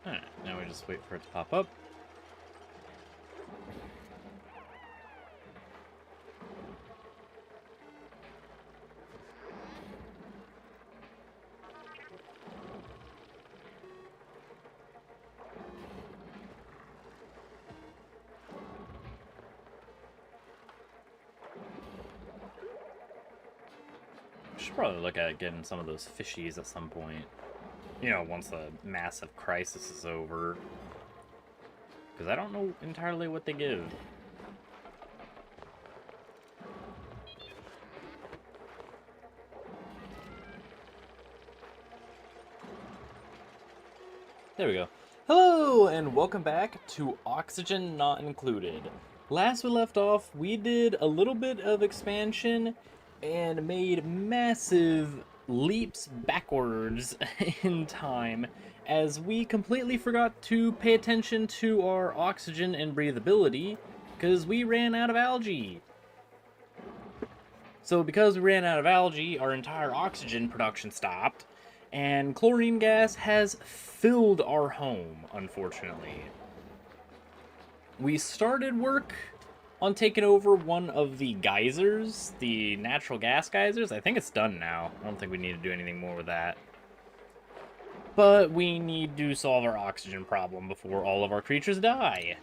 Alright, now we just wait for it to pop up. Should probably look at getting some of those fishies at some point. You know, once the massive crisis is over. Because I don't know entirely what they give. There we go. Hello, and welcome back to Oxygen Not Included. Last we left off, we did a little bit of expansion and made massive leaps backwards in time as we completely forgot to pay attention to our oxygen and breathability because we ran out of algae. So because we ran out of algae, our entire oxygen production stopped, and chlorine gas has filled our home, unfortunately. We started work on taking over one of the geysers, the natural gas geysers. I think it's done now. I don't think we need to do anything more with that. But we need to solve our oxygen problem before all of our creatures die.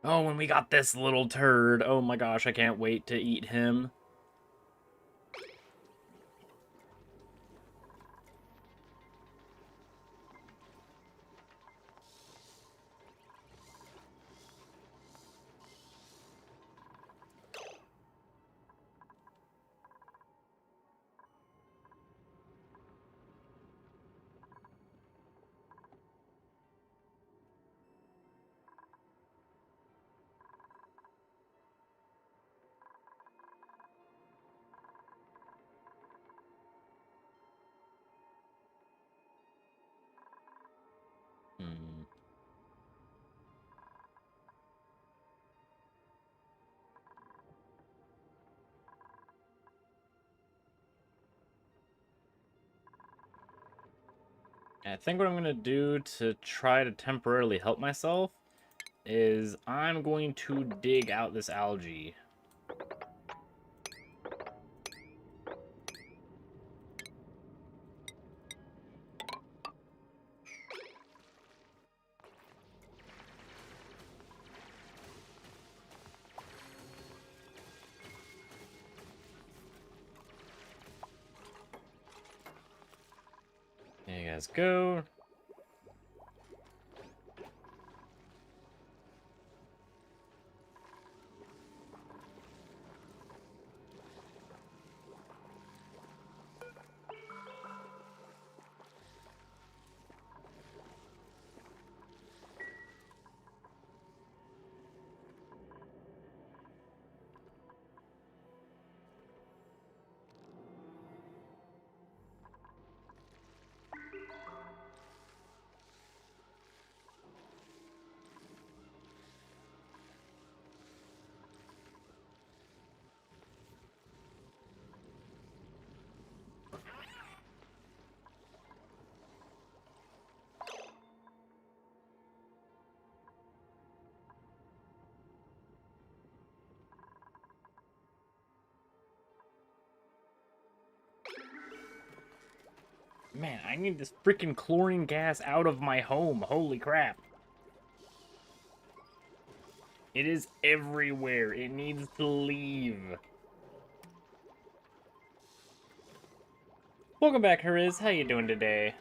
Oh, and we got this little turd. Oh my gosh, I can't wait to eat him. Hmm. I think what I'm going to do to try to temporarily help myself is I'm going to dig out this algae. There you guys go. Man, I need this freaking chlorine gas out of my home. Holy crap. It is everywhere. It needs to leave. Welcome back, Hariz. How you doing today?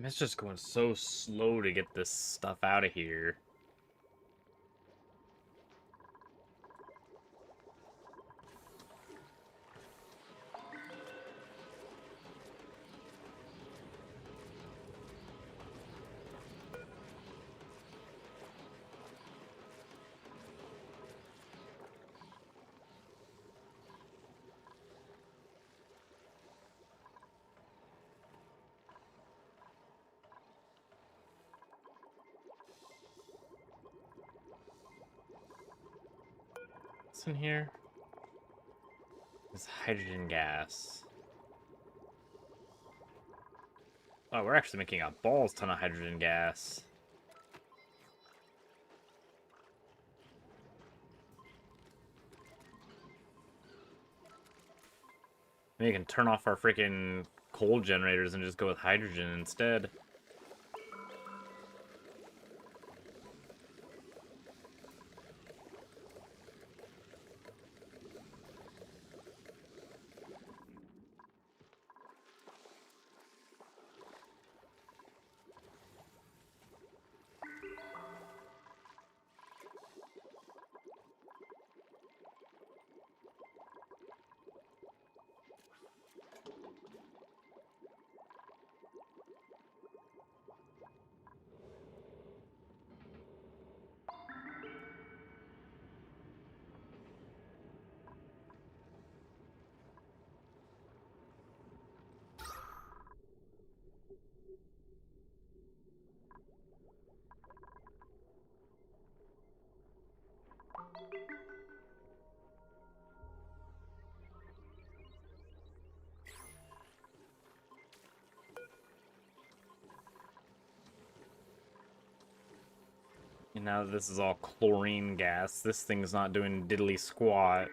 It's just going so slow to get this stuff out of here. What's in here? This hydrogen gas. Oh, we're actually making a balls ton of hydrogen gas. Maybe we can turn off our freaking coal generators and just go with hydrogen instead. And now that this is all chlorine gas, this thing's not doing diddly squat.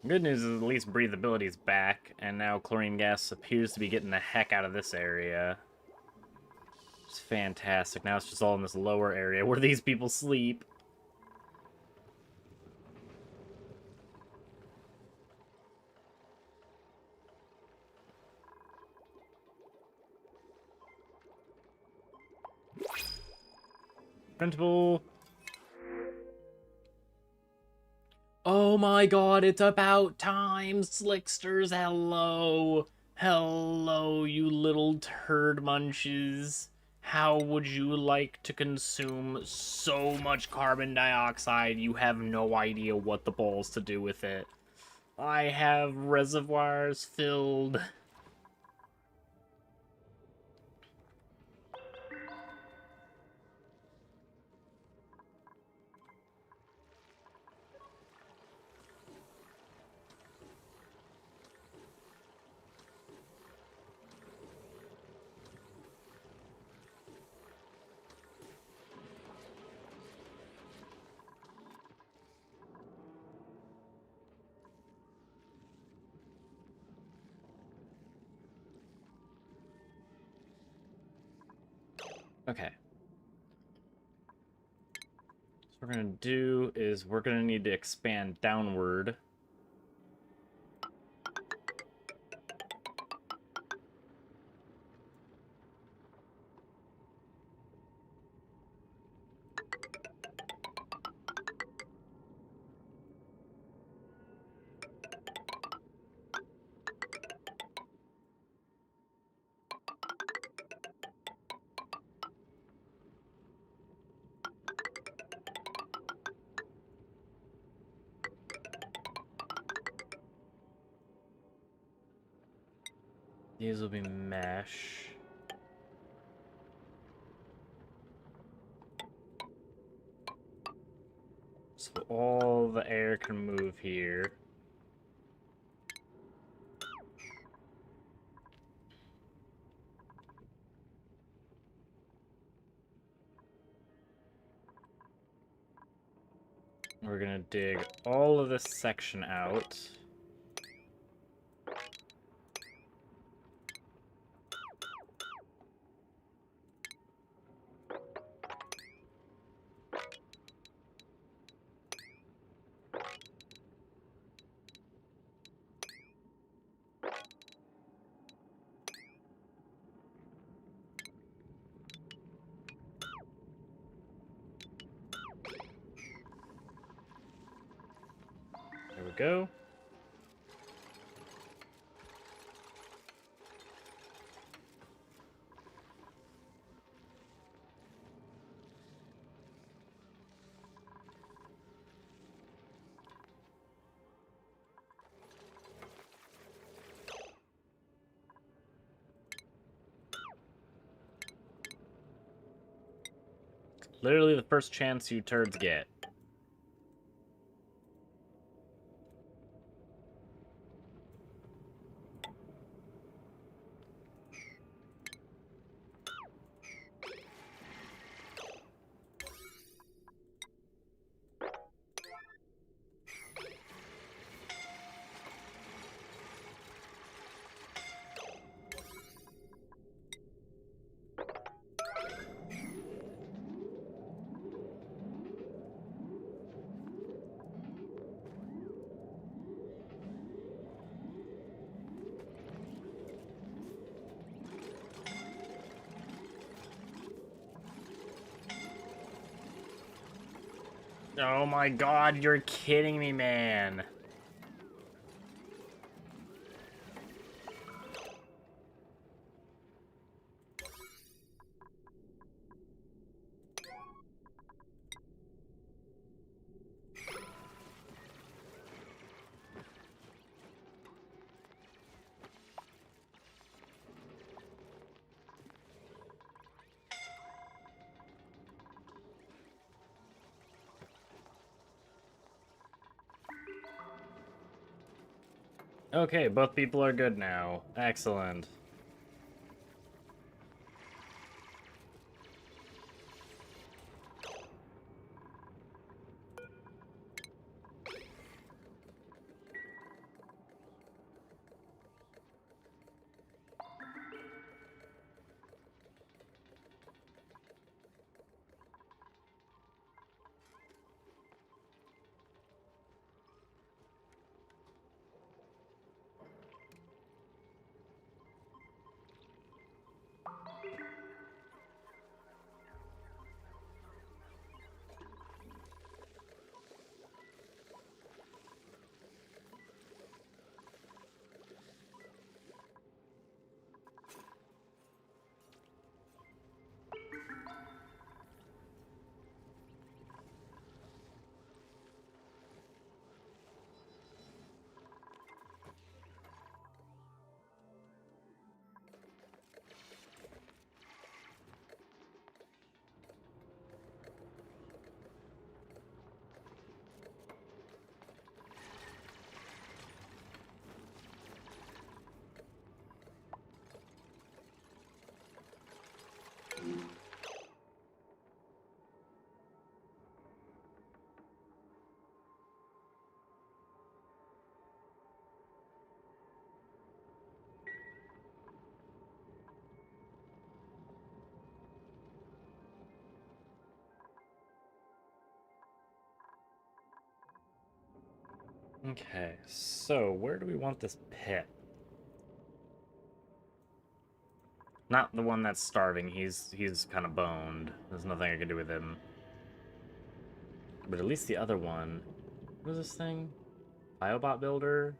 Good news is at least breathability's back, and now chlorine gas appears to be getting the heck out of this area. It's fantastic. Now it's just all in this lower area where these people sleep. Printable. Oh my god, it's about time, Slicksters. Hello. Hello, you little turd munches. How would you like to consume so much carbon dioxide you have no idea what the balls to do with it? I have reservoirs filled. Okay. So what we're gonna do is we're gonna need to expand downward. These will be mesh. So all the air can move here. We're gonna dig all of this section out. go. Literally the first chance you turds get. Oh my god, you're kidding me, man. Okay, both people are good now. Excellent. Okay, so where do we want this pit? Not the one that's starving. He's kind of boned. There's nothing I can do with him. But at least the other one. What is this thing? Biobot builder?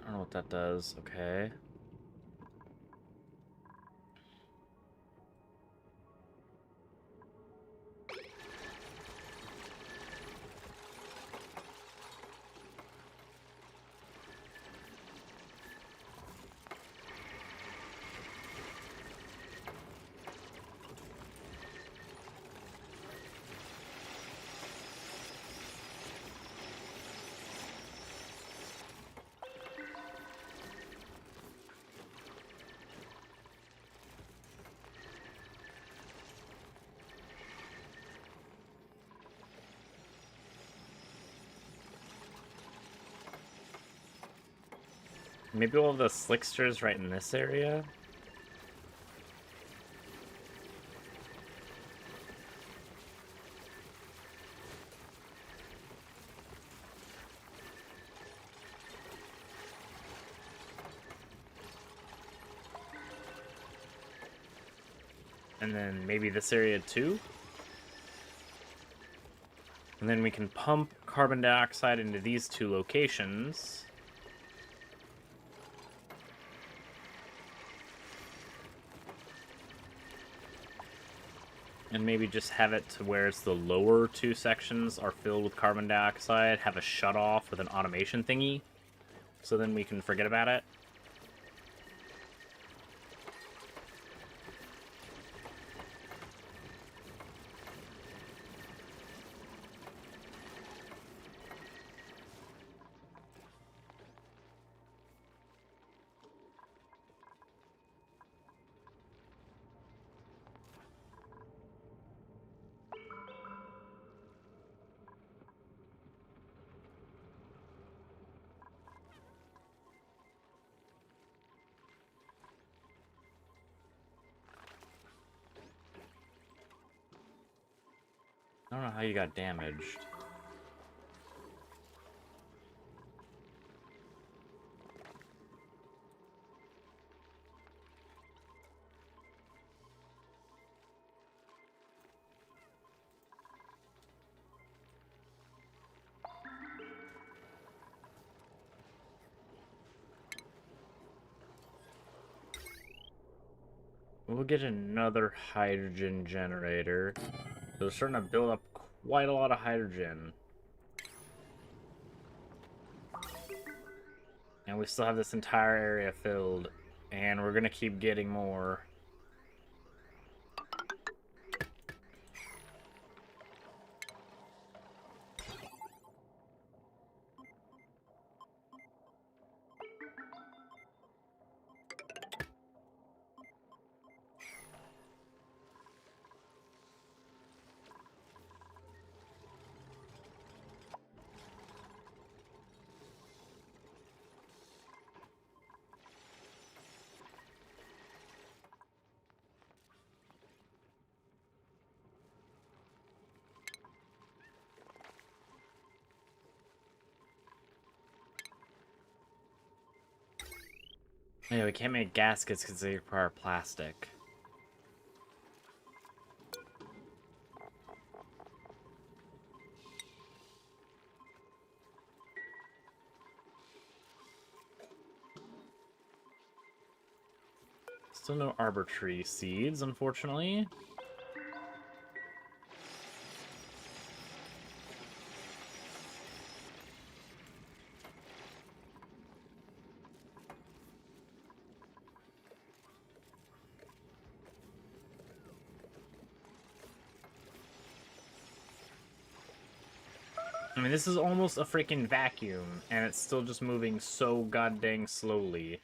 I don't know what that does. Okay. Maybe all of the slicksters right in this area? And then maybe this area too? And then we can pump carbon dioxide into these two locations. And maybe just have it to where it's the lower two sections are filled with carbon dioxide, have a shut-off with an automation thingy, so then we can forget about it. I don't know how you got damaged. We'll get another hydrogen generator. So we're starting to build up quite a lot of hydrogen. And we still have this entire area filled. And we're gonna keep getting more. Yeah, we can't make gaskets because they require plastic. Still no arbor tree seeds, unfortunately. I mean, this is almost a freaking vacuum, and it's still just moving so goddamn slowly.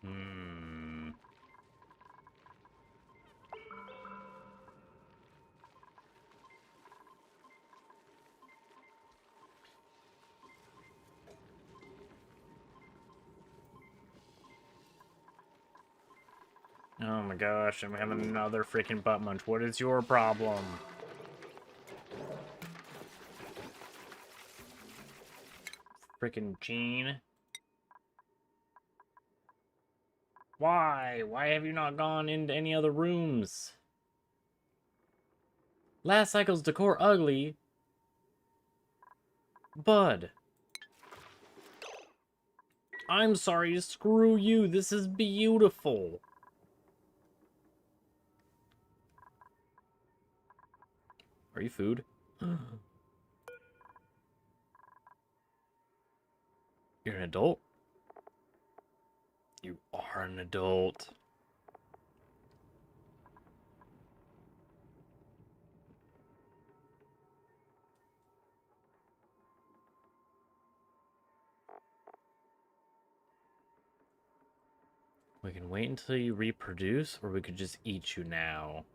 Hmm. Oh my gosh, I'm having another freaking butt munch. What is your problem? Freaking Gene. Why? Why have you not gone into any other rooms? Last cycle's decor ugly. Bud. I'm sorry, screw you. This is beautiful. Are you food? You're an adult? You are an adult. We can wait until you reproduce, or we could just eat you now.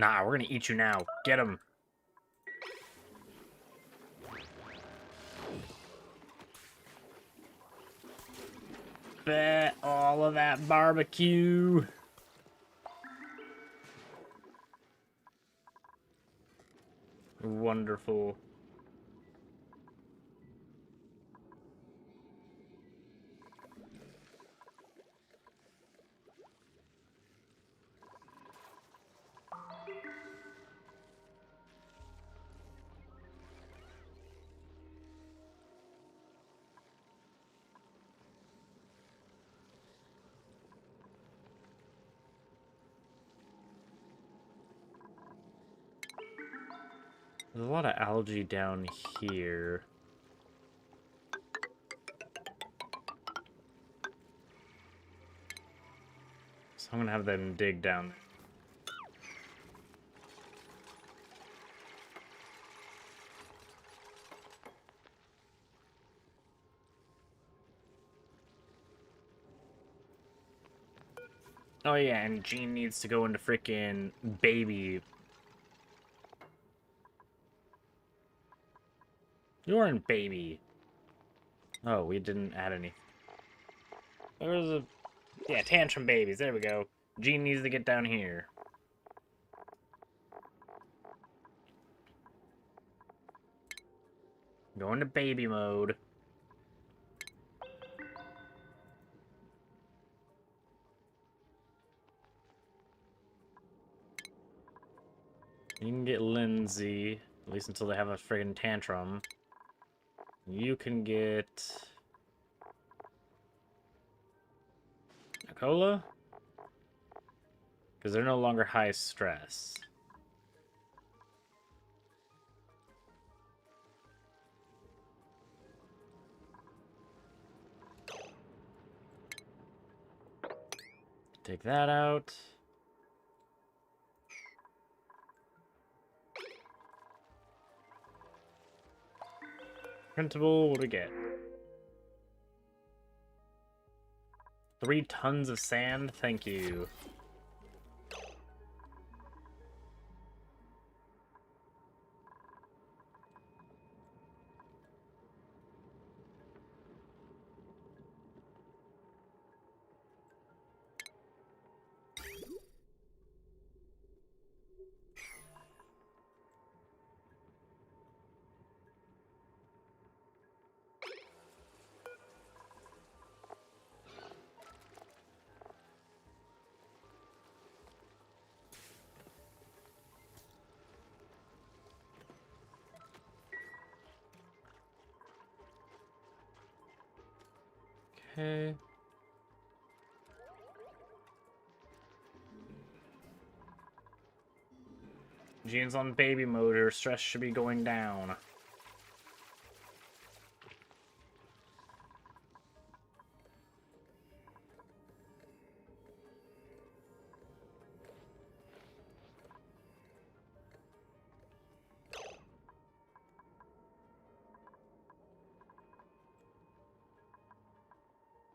Nah, we're gonna eat you now. Get him. Bet all of that barbecue. Wonderful. There's a lot of algae down here. So I'm gonna have them dig down there. Oh yeah, and Gene needs to go into frickin' baby. You're in baby. Oh, we didn't add any. There's a... Yeah, tantrum babies. There we go. Gene needs to get down here. Go into baby mode. You can get Lindsay, at least until they have a friggin' tantrum. You can get... Nicola? Because they're no longer high stress. Take that out. Printable, what do we get? 3 tons of sand, thank you. Okay. Gene's on baby mode, her stress should be going down.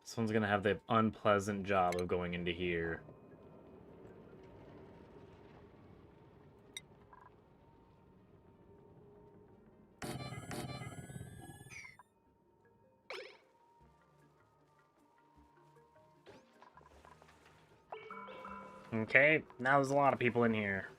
This one's gonna have the unpleasant job of going into here. Okay, now there's a lot of people in here.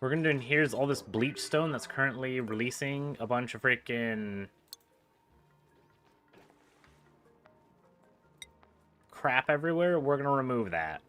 We're gonna do in here's all this bleach stone that's currently releasing a bunch of freaking crap everywhere. We're gonna remove that.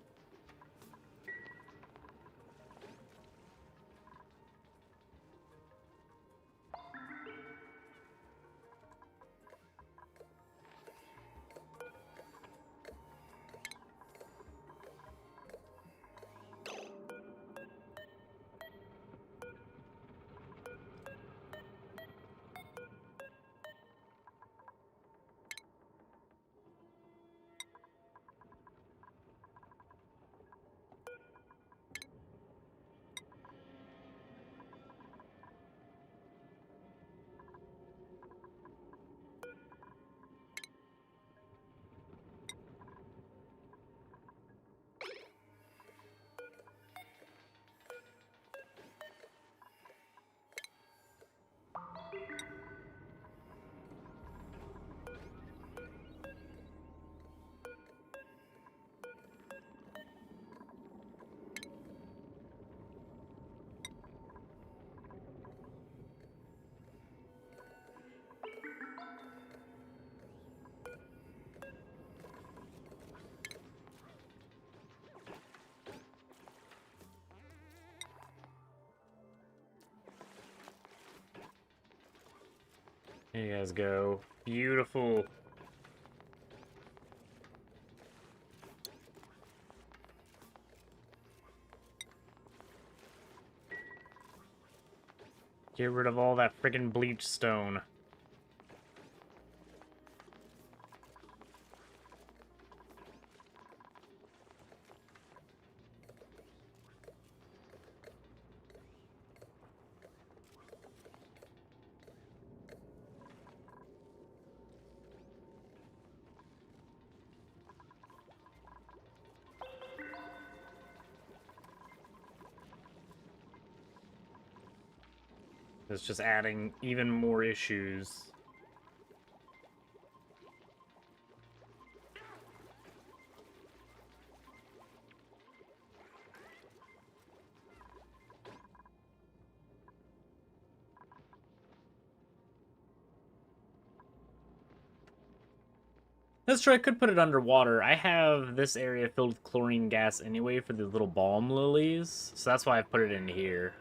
Here you guys go. Beautiful. Get rid of all that freaking bleached stone. It's just adding even more issues. That's true, I could put it underwater. I have this area filled with chlorine gas anyway for the little balm lilies, so that's why I put it in here.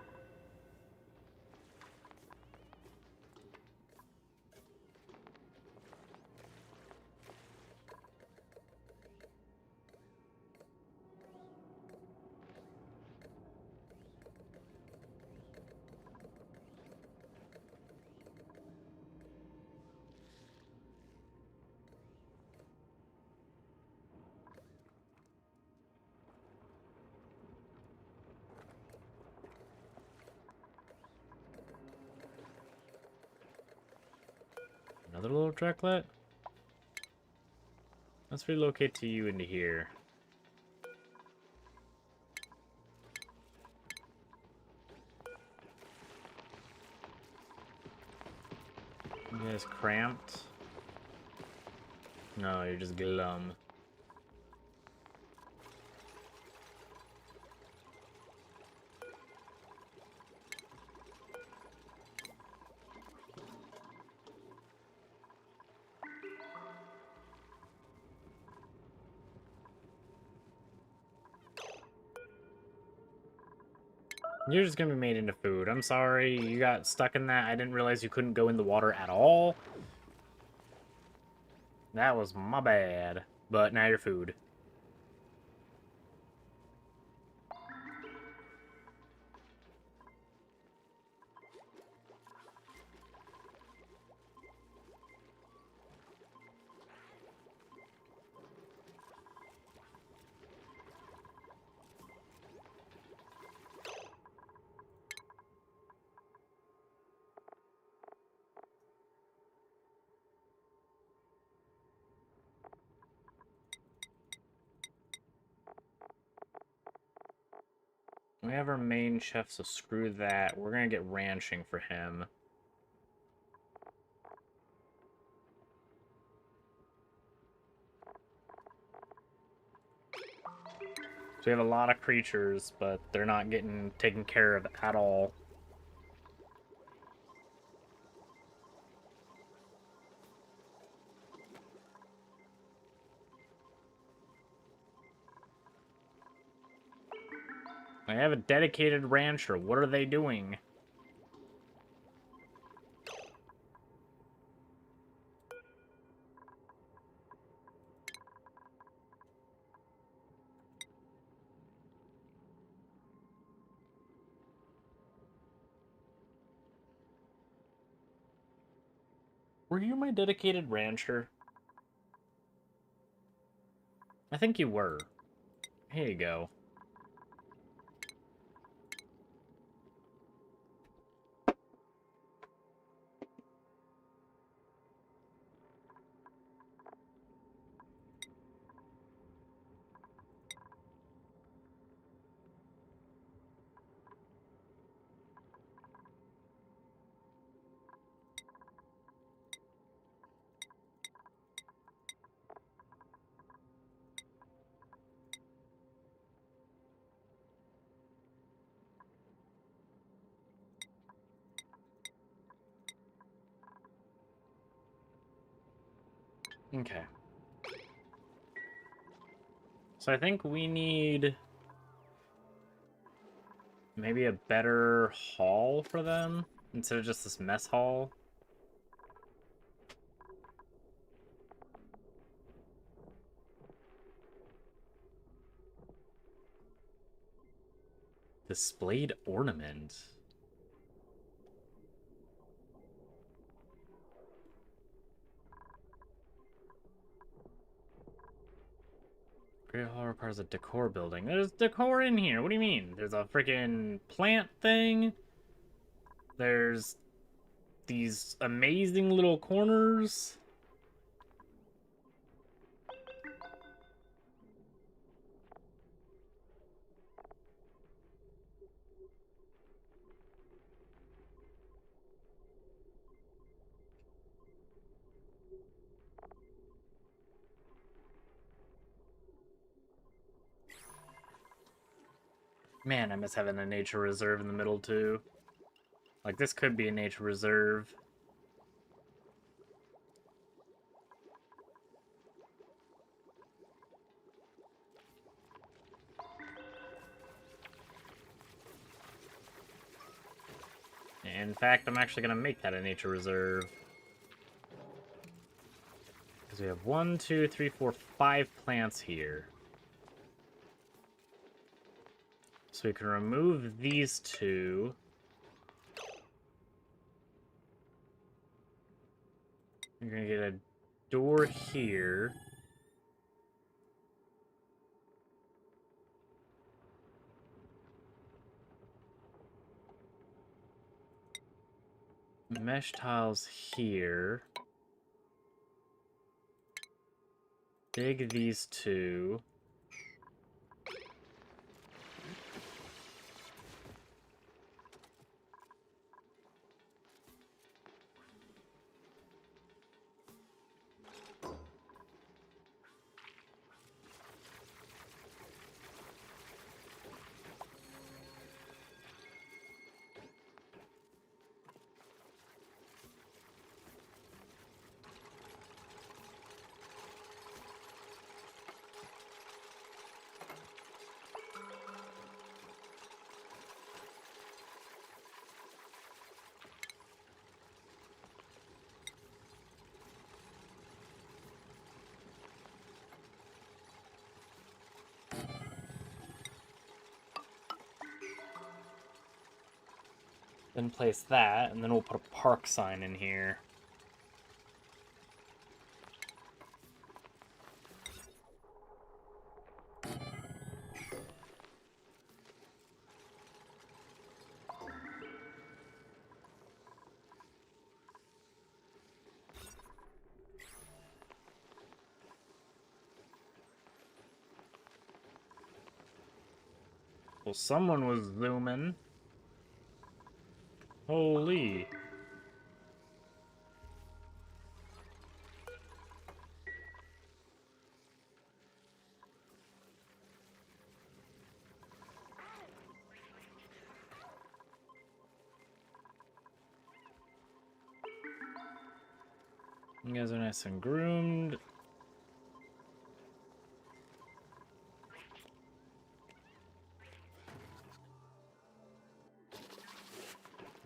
Another little tracklet? Let's relocate to you into here. You guys cramped? No, you're just glum. You're just gonna be made into food. I'm sorry, you got stuck in that. I didn't realize you couldn't go in the water at all. That was my bad. But now you're food. We have our main chef, so screw that. We're gonna get ranching for him. So we have a lot of creatures, but they're not getting taken care of at all. I have a dedicated rancher. What are they doing? Were you my dedicated rancher? I think you were. Here you go. Okay. So I think we need maybe a better hall for them instead of just this mess hall. Displayed ornament. Great Hall requires a decor building. There's decor in here. What do you mean? There's a freaking plant thing. There's these amazing little corners. Man, I miss having a nature reserve in the middle, too. Like, this could be a nature reserve. In fact, I'm actually going to make that a nature reserve. Because we have 1, 2, 3, 4, 5 plants here. So we can remove these two. You're going to get a door here. Mesh tiles here. Dig these two. Then place that, and then we'll put a park sign in here. Well, someone was zooming. Holy. You guys are nice and groomed.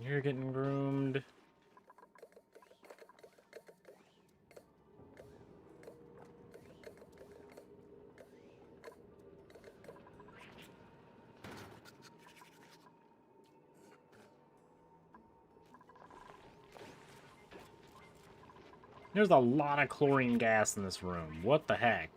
You're getting groomed. There's a lot of chlorine gas in this room. What the heck?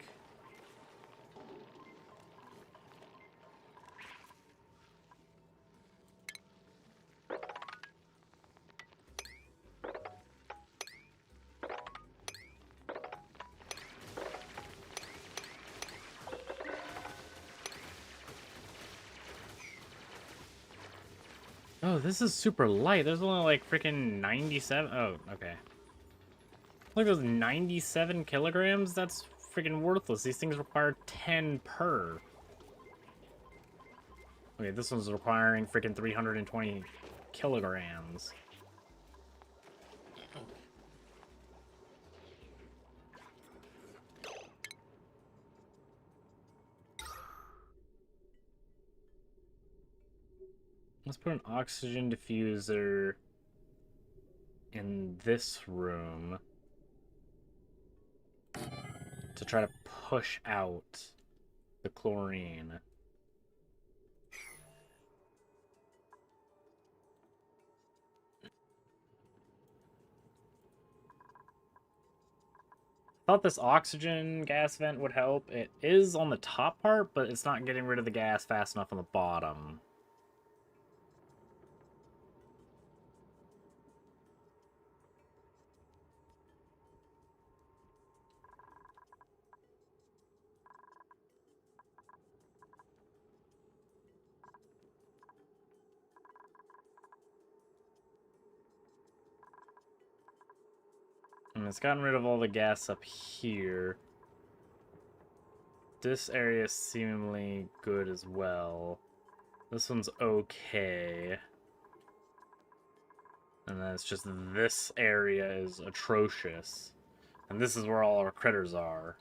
Oh, this is super light. There's only like freaking 97. Oh, okay. Look, those 97 kilograms? That's freaking worthless. These things require 10 per. Okay, this one's requiring freaking 320 kilograms. Let's put an oxygen diffuser in this room to try to push out the chlorine. Thought this oxygen gas vent would help. It is on the top part, but it's not getting rid of the gas fast enough on the bottom. And it's gotten rid of all the gas up here. This area is seemingly good as well. This one's okay. And then it's just this area is atrocious. And this is where all our critters are.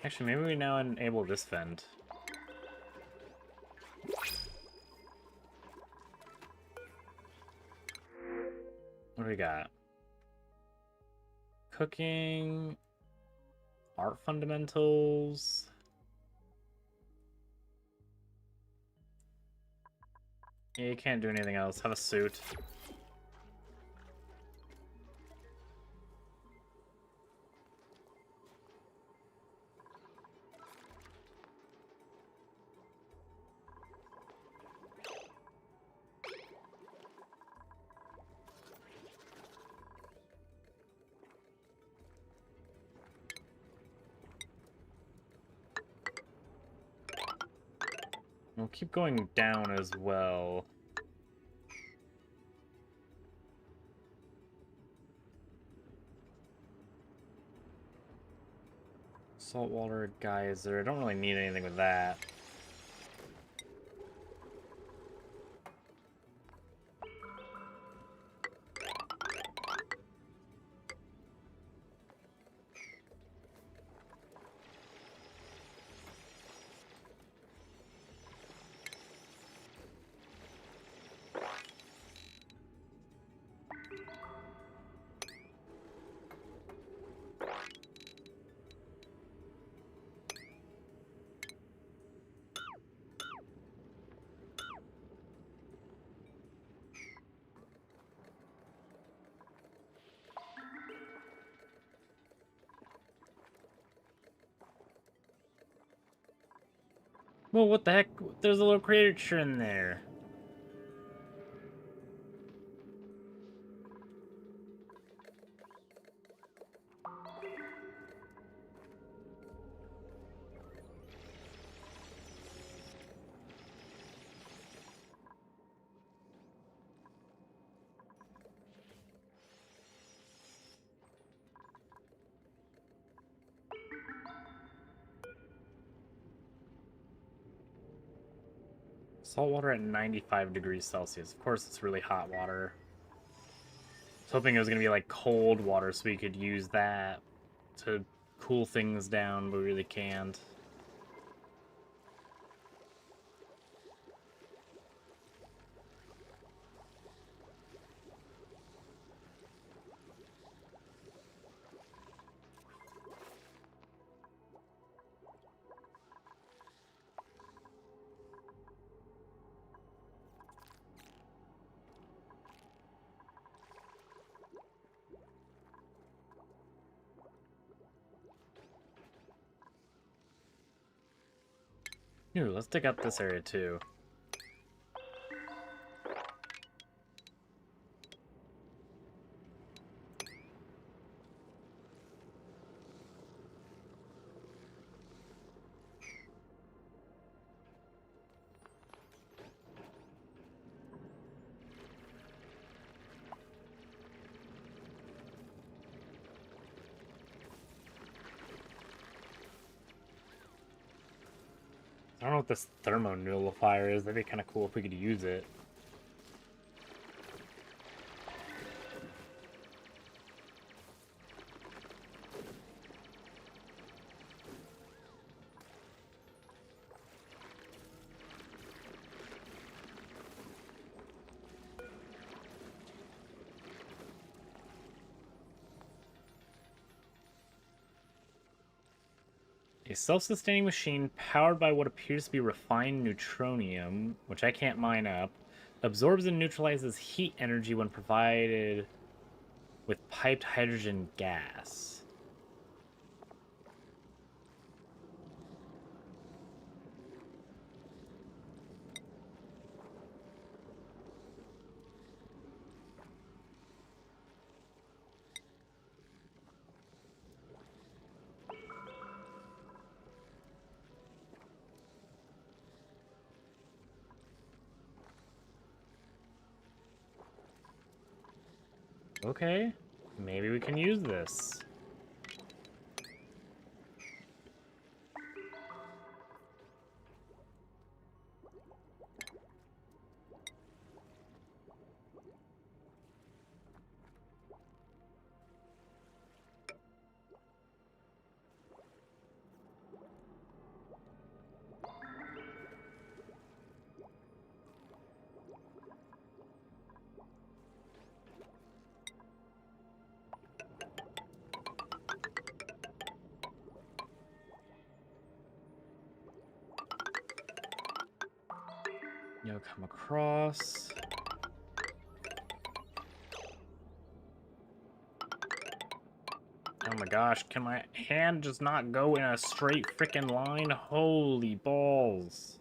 Actually, maybe we now enable this vent. What do we got? Cooking, art fundamentals. Yeah, you can't do anything else. Have a suit. We'll keep going down as well. Saltwater geyser. I don't really need anything with that. Well, what the heck? There's a little creature in there. Salt water at 95 degrees Celsius. Of course, it's really hot water. I was hoping it was going to be like cold water so we could use that to cool things down, but we really can't. Ooh, let's dig up this area too. I don't know what this thermonullifier is. That'd be kind of cool if we could use it. A self-sustaining machine powered by what appears to be refined neutronium, which I can't mine up, absorbs and neutralizes heat energy when provided with piped hydrogen gas. Okay, maybe we can use this. You'll come across. Oh my gosh, can my hand just not go in a straight frickin' line? Holy balls.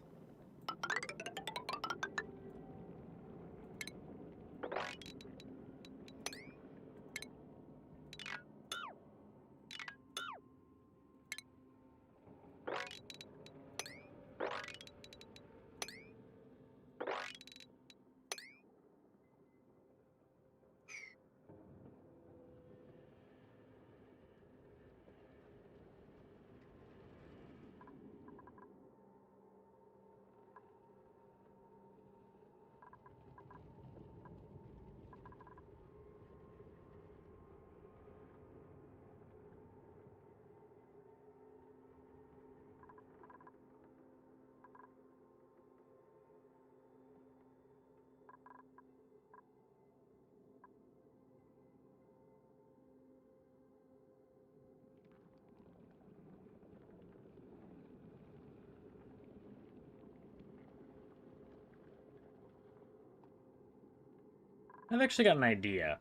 I've actually got an idea.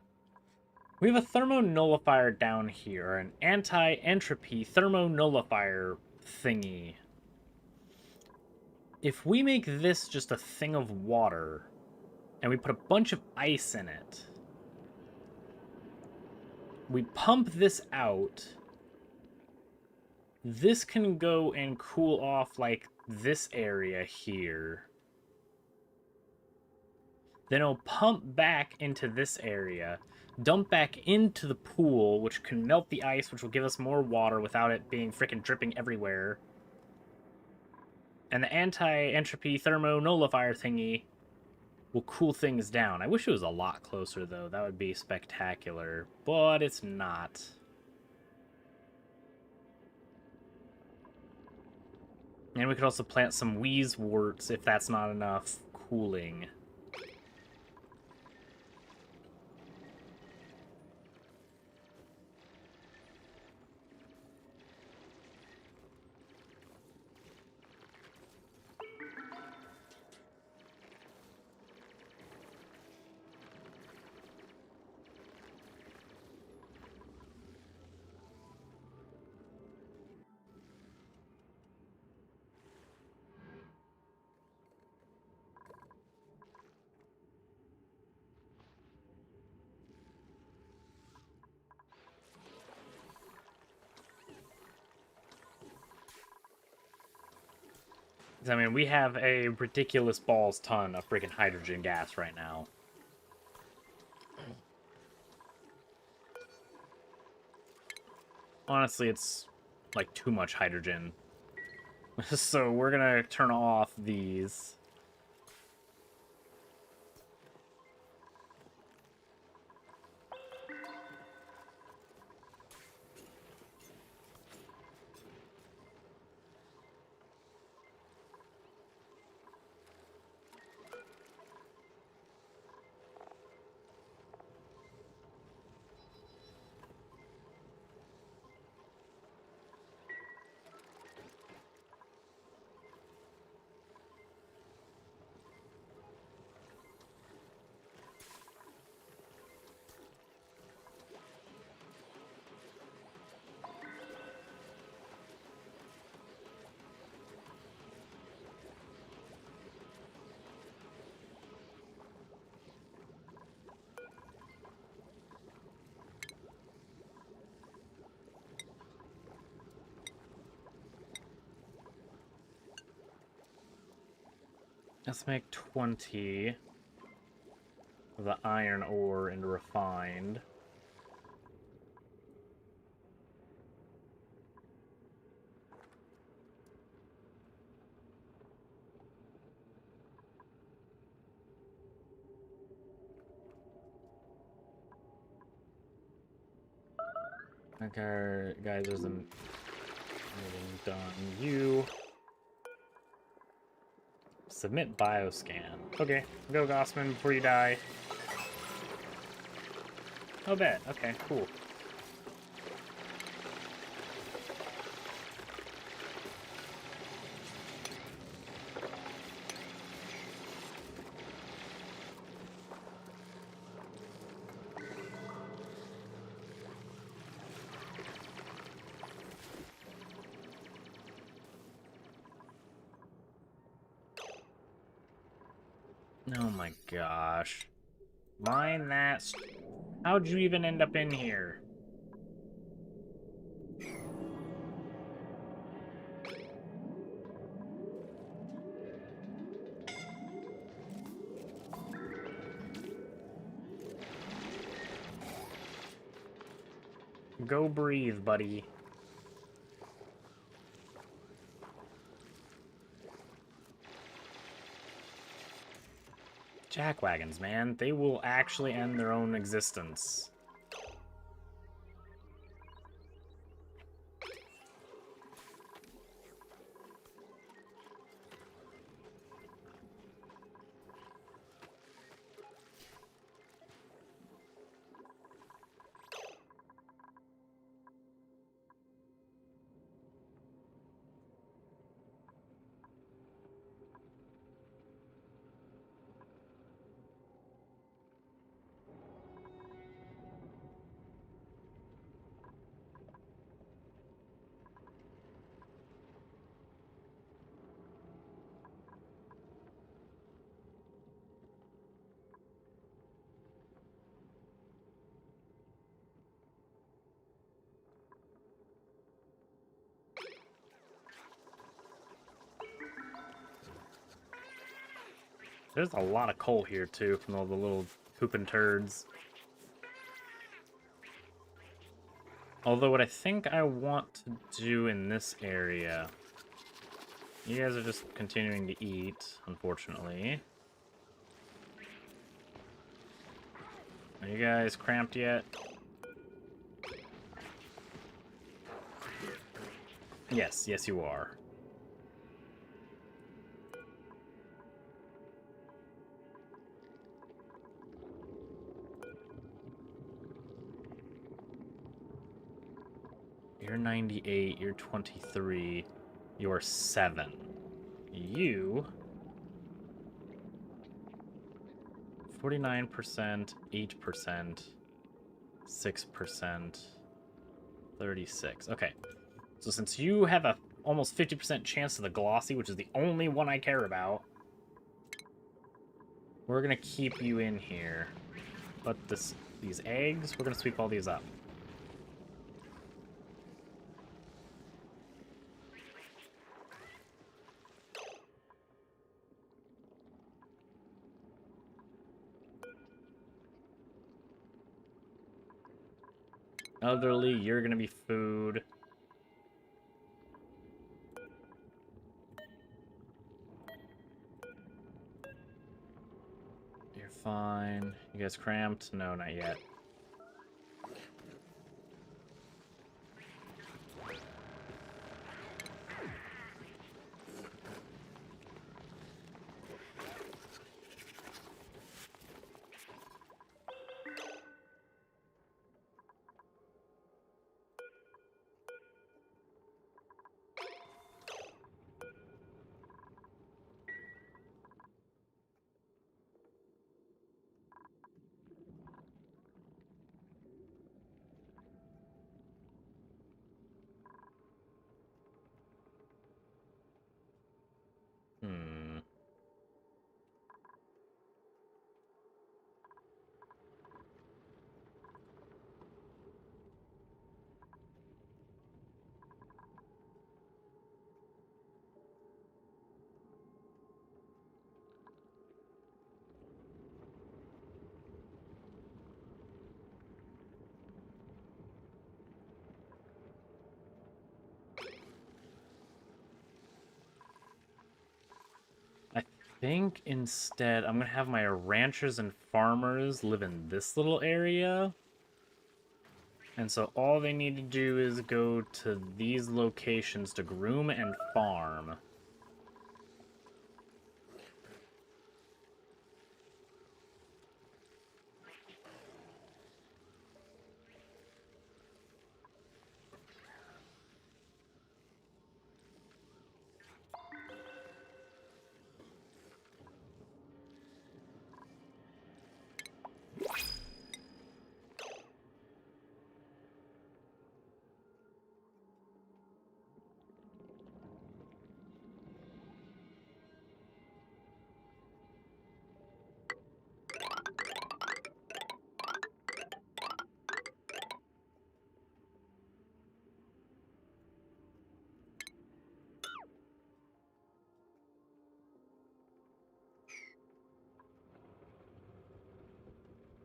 We have a thermonullifier down here, an anti-entropy thermonullifier thingy. If we make this just a thing of water, and we put a bunch of ice in it, we pump this out, this can go and cool off, like, this area here. Then it'll pump back into this area, dump back into the pool, which can melt the ice, which will give us more water without it being frickin' dripping everywhere. And the anti-entropy thermonullifier thingy will cool things down. I wish it was a lot closer, though. That would be spectacular. But it's not. And we could also plant some wheezeworts if that's not enough cooling. I mean, we have a ridiculous balls ton of freaking hydrogen gas right now. Honestly, it's like too much hydrogen. So we're gonna turn off these. Let's make 20 of the iron ore into refined. Okay, guys, there's a meeting done. You submit bioscan. Okay, go Gossman before you die. Oh, bet. Okay, cool. Oh my gosh. Mine that. How'd you even end up in here? Go breathe, buddy. Jackwagons, man. They will actually end their own existence. There's a lot of coal here, too, from all the little pooping turds. Although what I think I want to do in this area... You guys are just continuing to eat, unfortunately. Are you guys cramped yet? Yes, yes you are. You're 98, you're 23, you're 7. You... 49%, 8%, 6%, 36. Okay. So since you have a almost 50% chance of the glossy, which is the only one I care about, we're gonna keep you in here. But these eggs, we're gonna sweep all these up. Elderly, you're gonna be food. You're fine. You guys cramped? No, not yet. think instead I'm gonna have my ranchers and farmers live in this little area. And so all they need to do is go to these locations to groom and farm.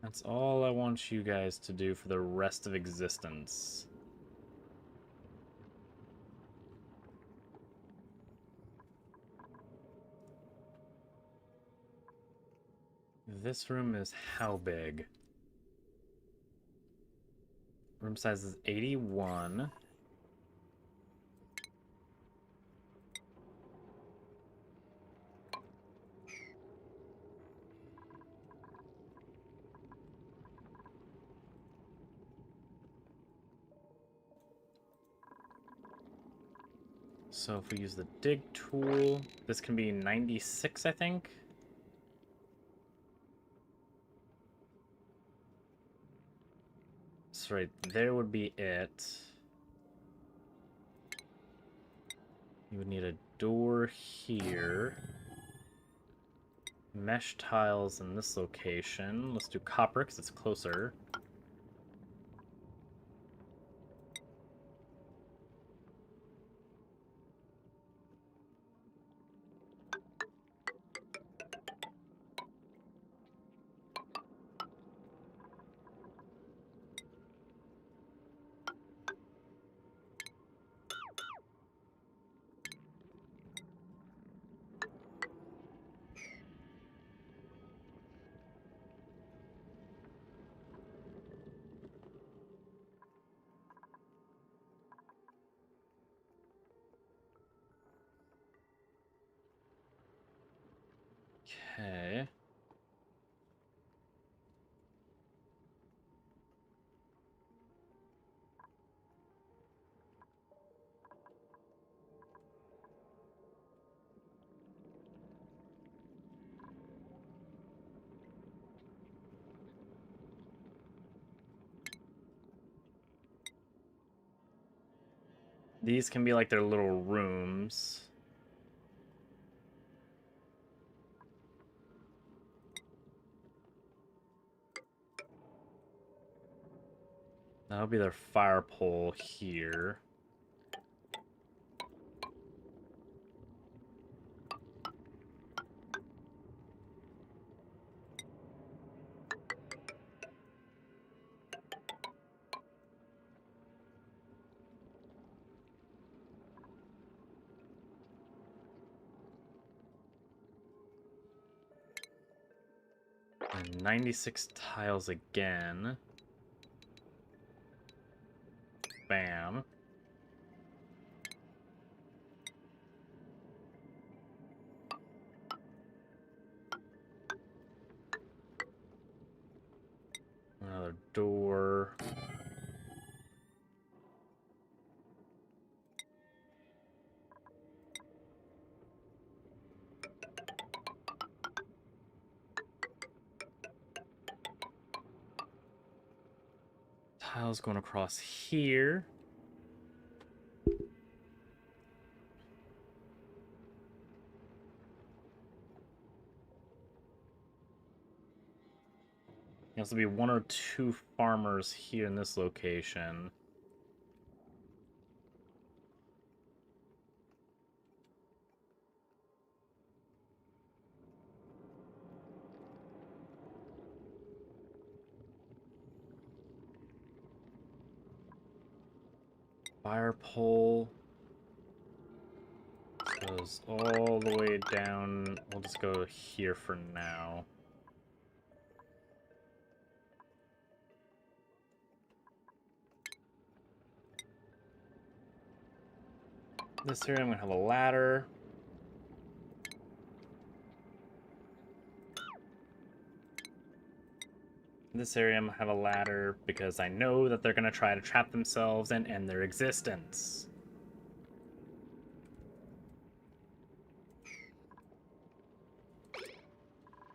That's all I want you guys to do for the rest of existence. This room is how big? Room size is 81. So if we use the dig tool, this can be 96, I think. So right there would be it. You would need a door here. Mesh tiles in this location. Let's do copper because it's closer. Okay. These can be like their little rooms. That'll be their fire pole here. And 96 tiles again. Bam. Another door. Tiles going across here. This will be one or two farmers here in this location. Fire pole goes goes all the way down. We'll just go here for now. This area, I'm going to have a ladder. This area, I'm going to have a ladder because I know that they're going to try to trap themselves and end their existence.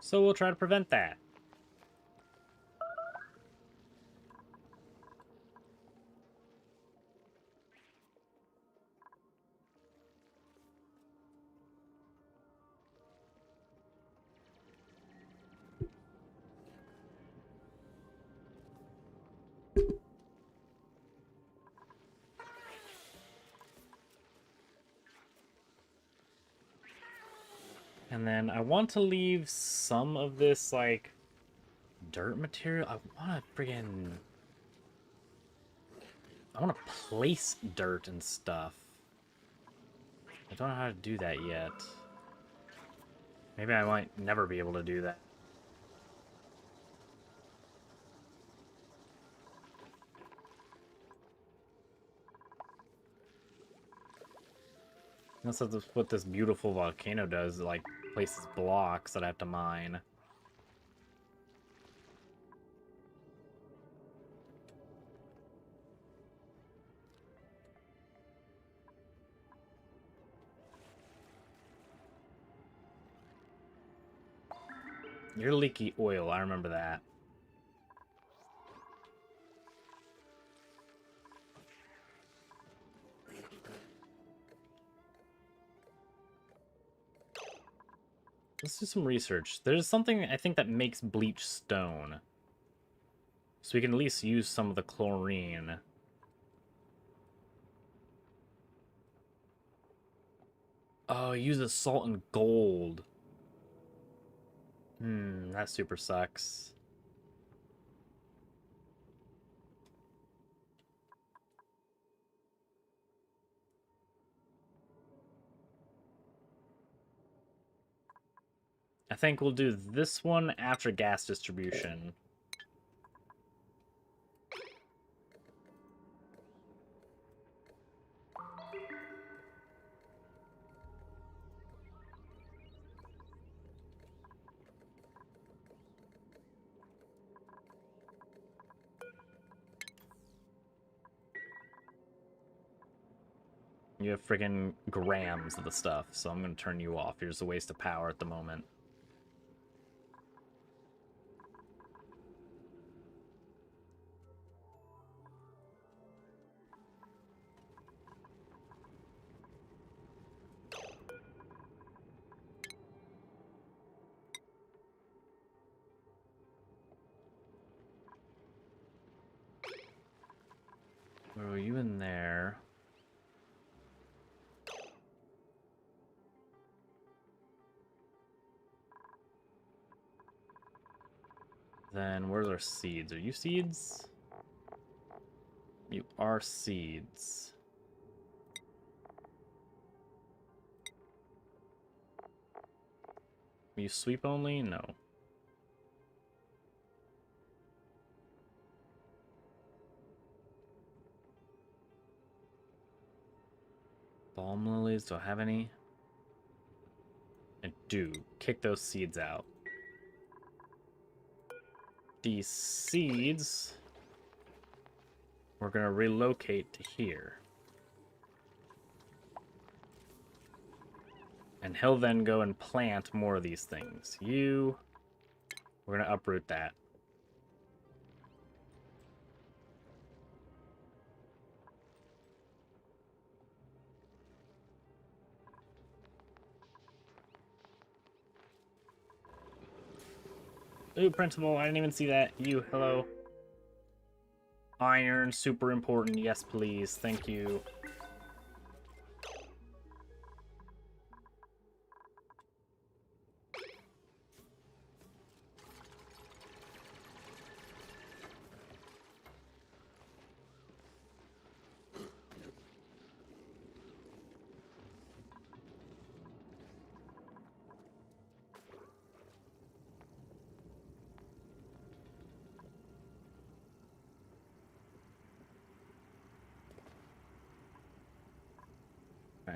So we'll try to prevent that. And then I want to leave some of this, like, dirt material. I want to friggin'... I want to place dirt and stuff. I don't know how to do that yet. Maybe I might never be able to do that. That's what this beautiful volcano does, like, places blocks that I have to mine. You're leaky oil, I remember that. Let's do some research. There's something, I think, that makes bleach stone. So we can at least use some of the chlorine. Oh, use the salt and gold. That super sucks. I think we'll do this one after gas distribution. You have friggin' grams of the stuff, so I'm gonna turn you off. You're just a waste of power at the moment. Where are you in there? Then where's our seeds? Are you seeds? You are seeds. Are you sweep only? No. Balm lilies, do I have any? I do. Kick those seeds out. These seeds, we're gonna relocate to here. And he'll then go and plant more of these things. We're gonna uproot that. Ooh, principal, I didn't even see that. You, hello. Iron, super important. Yes, please. Thank you.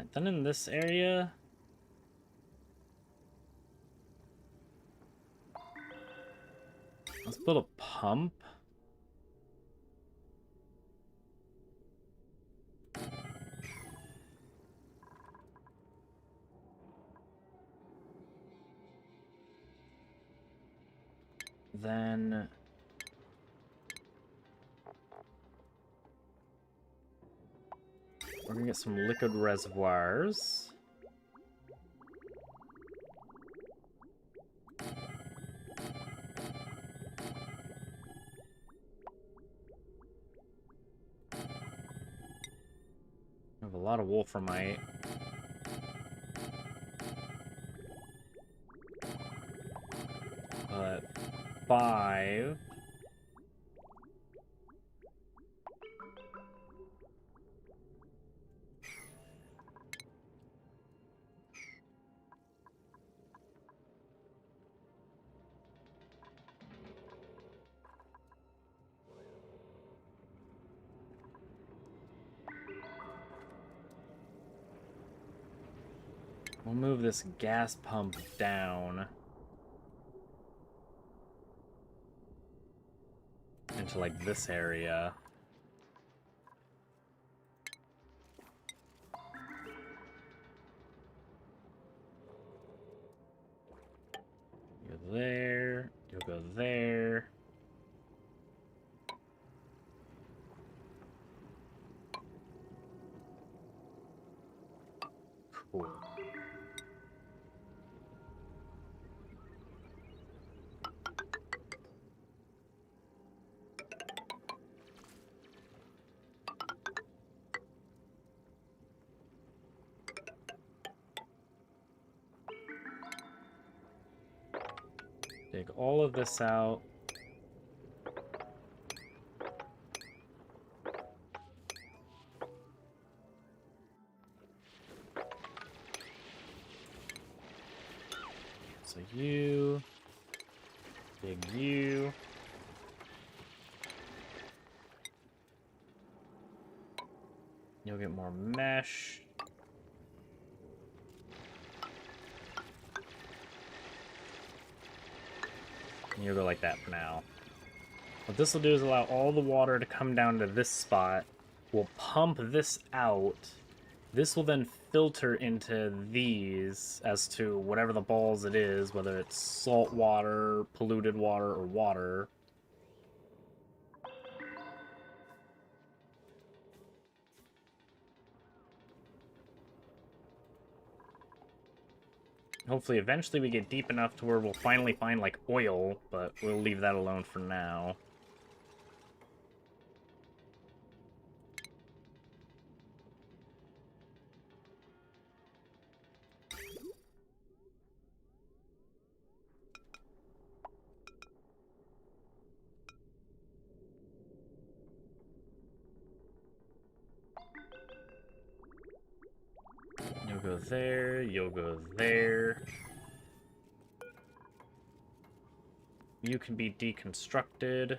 Alright, then in this area... let's build a pump. Then... we're gonna get some liquid reservoirs. I have a lot of wolframite. But 5. We'll move this gas pump down into, like, this area. You'll go there, you'll go there. Cool. Take all of this out. So you, big you. You'll get more mesh. And you'll go like that for now. What this will do is allow all the water to come down to this spot. We'll pump this out. This will then filter into these as to whatever the balls it is, whether it's salt water, polluted water, or water. Hopefully, eventually we get deep enough to where we'll finally find, like, oil, but we'll leave that alone for now. You'll go there, you'll go there. You can be deconstructed.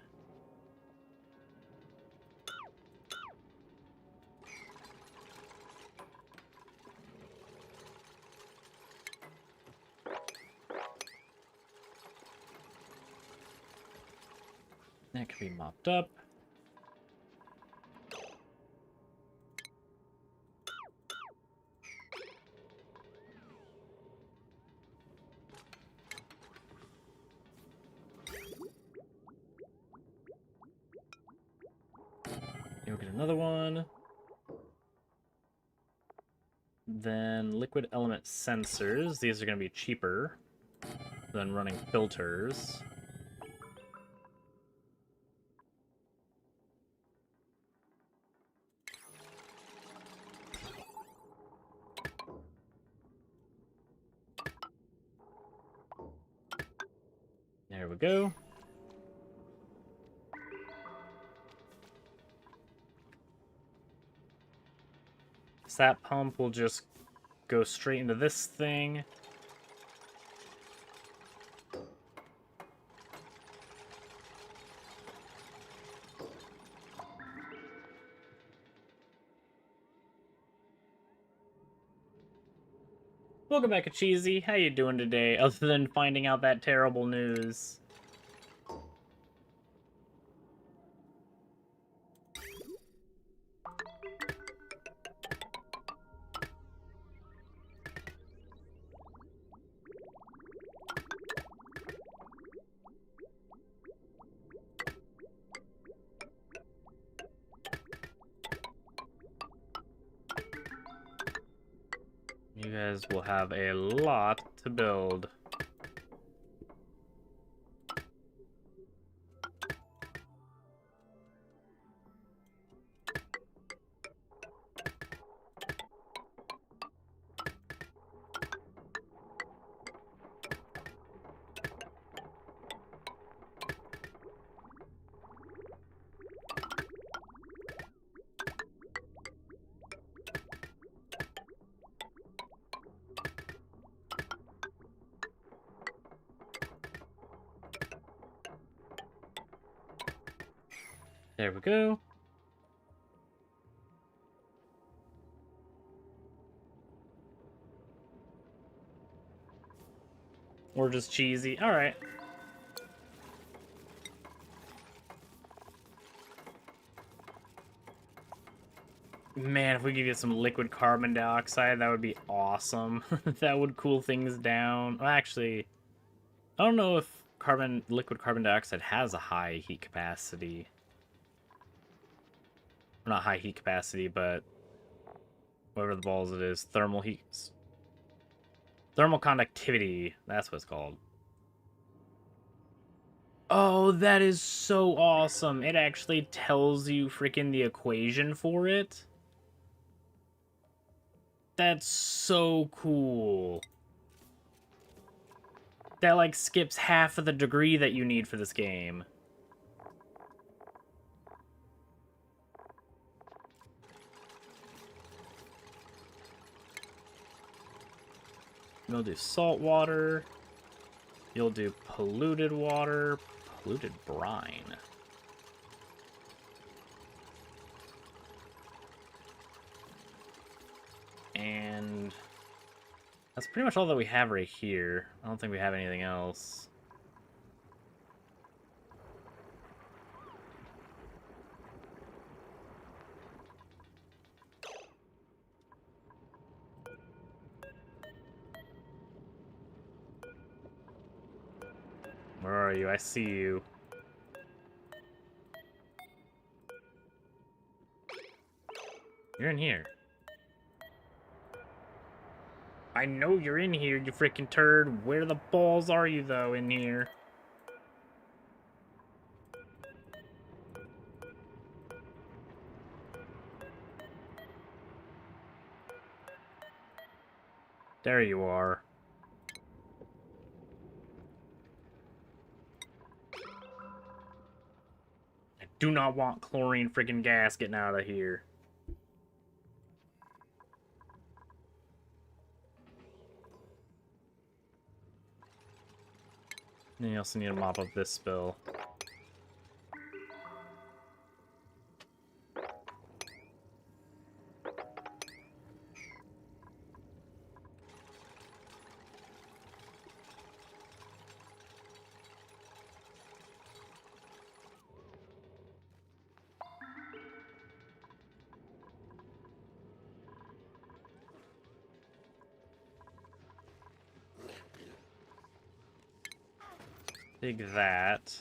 That can be mopped up. You'll get another one. Then liquid element sensors. These are going to be cheaper than running filters. There we go. That pump will just go straight into this thing. Welcome back, Cheesy. How you doing today, other than finding out that terrible news? You guys will have a lot to build. There we go. Or just cheesy. Alright. Man, if we could get some liquid carbon dioxide, that would be awesome. That would cool things down. Well, actually, I don't know if liquid carbon dioxide has a high heat capacity. Not high heat capacity, but whatever the balls it is. Thermal heat. Thermal conductivity. That's what it's called. Oh, that is so awesome. It actually tells you freaking the equation for it. That's so cool. That, like, skips half of the degree that you need for this game. You'll do salt water. You'll do polluted water. Polluted brine. And that's pretty much all that we have right here. I don't think we have anything else. Where are you? I see you. You're in here. I know you're in here, you freaking turd. Where the balls are you, though, in here? There you are. I do not want chlorine freaking gas getting out of here. And you also need to mop up this spill. Dig that.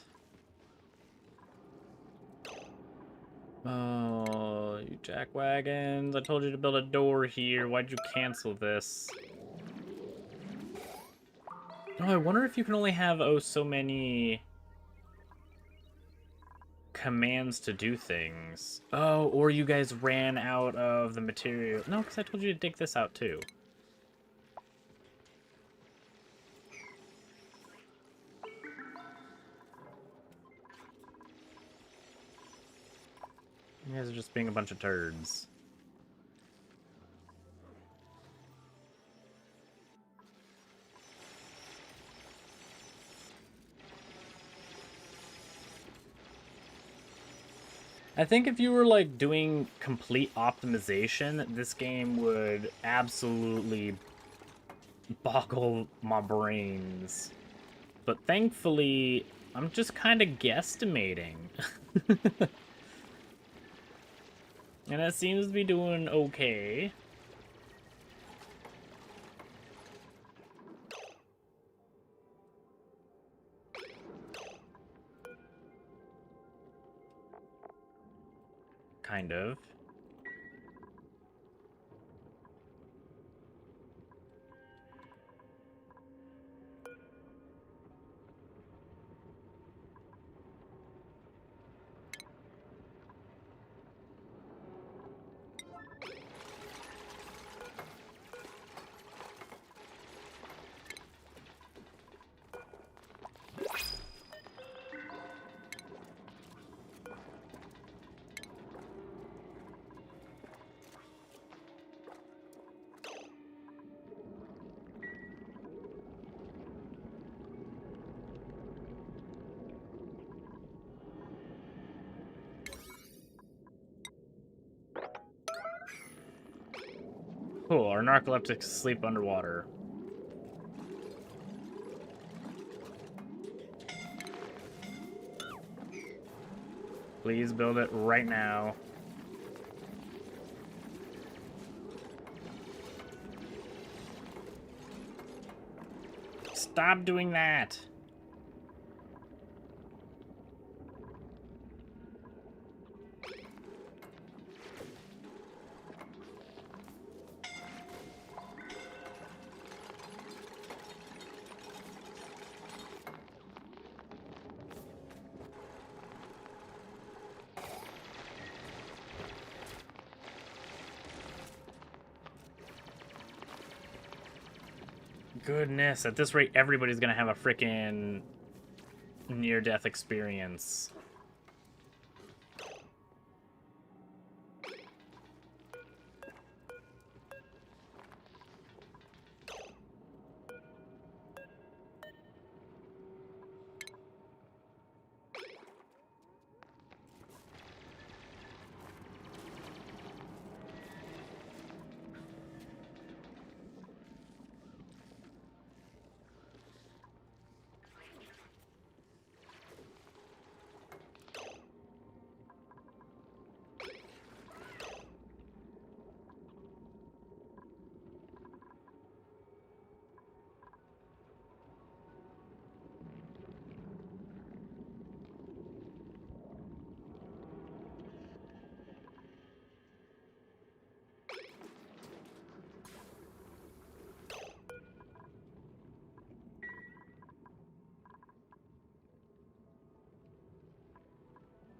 Oh, you jackwagons. I told you to build a door here. Why'd you cancel this? Oh, I wonder if you can only have, oh, so many commands to do things. Oh, or you guys ran out of the material. No, because I told you to dig this out, too. You guys are just being a bunch of turds. I think if you were, like, doing complete optimization, this game would absolutely boggle my brains. But thankfully, I'm just kind of guesstimating. And it seems to be doing okay. Kind of. Cool, our narcoleptics sleep underwater. Please build it right now. Stop doing that! Goodness, at this rate, everybody's gonna have a frickin' near-death experience.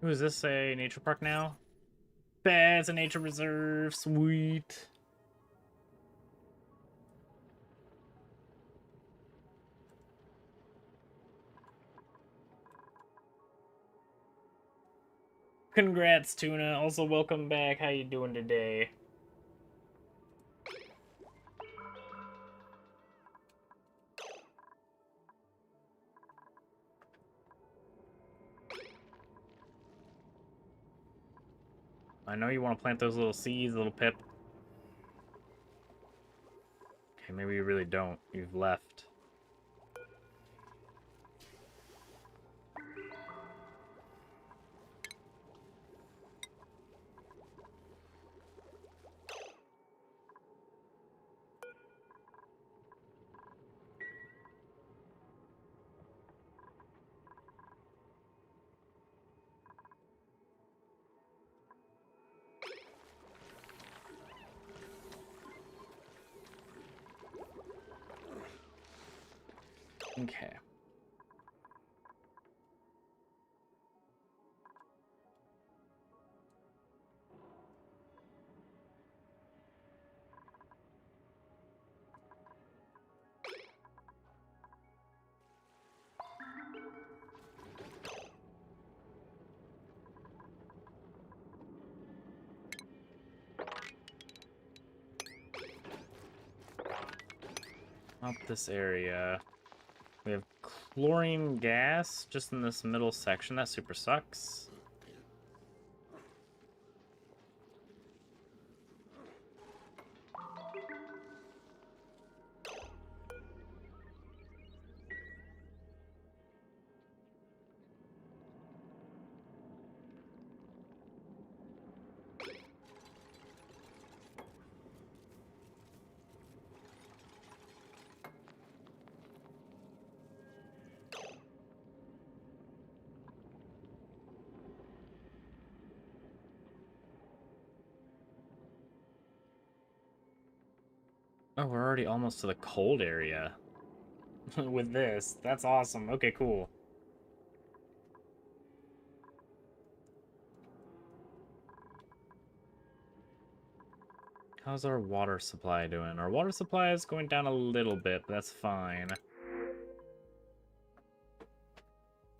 Ooh, is this a nature park now? It's a nature reserve. Sweet. Congrats, Tuna. Also, welcome back. How you doing today? I know you want to plant those little seeds, little Pip. Okay, maybe you really don't. You've left. Okay. Up this area. We have chlorine gas just in this middle section. That super sucks. Oh, we're already almost to the cold area. With this. That's awesome. Okay, cool. How's our water supply doing? Our water supply is going down a little bit, but that's fine.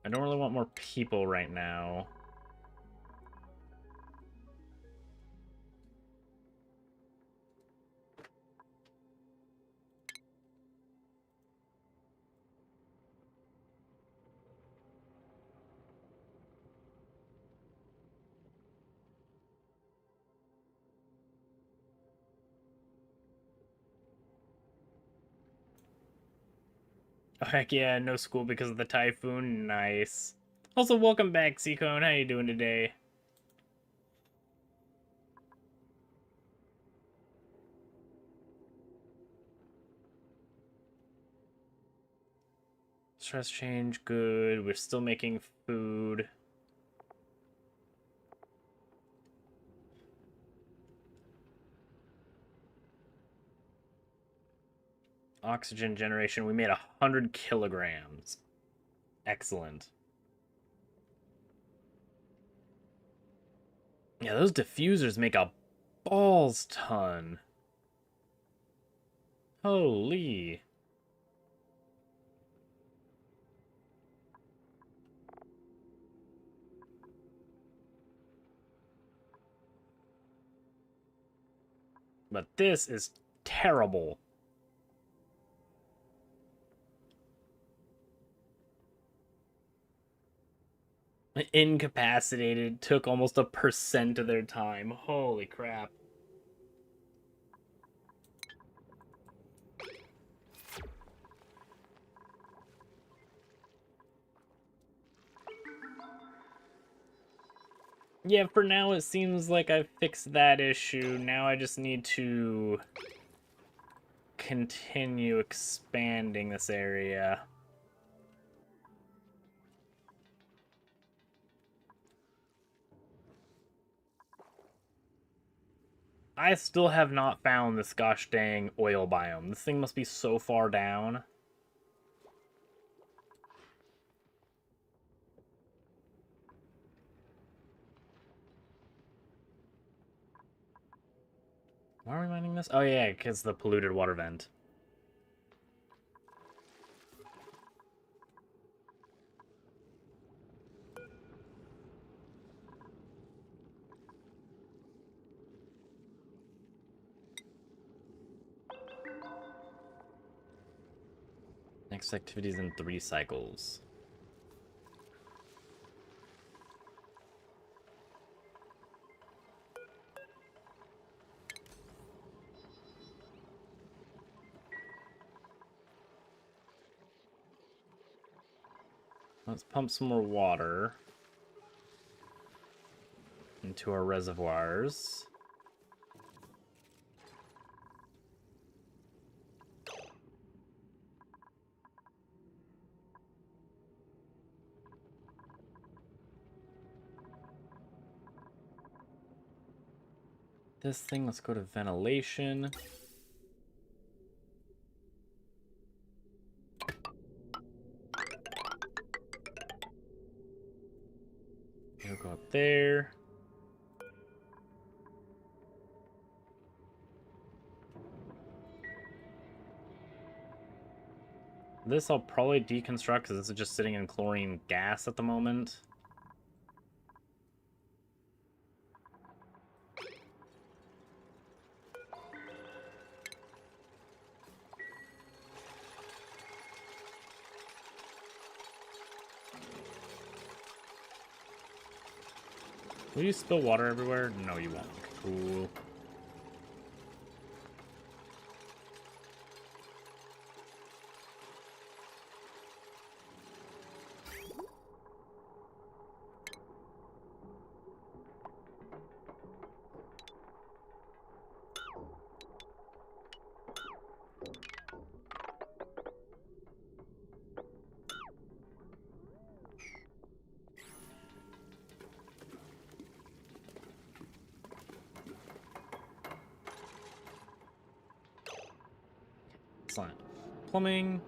I don't really want more people right now. Oh, heck yeah, no school because of the typhoon. Nice. Also, welcome back, Seacone. How you doing today? Stress change, good. We're still making food. Oxygen generation, we made 100 kilograms. Excellent. Yeah, those diffusers make a balls ton. Holy. But this is terrible. Incapacitated, took almost 1% of their time. Holy crap. Yeah, for now it seems like I've fixed that issue. Now I just need to continue expanding this area. I still have not found this gosh dang oil biome. This thing must be so far down. Why are we mining this? Oh yeah, because the polluted water vent. Next activity is in 3 cycles. Let's pump some more water into our reservoirs. This thing, let's go to ventilation. We'll go up there. This I'll probably deconstruct because this is just sitting in chlorine gas at the moment. Will you spill water everywhere? No, you won't. Cool. Excellent. Plumbing.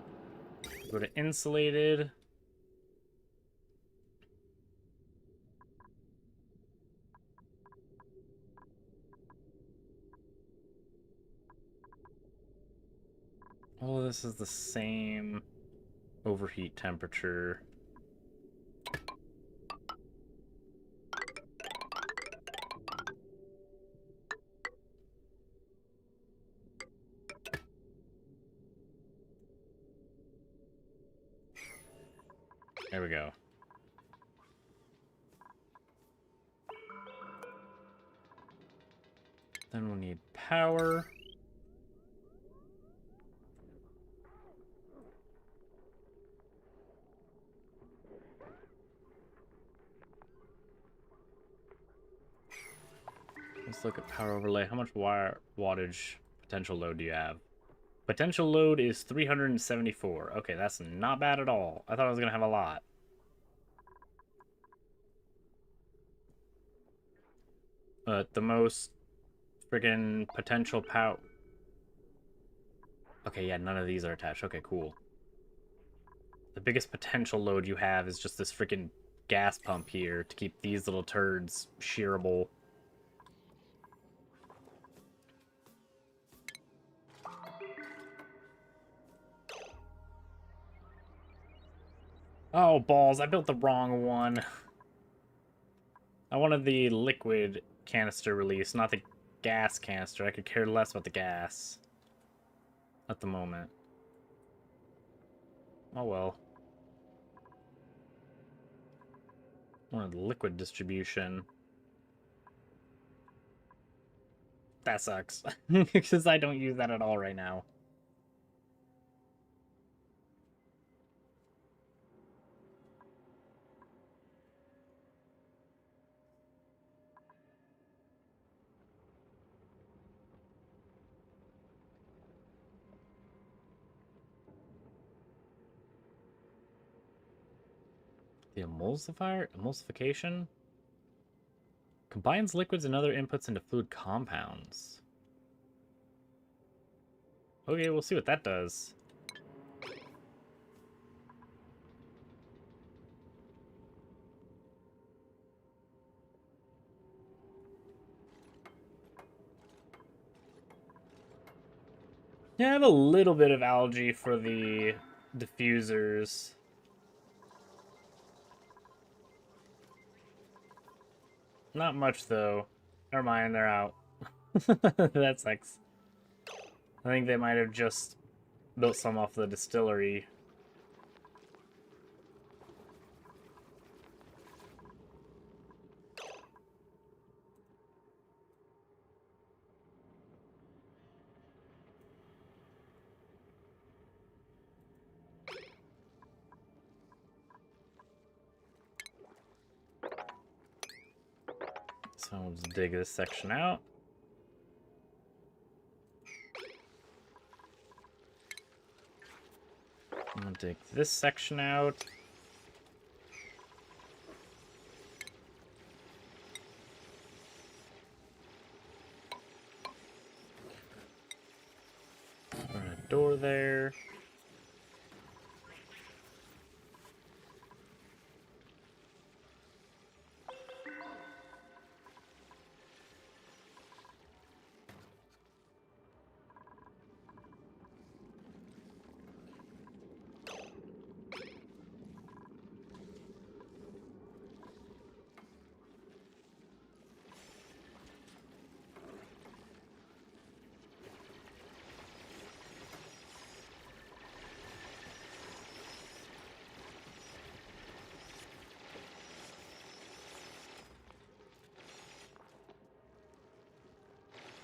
Go to insulated. Oh, this is the same overheat temperature. There we go. Then we'll need power. Let's look at power overlay. How much wire wattage potential load do you have? Potential load is 374. Okay, that's not bad at all. I thought I was going to have a lot. But the most friggin' potential power... Okay, yeah, none of these are attached. Okay, cool. The biggest potential load you have is just this freaking gas pump here to keep these little turds shearable. Oh, balls. I built the wrong one. I wanted the liquid canister release, not the gas canister. I could care less about the gas at the moment. Oh well. I wanted the liquid distribution. That sucks. Because I don't use that at all right now. The emulsification? Combines liquids and other inputs into fluid compounds. Okay, we'll see what that does. Yeah, I have a little bit of algae for the diffusers. Not much, though. Never mind, they're out. That sucks. I think they might have just built some off the distillery. So let's dig this section out. I'm gonna dig this section out. Put a door there.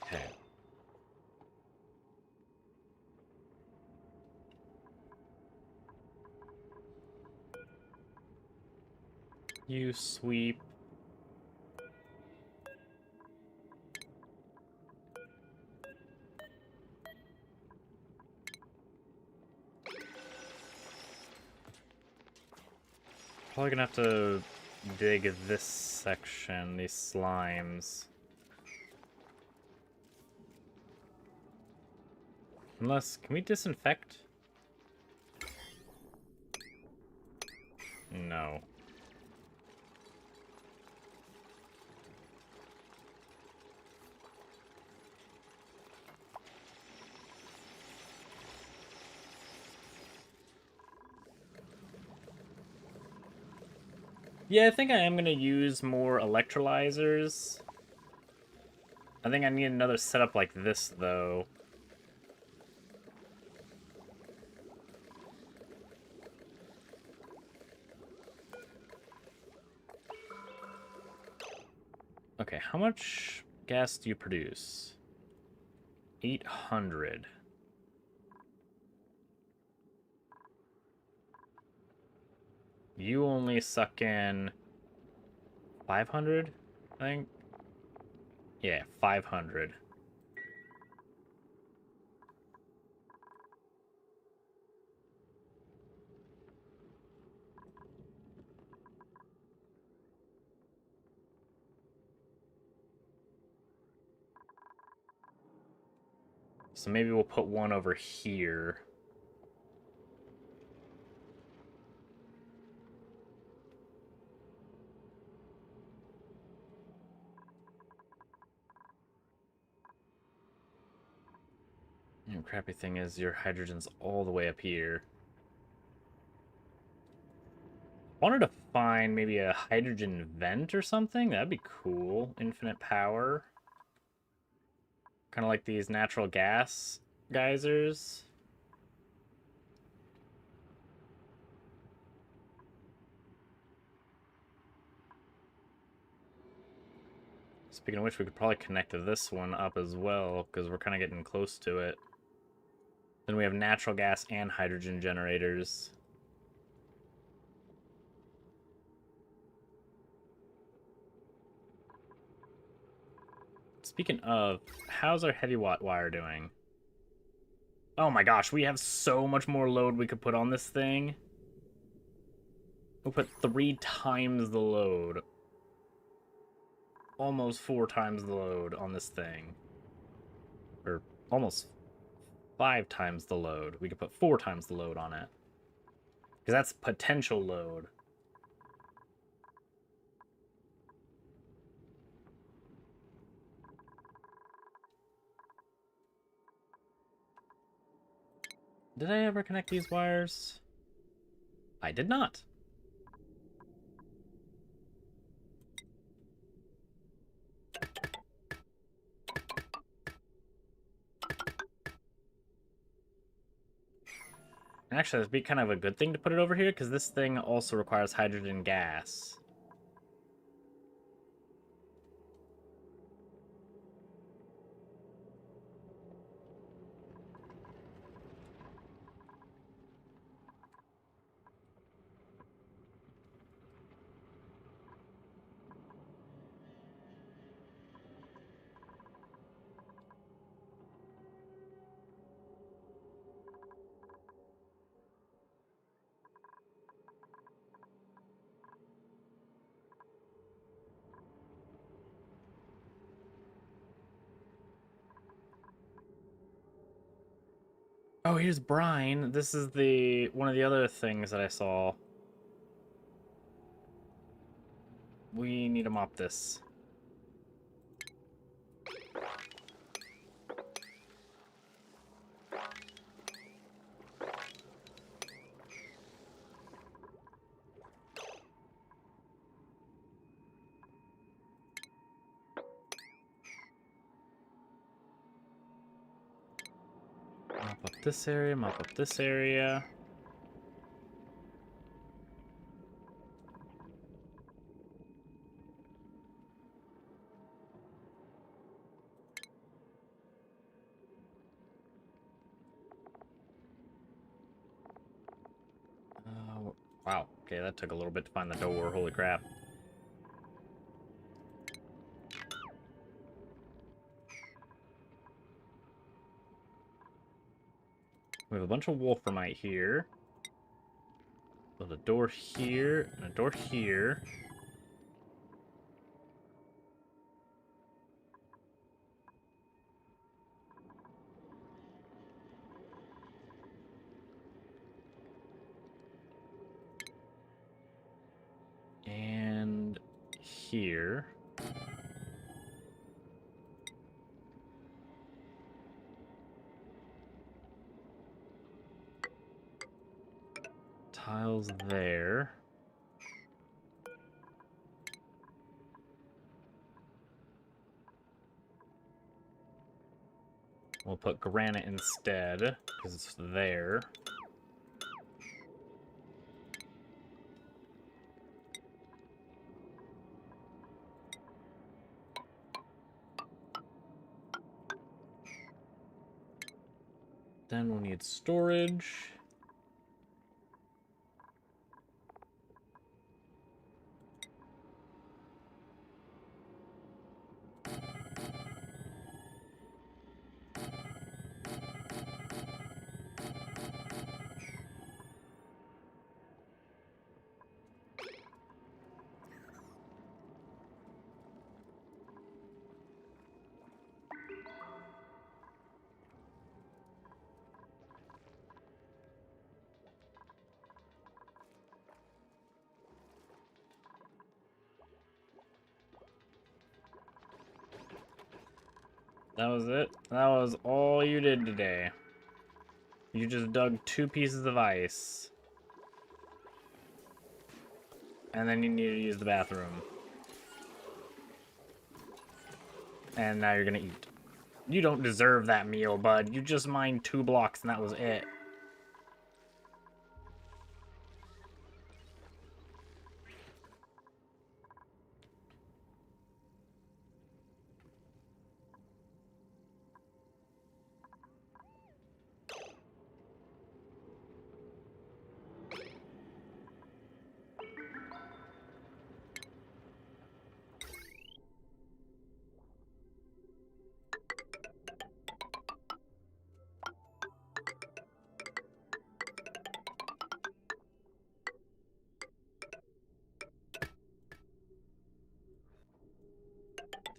Okay. You sweep. Probably gonna have to dig this section, these slimes. Unless, can we disinfect? No. Yeah, I think I am going to use more electrolyzers. I think I need another setup like this, though. Okay, how much gas do you produce? 800. You only suck in 500, I think? Yeah, 500. So maybe we'll put one over here. The crappy thing is your hydrogen's all the way up here. Wanted to find maybe a hydrogen vent or something. That'd be cool. Infinite power. Kind of like these natural gas geysers. Speaking of which, we could probably connect this one up as well, because we're kind of getting close to it. Then we have natural gas and hydrogen generators. Speaking of, how's our heavy watt wire doing? Oh my gosh, we have so much more load we could put on this thing. We'll put 3 times the load. Almost 4 times the load on this thing. Or almost 5 times the load. We could put 4 times the load on it. Because that's potential load. Did I ever connect these wires? I did not. Actually, that'd be kind of a good thing to put it over here, because this thing also requires hydrogen gas. Oh, here's brine. This is the one of the other things that I saw. We need to mop this. Mop up this area, mop up this area. Wow, okay, that took a little bit to find the door, holy crap. We have a bunch of wolframite here. Build a door here, and a door here. here. Tiles there. We'll put granite instead, because it's there. Then we'll need storage. That was it? That was all you did today. You just dug 2 pieces of ice. And then you need to use the bathroom. And now you're gonna eat. You don't deserve that meal, bud. You just mined 2 blocks and that was it.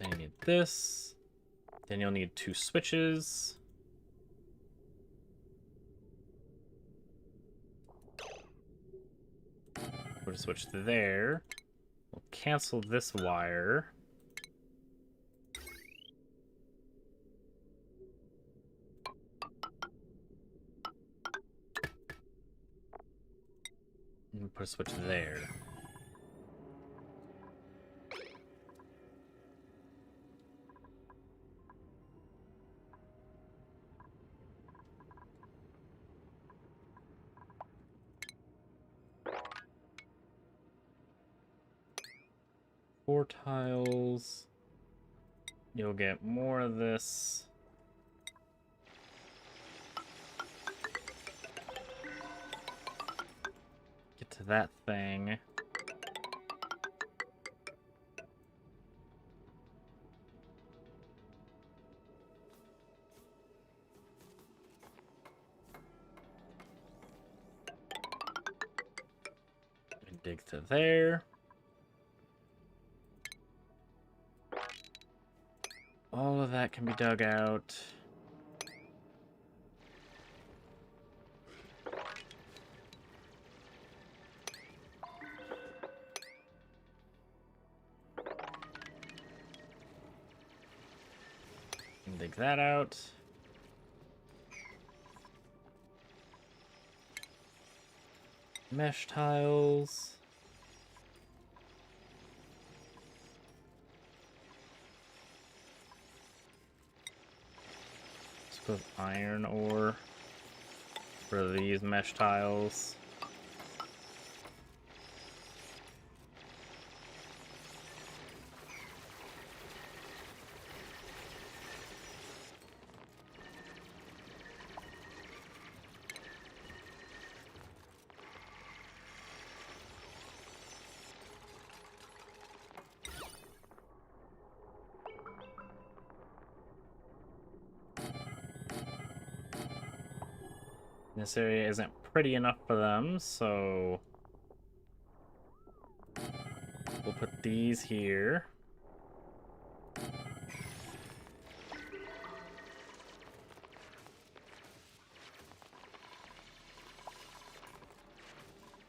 Then you need this. Then you'll need 2 switches. Put a switch there. We'll cancel this wire. And put a switch there. Four tiles. You'll get more of this. Get to that thing. And dig to there. All of that can be dug out. And dig that out. Mesh tiles. Let's put iron ore for these mesh tiles. This area isn't pretty enough for them, so we'll put these here.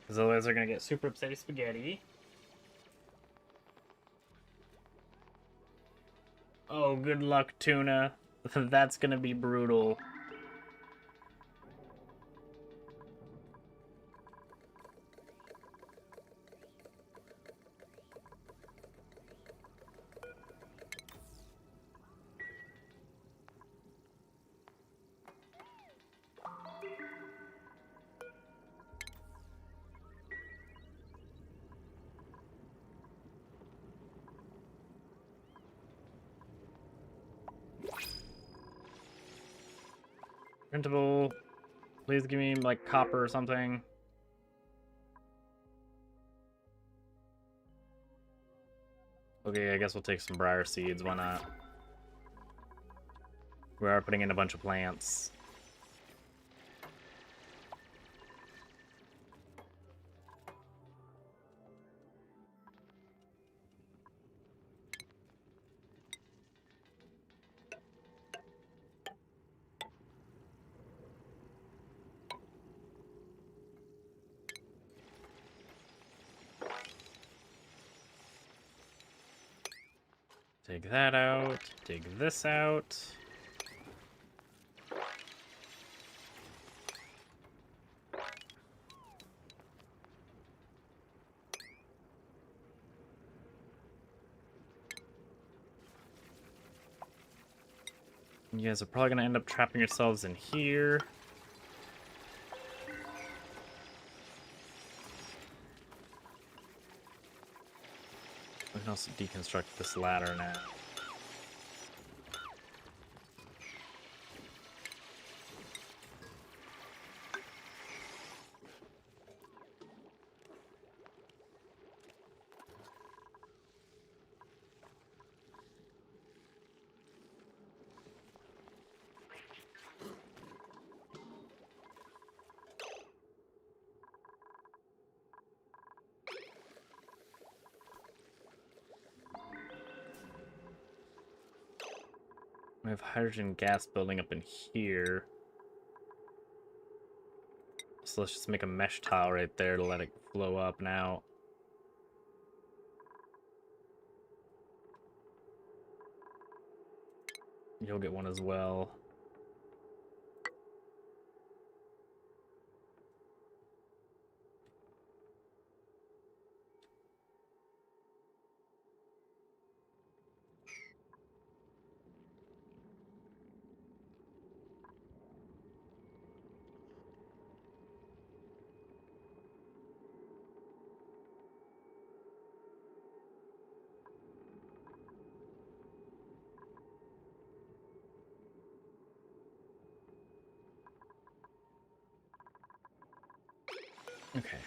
Because otherwise they're going to get super upsetty spaghetti. Oh, good luck, tuna. That's gonna be brutal. Printable. Please give me, like, copper or something. Okay, I guess we'll take some briar seeds. Why not? We are putting in a bunch of plants. Take that out. Take this out. You guys are probably going to end up trapping yourselves in here. We can also deconstruct this ladder now. We have hydrogen gas building up in here. So let's just make a mesh tile right there to let it flow up now. You'll get one as well. Okay.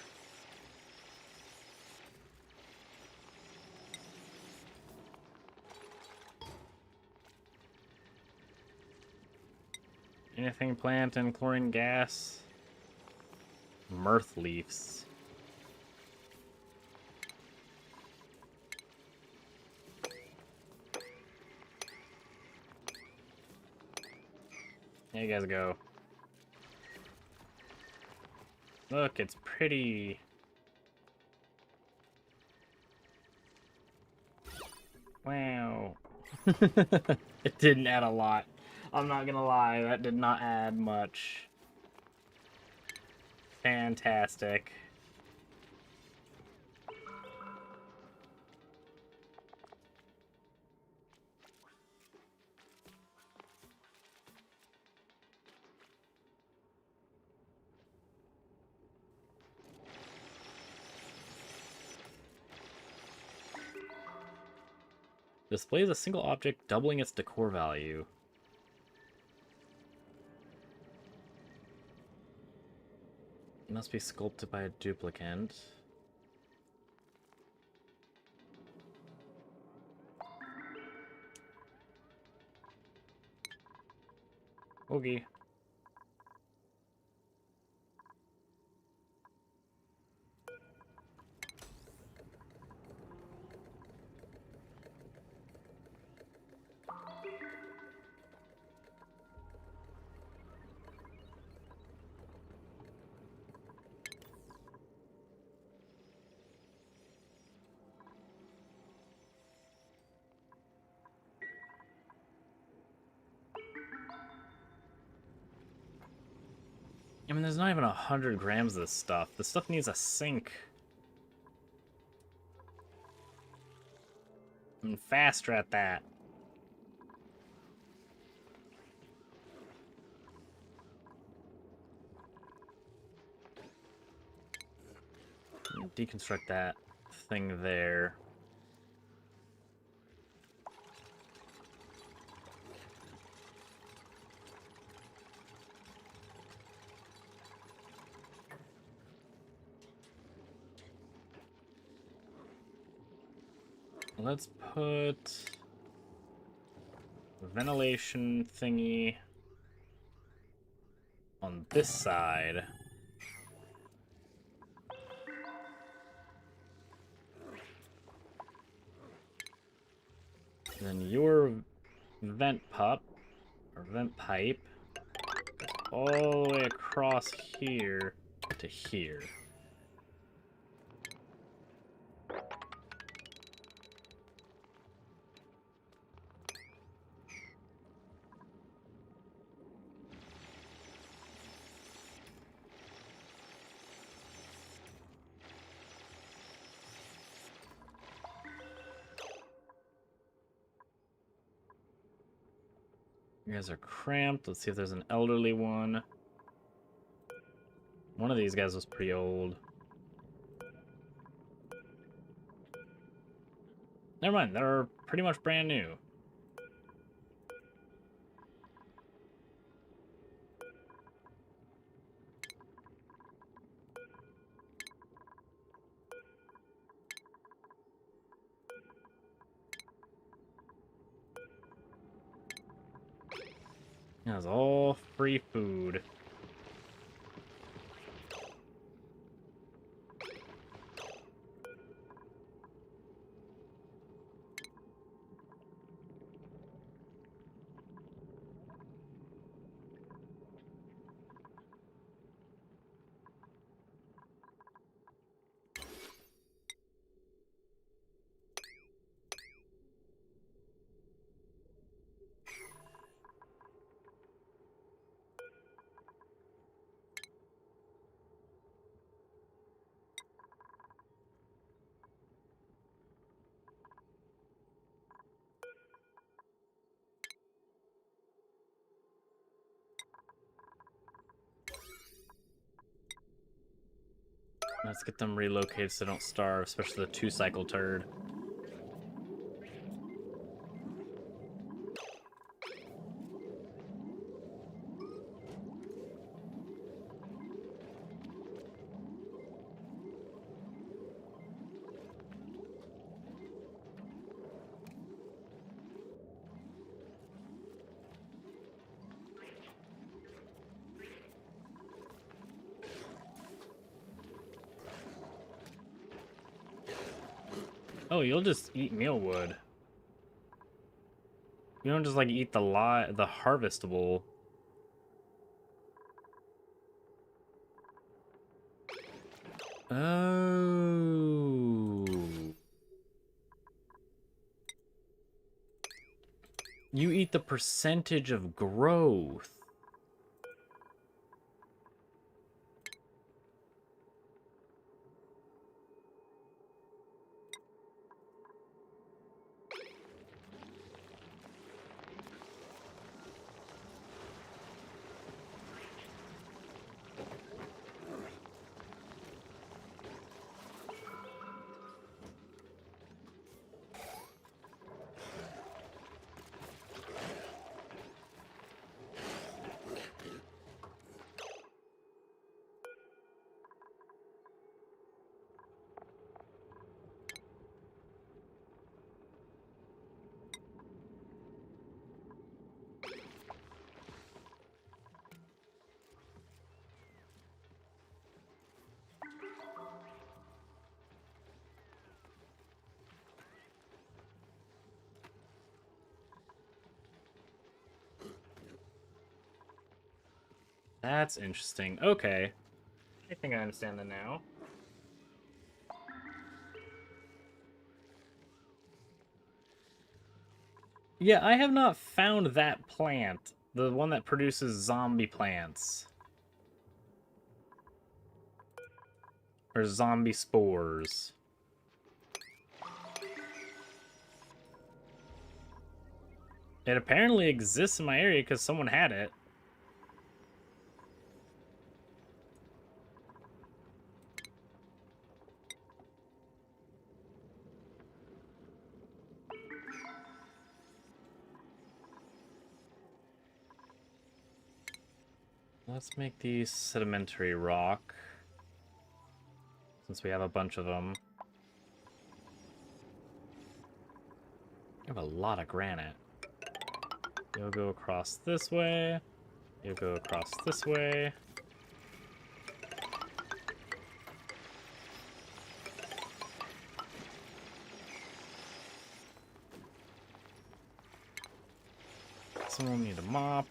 Anything plant and chlorine gas? Mirth leaves. There you guys go. Look, it's pretty. Wow. It didn't add a lot. I'm not gonna lie, that did not add much. Fantastic. Displays a single object, doubling its decor value. It must be sculpted by a duplicant. Okay. I mean, there's not even 100 grams of this stuff. This stuff needs a sink. I'm faster at that. Deconstruct that thing there. Let's put a ventilation thingy on this side. Then your vent pup, or vent pipe, all the way across here to here. You guys are cramped. Let's see if there's an elderly one. One of these guys was pretty old. Never mind, they're pretty much brand new. That's all free food. Let's get them relocated so they don't starve, especially the 2-cycle turd. Oh, you'll just eat mealwood. You don't just like eat the harvestable. Oh. You eat the percentage of growth. That's interesting. Okay. I think I understand that now. Yeah, I have not found that plant. The one that produces zombie plants. Or zombie spores. It apparently exists in my area because someone had it. Let's make these sedimentary rock, since we have a bunch of them. We have a lot of granite. You'll go across this way. You'll go across this way. Someone need a mop.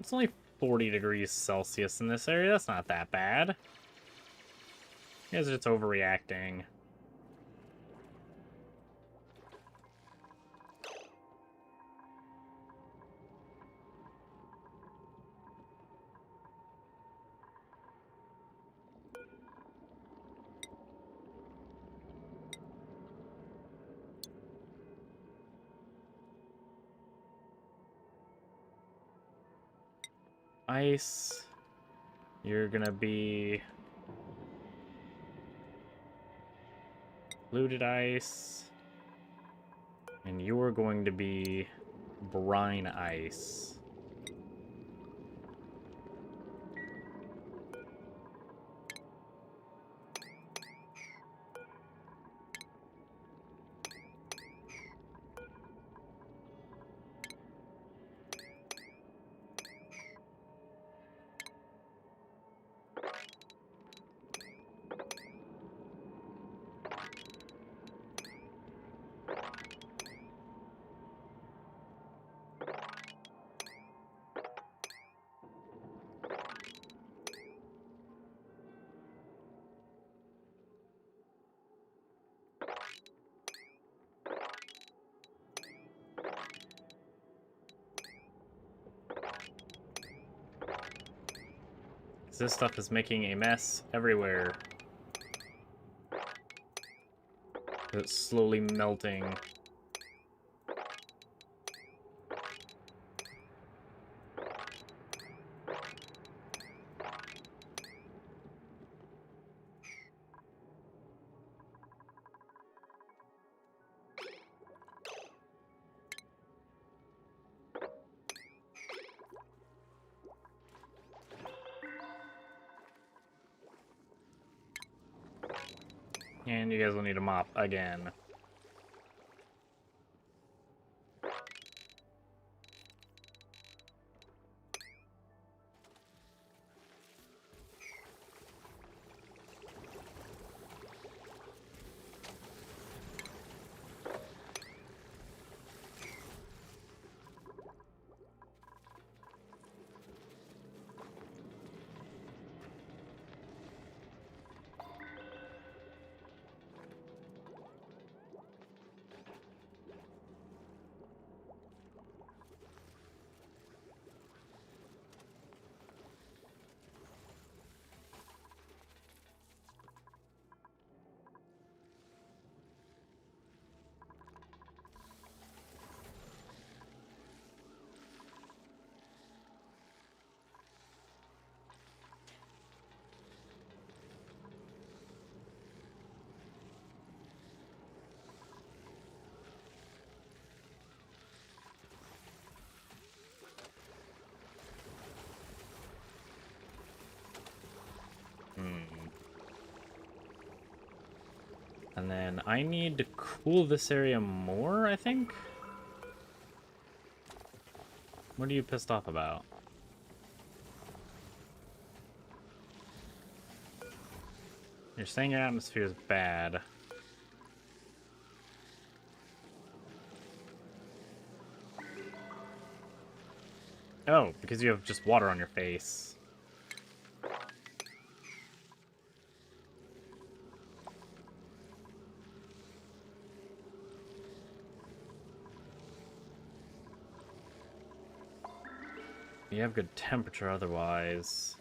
It's only 40 degrees Celsius in this area. That's not that bad. You guys are just overreacting. Ice. You're gonna be fluted ice. And you're going to be brine ice. This stuff is making a mess everywhere. It's slowly melting. And you guys will need a mop again. And then I need to cool this area more, I think? What are you pissed off about? You're saying your atmosphere is bad. Oh, because you have just water on your face. You have good temperature otherwise.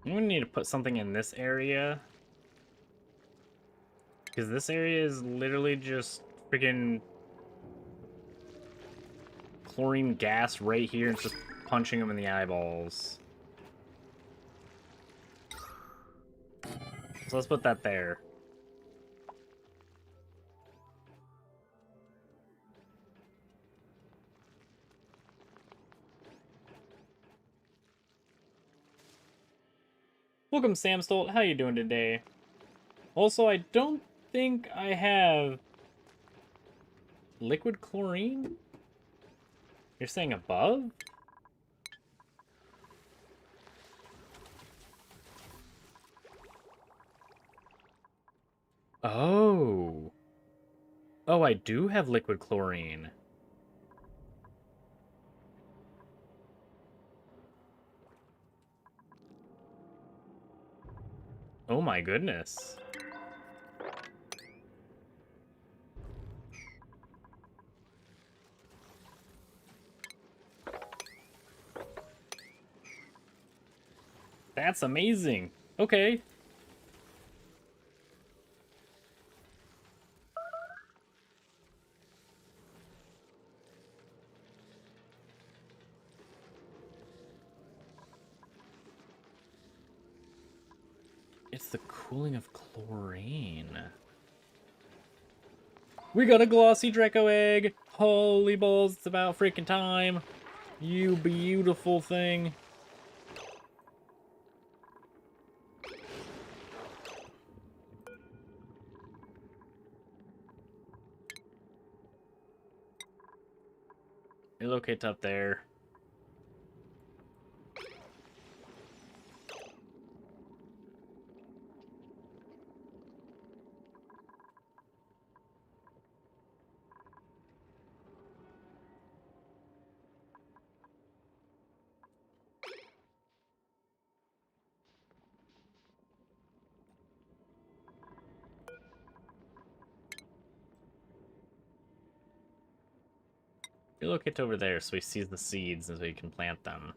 I'm gonna need to put something in this area. Because this area is literally just freaking chlorine gas right here. It's just punching them in the eyeballs. So let's put that there. Welcome, Sam Stolt. How you doing today? Also, I don't think I have liquid chlorine. You're saying above? Oh. Oh, I do have liquid chlorine. Oh my goodness. That's amazing. Okay. It's the cooling of chlorine. We got a glossy Draco egg. Holy balls, it's about freaking time. You beautiful thing. Relocate up there. Relocate over there so he sees the seeds and so he can plant them.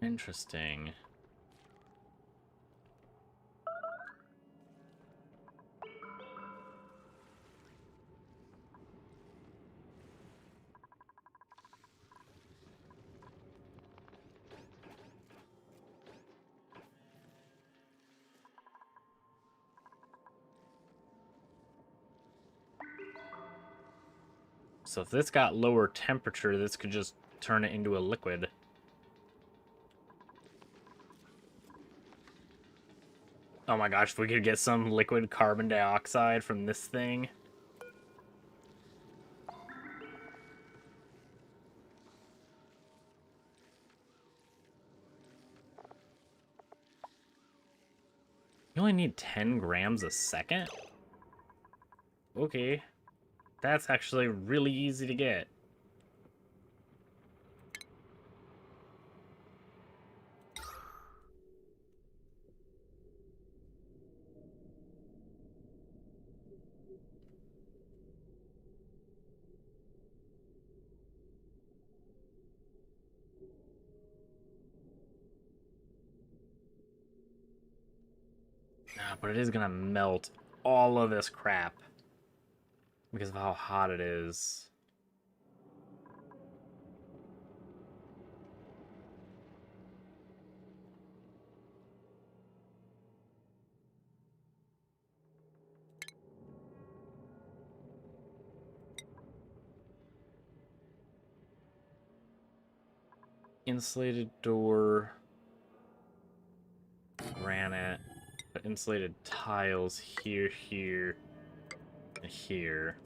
Interesting. So if this got lower temperature, this could just turn it into a liquid. Oh my gosh, if we could get some liquid carbon dioxide from this thing. You only need 10 grams a second? Okay. That's actually really easy to get. But it is gonna melt all of this crap because of how hot it is. Insulated door, granite, insulated tiles here, here, and here.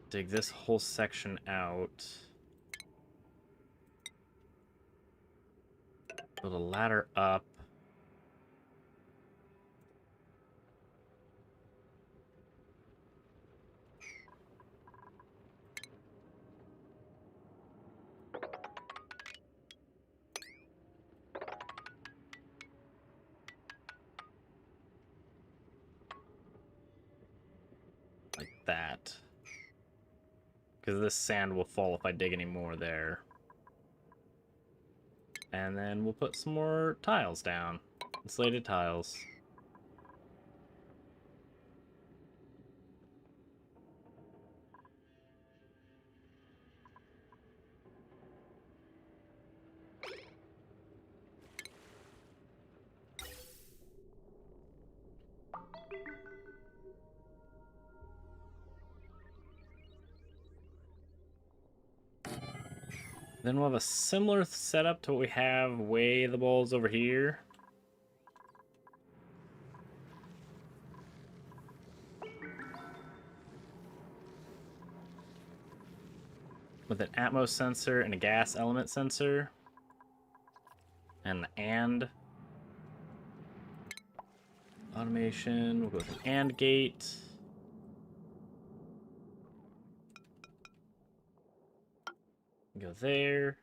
Dig this whole section out. Build a ladder up. that. Because this sand will fall if I dig any more there. And then we'll put some more tiles down. Insulated tiles. Then we'll have a similar setup to what we have way the balls over here. With an atmos sensor and a gas element sensor. And automation, we'll go with an AND gate. Go there.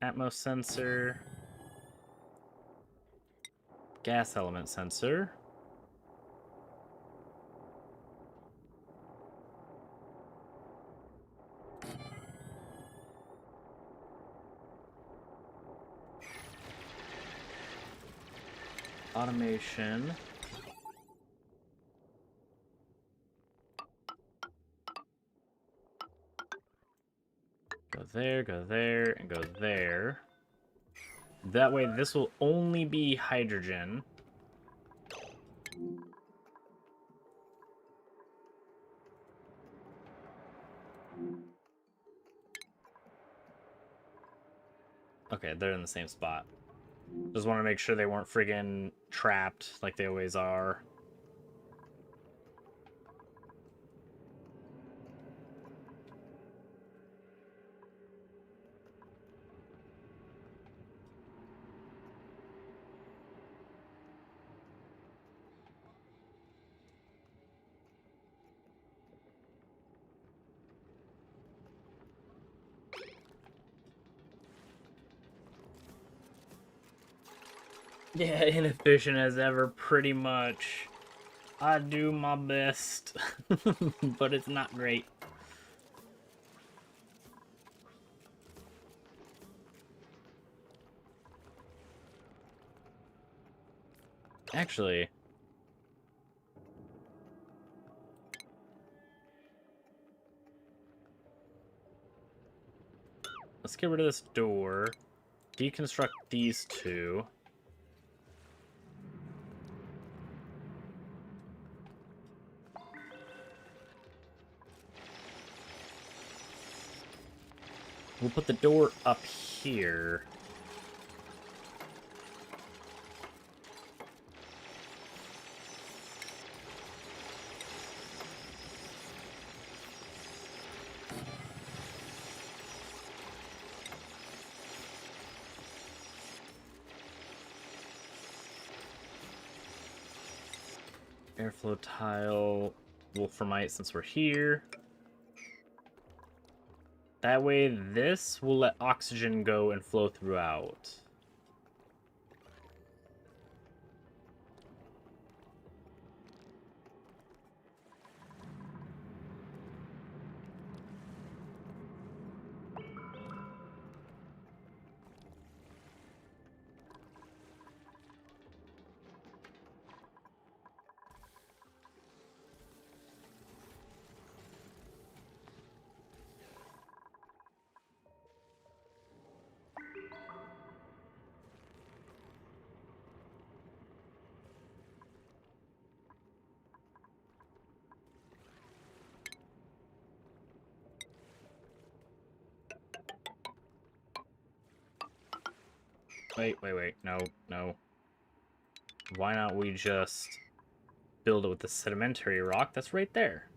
Atmos sensor. Gas element sensor. Automation. Go there, and go there. That way, this will only be hydrogen. Okay, they're in the same spot. Just want to make sure they weren't friggin' trapped like they always are. Yeah, inefficient as ever, pretty much. I do my best, but it's not great. Actually, let's get rid of this door, deconstruct these two. We'll put the door up here. Airflow tile, wolframite since we're here. That way, this will let oxygen go and flow throughout. Wait. No. Why not we just build it with the sedimentary rock that's right there?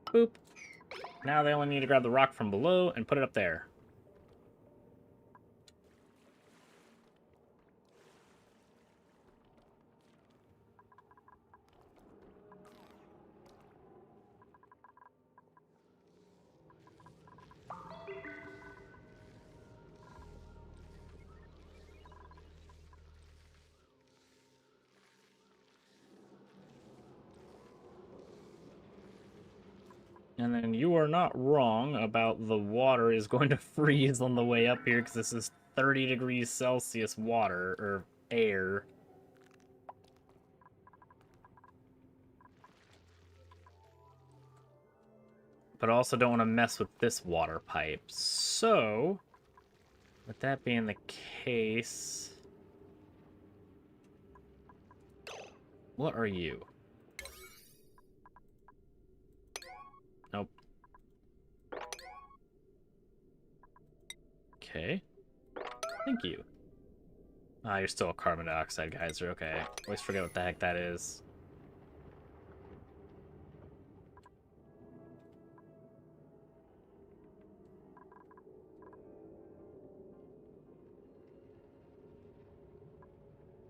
Boop. Now they only need to grab the rock from below and put it up there. And then you are not wrong about the water is going to freeze on the way up here because this is 30 degrees Celsius water, or air. But I also don't want to mess with this water pipe. So, with that being the case... What are you? Nope. Okay. Thank you. Ah, you're still a carbon dioxide geyser. Okay. Always forget what the heck that is.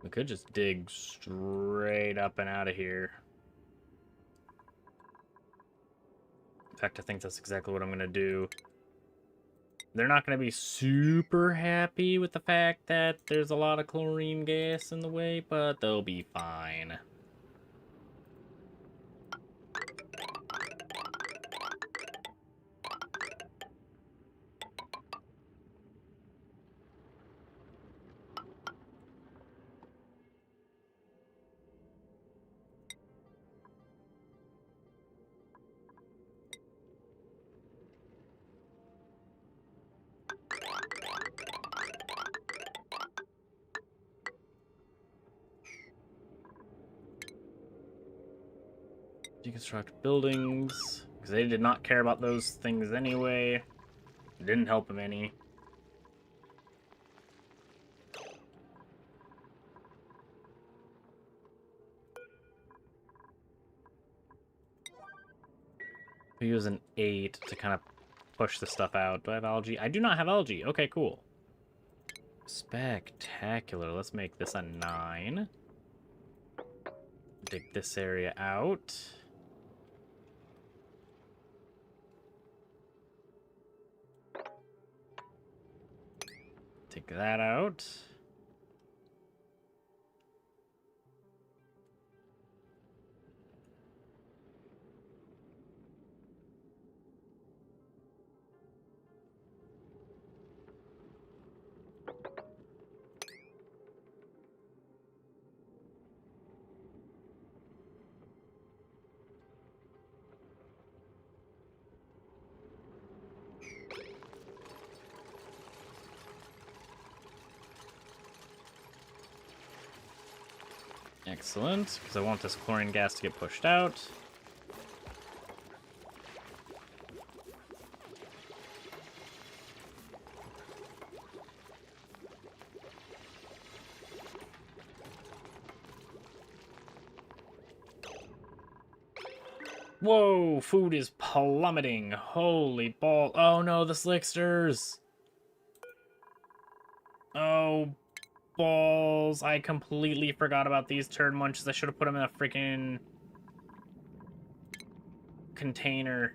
We could just dig straight up and out of here. In fact, I think that's exactly what I'm going to do. They're not going to be super happy with the fact that there's a lot of chlorine gas in the way, but they'll be fine. Deconstruct buildings, because they did not care about those things anyway. It didn't help them any. We use an 8 to kind of push the stuff out. Do I have algae? I do not have algae. Okay, cool. Spectacular. Let's make this a 9. Dig this area out. Take that out. Excellent, because I want this chlorine gas to get pushed out. Whoa, food is plummeting. Holy ball. Oh no, the slicksters. Oh, balls. I completely forgot about these turd munches. I should have put them in a freaking container.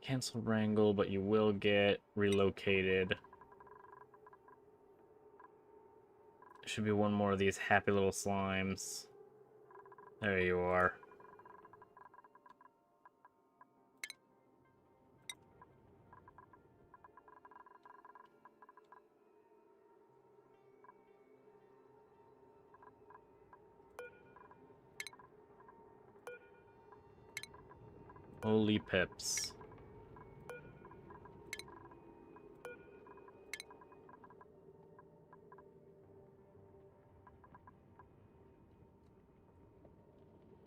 Cancel wrangle, but you will get relocated. Should be one more of these happy little slimes. There you are. Holy pips.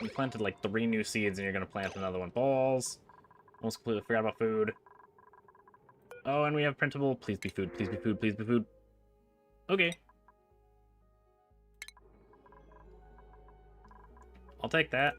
You planted like 3 new seeds and you're gonna plant another one. Balls. Almost completely forgot about food. Oh, and we have printable. Please be food, please be food, please be food. Okay. I'll take that.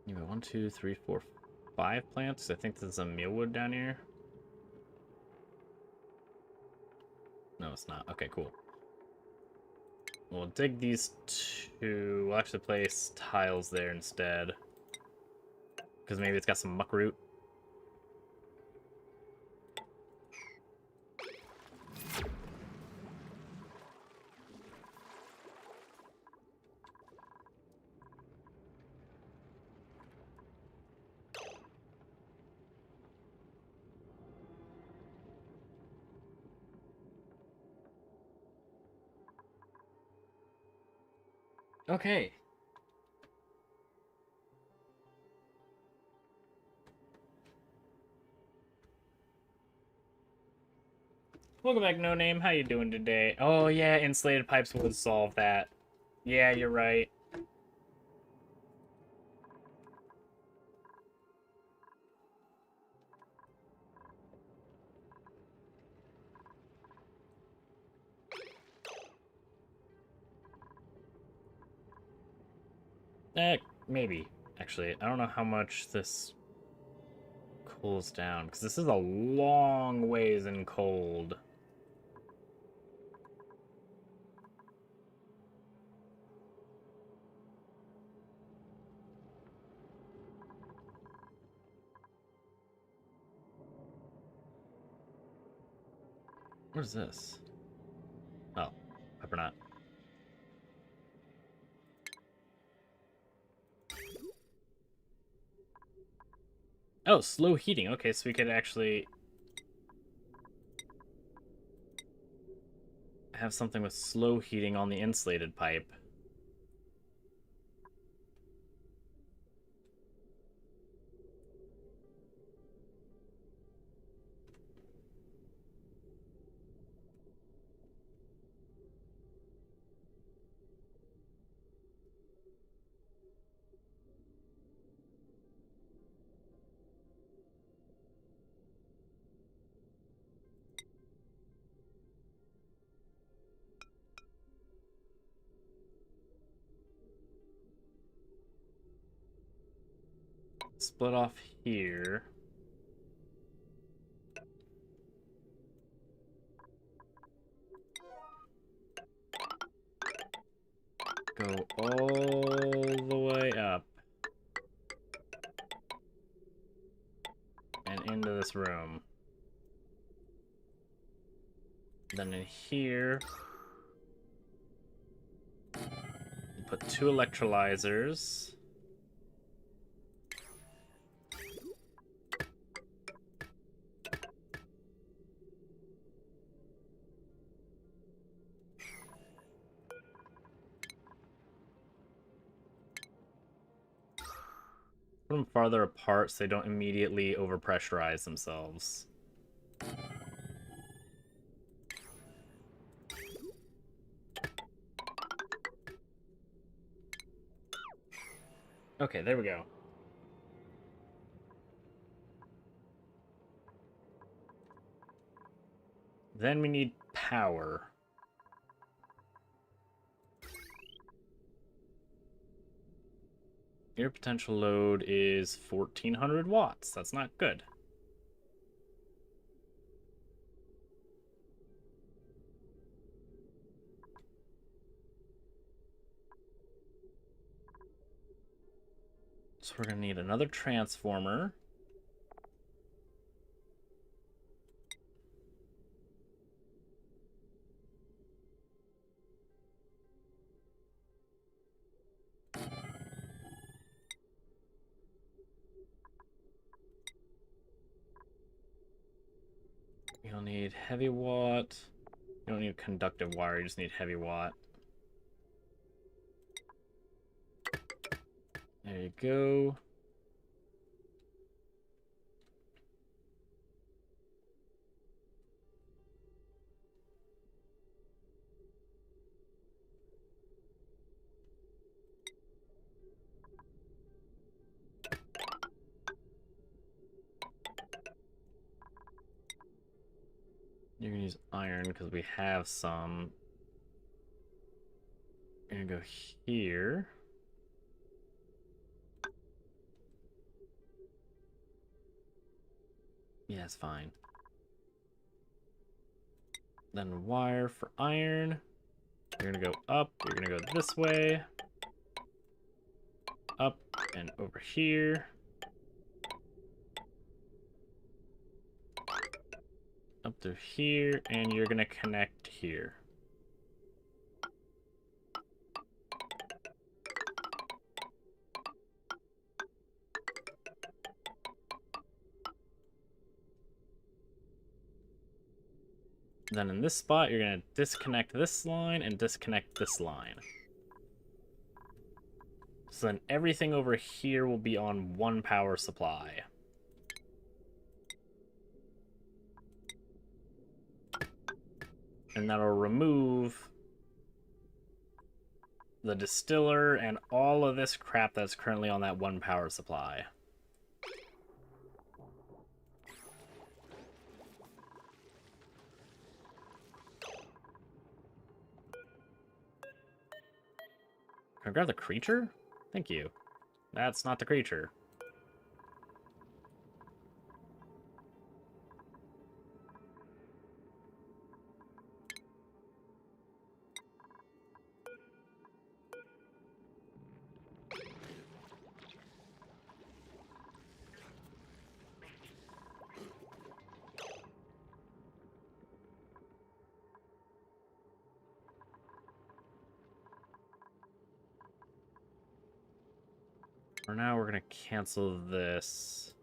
You got 1, 2, 3, 4, 5 plants. I think there's a mealwood down here. No, it's not. Okay, cool. We'll dig these 2. We'll actually place tiles there instead. Because maybe it's got some muckroot. Okay. Welcome back, No Name. How you doing today? Oh yeah, insulated pipes would solve that. Yeah, you're right. Maybe. Actually, I don't know how much this cools down, because this is a long ways in cold. What is this? Oh, pepper nut. Oh, slow heating. Okay, so we could actually have something with slow heating on the insulated pipe. Split off here. Go all the way up. And into this room. Then in here, put 2 electrolyzers. Put them farther apart so they don't immediately overpressurize themselves. Okay, there we go. Then we need power. Your potential load is 1400 watts. That's not good. So we're going to need another transformer. You'll need heavy watt. You don't need conductive wire, you just need heavy watt. There you go. You're gonna use iron because we have some. You're gonna go here. Yeah, it's fine. Then wire for iron. You're gonna go up, you're gonna go this way. Up and over here. Up through here, and you're gonna connect here. Then in this spot, you're gonna disconnect this line and disconnect this line. So then everything over here will be on one power supply. And that'll remove the distiller and all of this crap that's currently on that one power supply. Can I grab the creature? Thank you. That's not the creature. For now, we're gonna cancel this.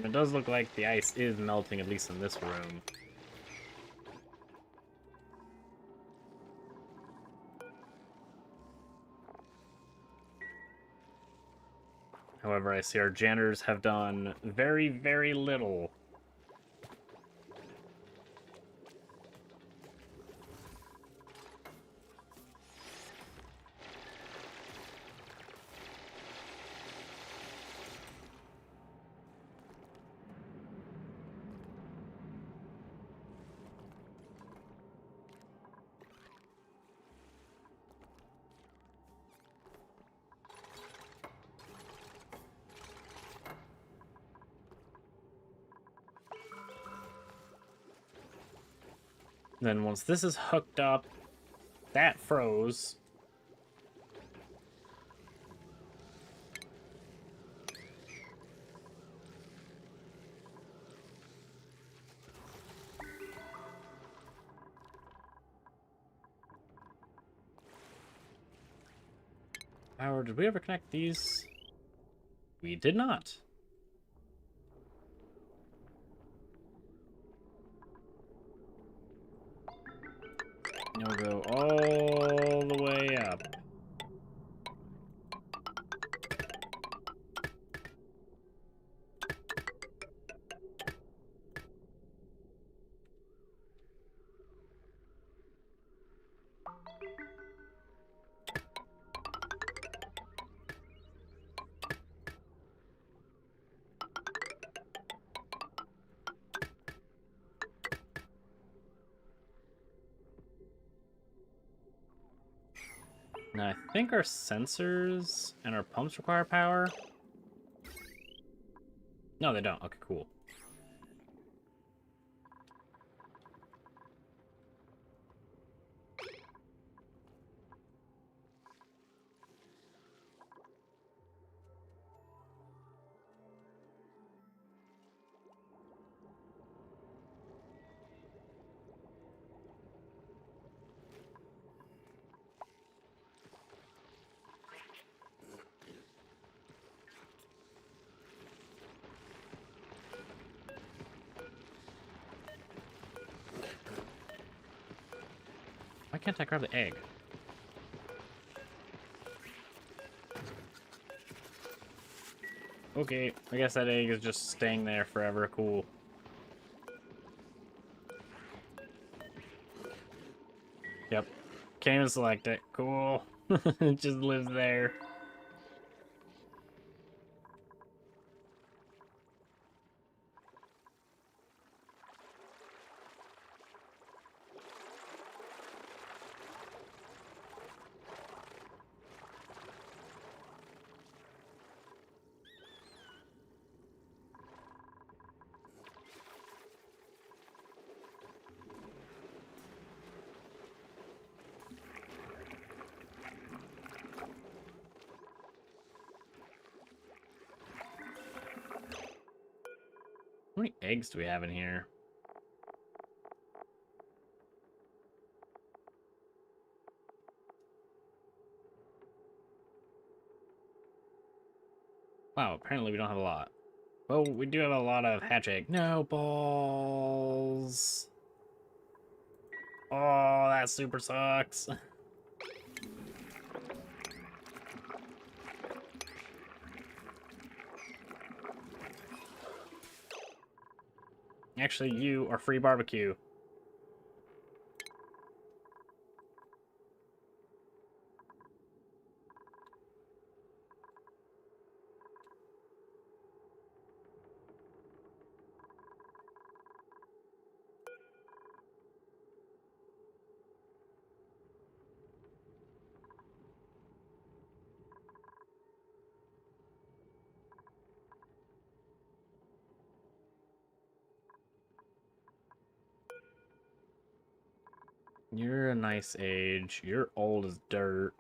It does look like the ice is melting, at least in this room. However, I see our janitors have done very, very little. Then once this is hooked up, that froze. Power, did we ever connect these? We did not. You'll go all the way up. Now, I think our sensors and our pumps require power. No, they don't. Okay, cool. Why can't I grab the egg? Okay, I guess that egg is just staying there forever. Cool. Yep. Can't even select it. Cool. It just lives there. How many eggs do we have in here? Wow, apparently we don't have a lot. Well, we do have a lot of hatch egg. No balls. Oh, that super sucks. Actually, you are free barbecue. You're a nice age. You're old as dirt.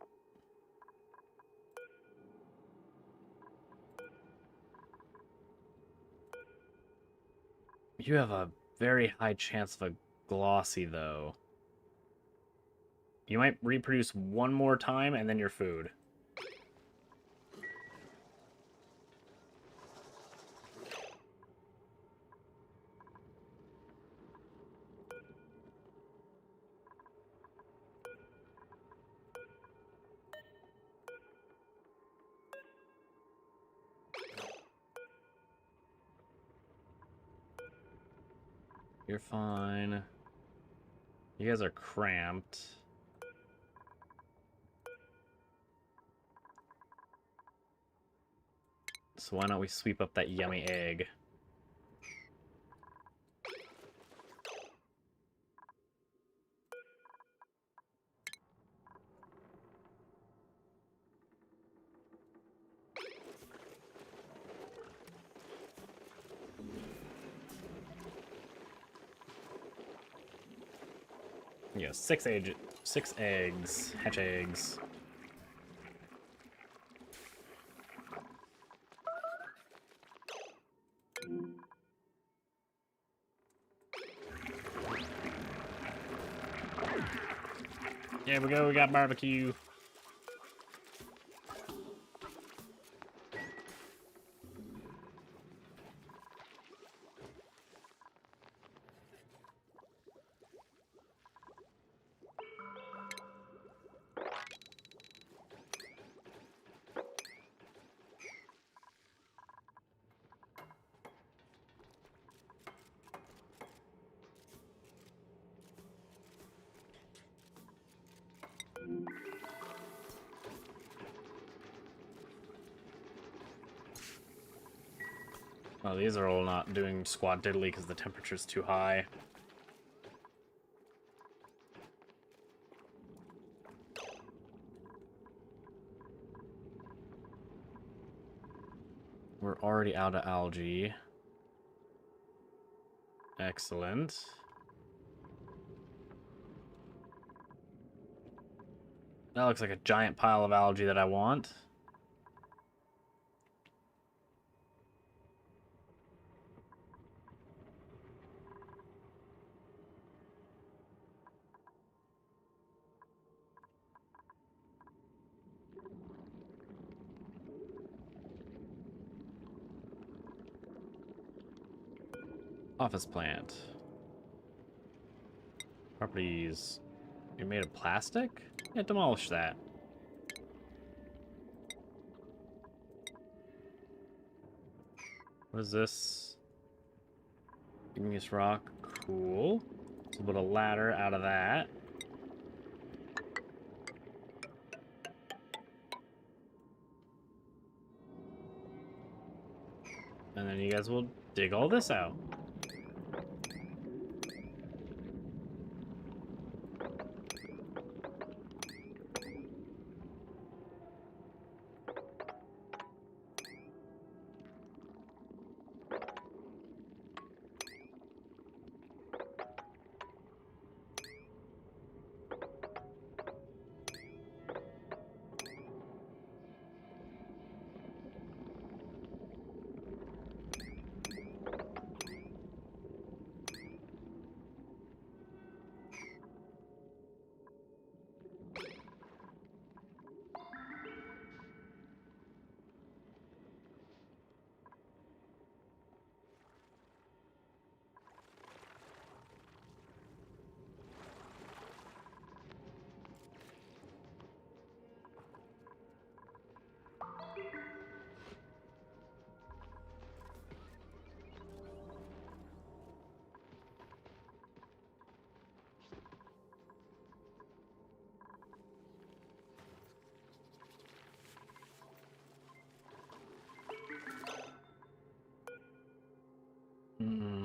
You have a very high chance of a glossy, though. You might reproduce one more time, and then you're food. You're fine. You guys are cramped. So why don't we sweep up that yummy egg? Yeah, six eggs, hatch eggs. There we go, we got barbecue. Well, these are all not doing squat diddly because the temperature's too high. We're already out of algae. Excellent. That looks like a giant pile of algae that I want. Office plant. Properties. You're made of plastic? Yeah, demolish that. What is this? Igneous rock. Cool. So we'll put a ladder out of that. And then you guys will dig all this out.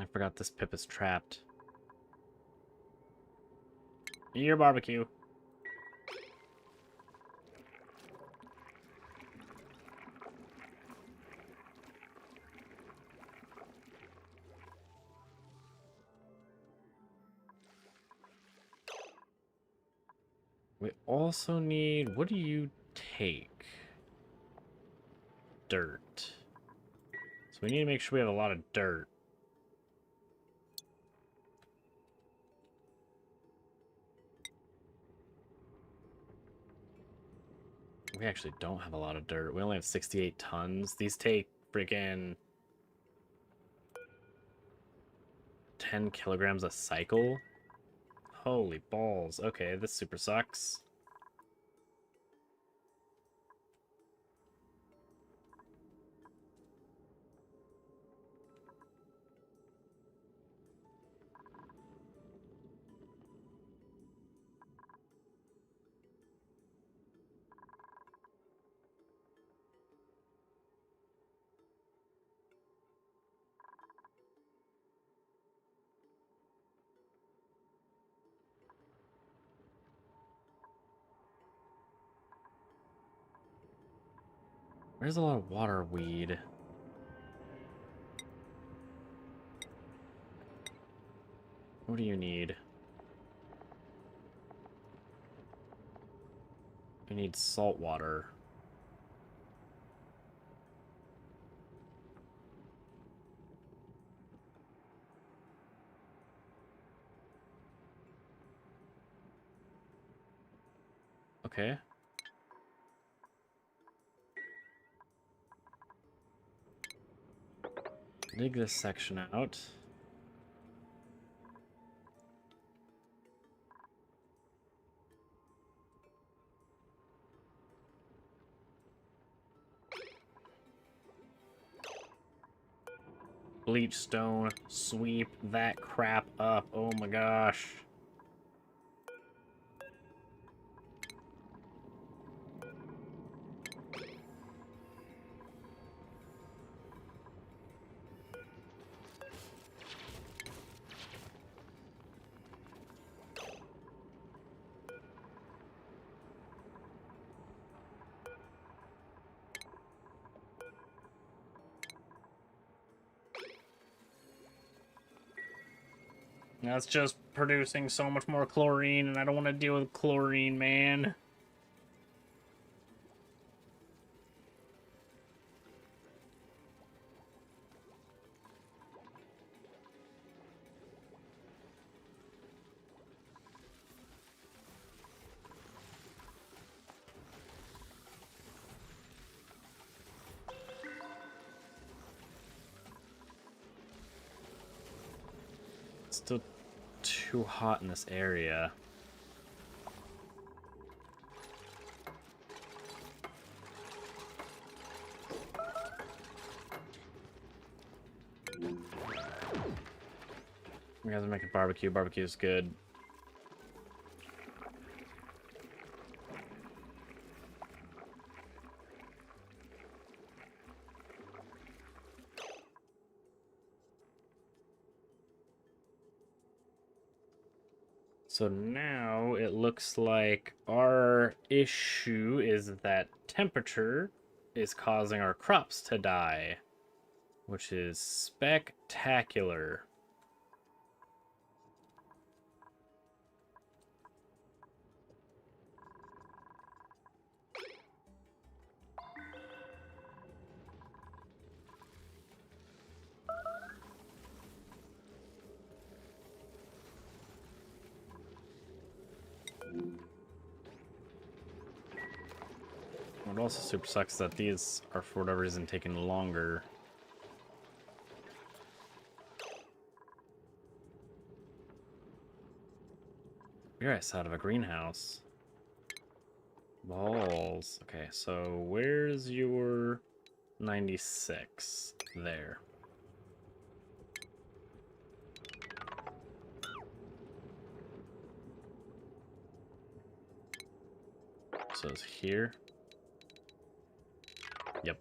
I forgot this pip is trapped. Your barbecue. We also need... What do you take? Dirt. So we need to make sure we have a lot of dirt. We actually don't have a lot of dirt. We only have 68 tons. These take freaking 10 kilograms a cycle. Holy balls. Okay, this super sucks. There's a lot of water weed. What do you need? We need salt water. Okay. Dig this section out. Bleach stone, sweep that crap up. Oh my gosh. That's just producing so much more chlorine, and I don't want to deal with chlorine, man. Still too hot in this area. You guys are making barbecue. Barbecue is good. So now it looks like our issue is that temperature is causing our crops to die, which is spectacular. What also super sucks is that these are, for whatever reason, taking longer. You're outside of a greenhouse. Balls. Okay, so where's your 96? There. So it's here. Yep.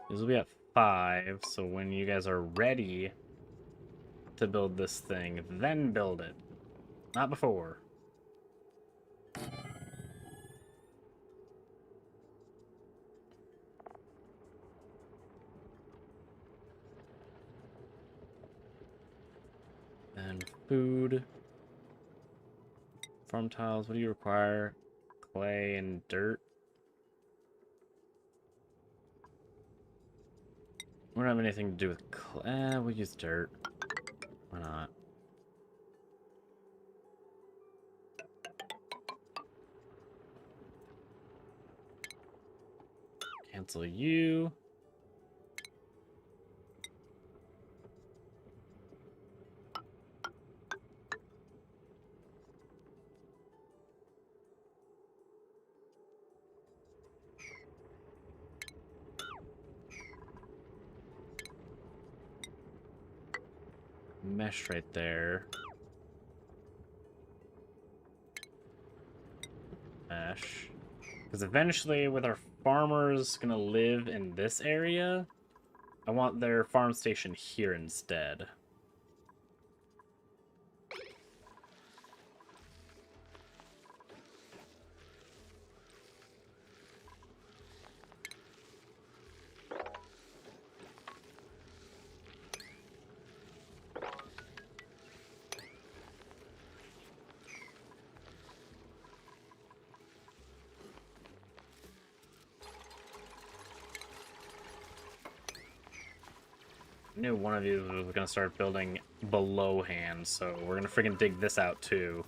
This will be at 5, so when you guys are ready to build this thing, then build it. Not before. And food. Farm tiles, what do you require? Clay and dirt. We don't have anything to do with clay. We'll use dirt. Why not? Cancel you. Mesh right there. Mesh. Because eventually, with our farmers gonna live in this area, I want their farm station here instead. I knew one of you was gonna start building below hand, so we're gonna freaking dig this out too.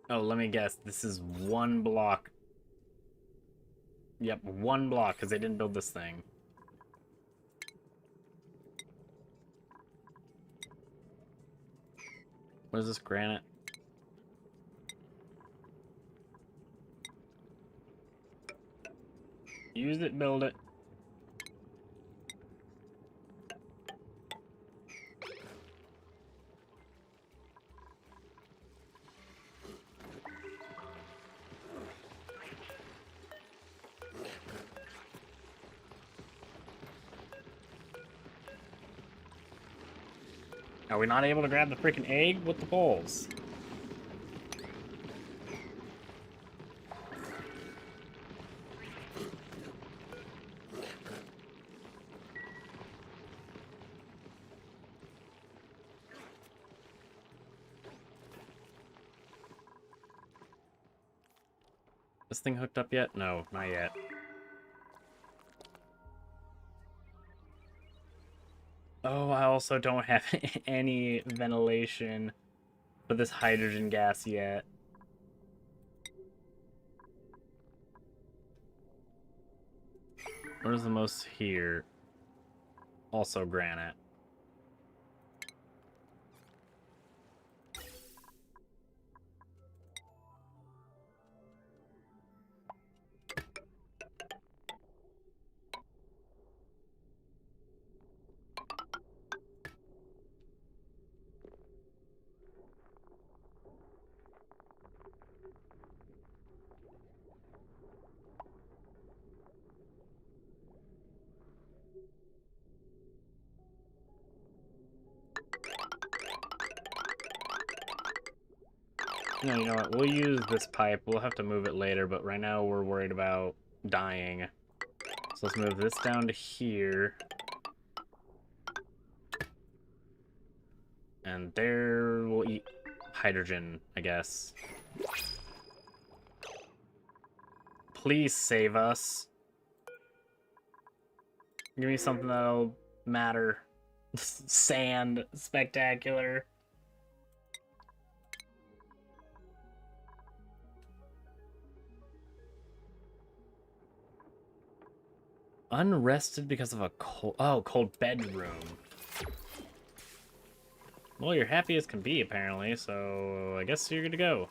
Oh, let me guess. This is one block. Yep, one block, because they didn't build this thing. What is this, granite? Use it, build it. Are we not able to grab the freaking egg? What the balls? This thing hooked up yet? No, not yet. Oh, I also don't have any ventilation for this hydrogen gas yet. Where's the most here? Also granite. No, you know what? We'll use this pipe. We'll have to move it later, but right now we're worried about dying. So let's move this down to here. And there we'll eat hydrogen, I guess. Please save us. Give me something that'll matter. Sand. Spectacular. Unrested because of a cold bedroom. Well, you're happy as can be, apparently, so I guess you're good to go.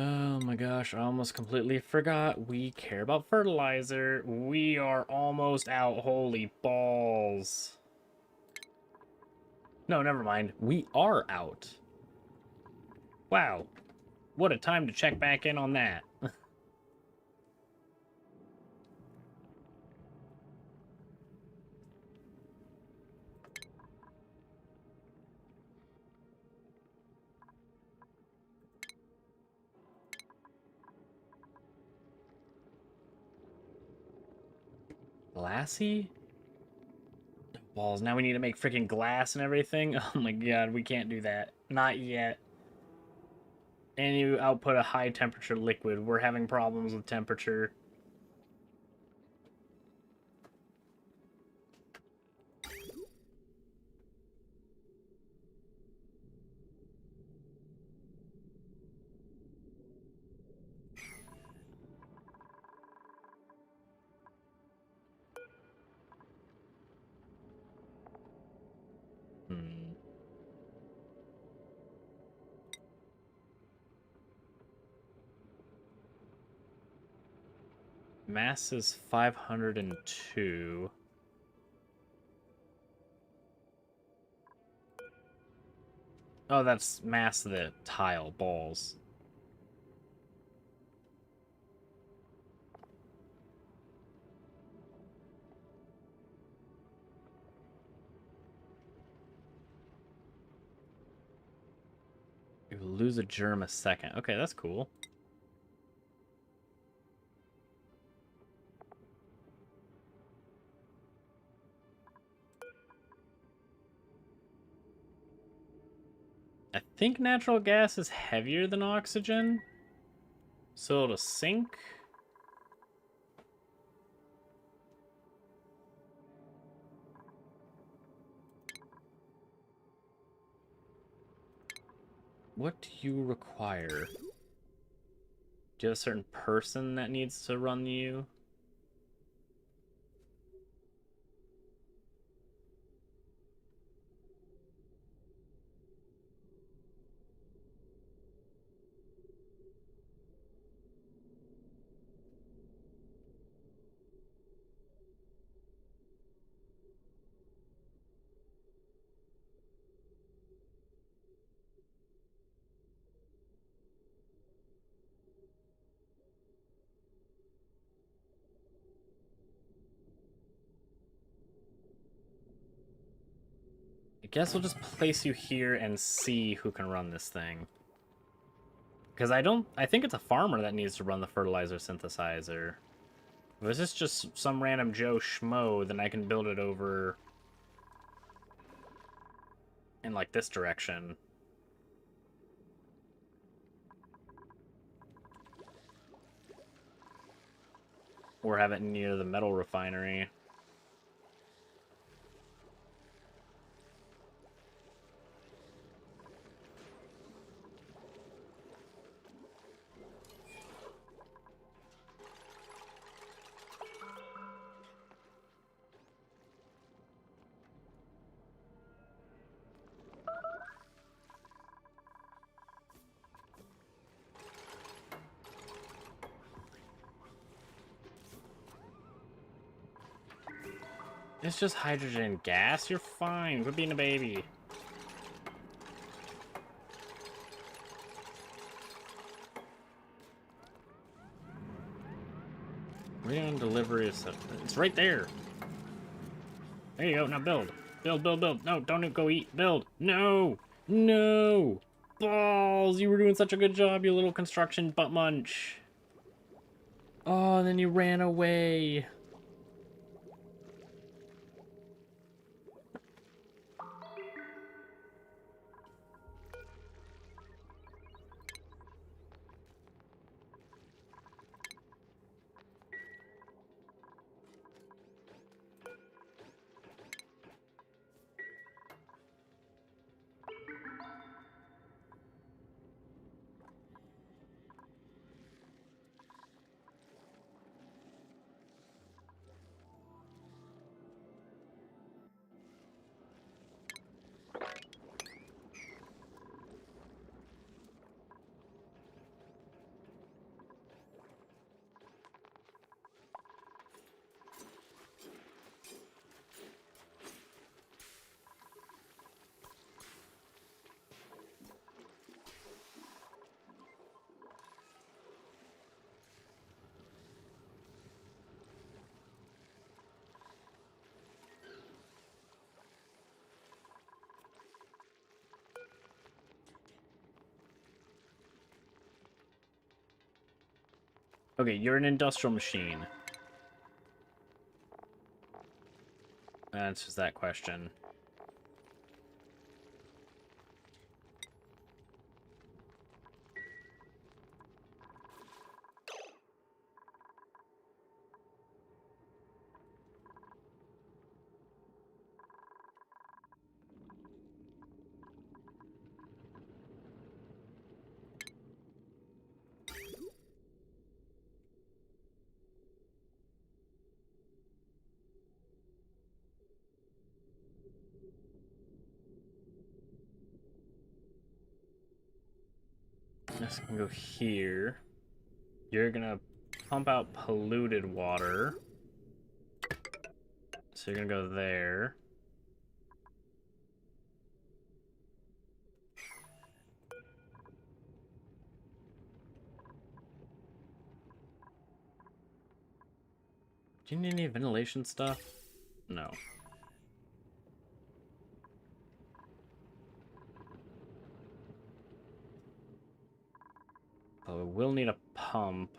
Oh my gosh, I almost completely forgot. We care about fertilizer. We are almost out. Holy balls. No, never mind. We are out. Wow. What a time to check back in on that. Glassy? Balls. Now we need to make freaking glass and everything. Oh my god, we can't do that. Not yet. And you output a high temperature liquid. We're having problems with temperature. Hmm. Mass is 502. Oh, that's mass of the tile balls. You lose a germ a second. Okay, that's cool. I think natural gas is heavier than oxygen, so it'll sink. What do you require? Do you have a certain person that needs to run you? I guess we'll just place you here and see who can run this thing. Because I think it's a farmer that needs to run the fertilizer synthesizer. If it's just some random Joe Schmo, then I can build it over in, like, this direction. Or have it near the metal refinery. It's just hydrogen gas. You're fine. Quit being a baby. Waiting on delivery. It's right there. There you go. Now build. Build, build, build. No, don't go eat. Build. No. No. Balls. You were doing such a good job, you little construction butt munch. Oh, and then you ran away. Okay, you're an industrial machine. That answers that question. This can go here. You're gonna pump out polluted water. So you're gonna go there. Do you need any ventilation stuff? No. Oh, we will need a pump.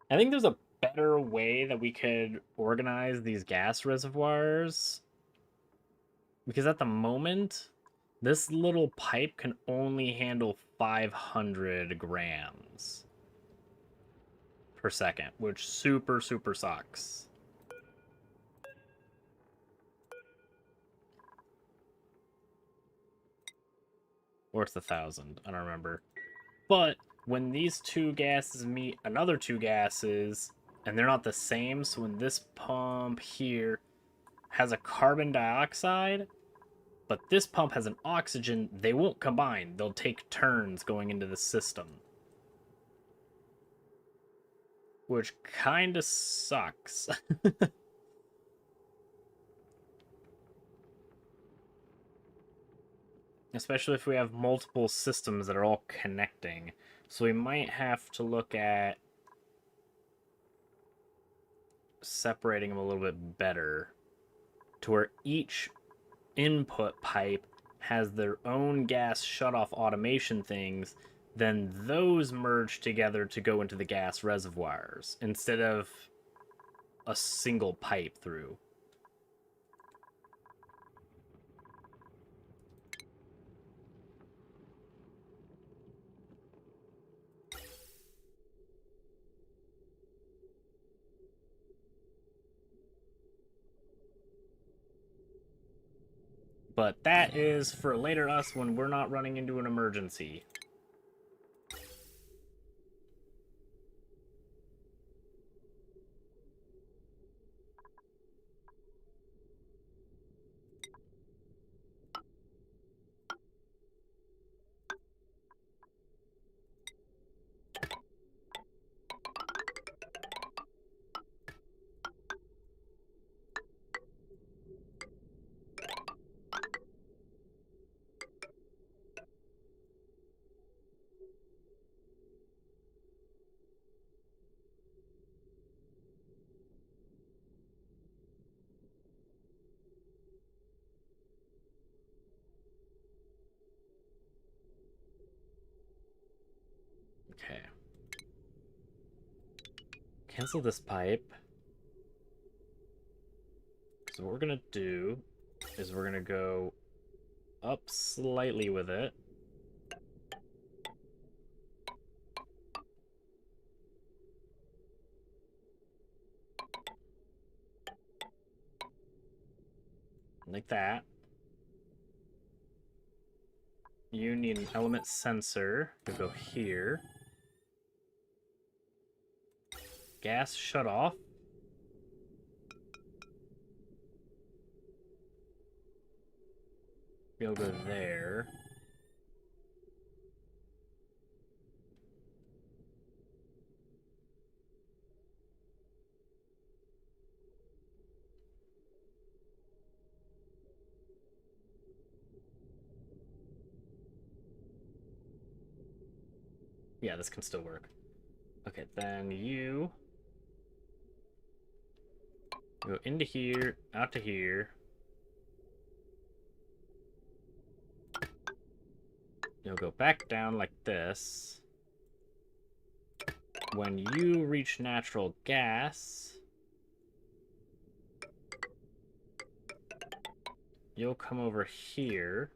I think there's a better way that we could organize these gas reservoirs. Because at the moment, this little pipe can only handle 500 grams per second, which super sucks. Or it's 1,000, I don't remember. But when these two gases meet another two gases, and they're not the same, so when this pump here has a carbon dioxide, but this pump has an oxygen, they won't combine. They'll take turns going into the system. Which kinda sucks. Especially if we have multiple systems that are all connecting. So we might have to look at separating them a little bit better to where each input pipe has their own gas shutoff automation things, then those merge together to go into the gas reservoirs instead of a single pipe through. But that is for later us when we're not running into an emergency. Okay. Cancel this pipe. So what we're gonna do is we're gonna go up slightly with it. Like that. You need an element sensor to go here. Gas shut off. You'll go there. Yeah, this can still work. Okay, then you go into here, out to here. You'll go back down like this. When you reach natural gas, you'll come over here.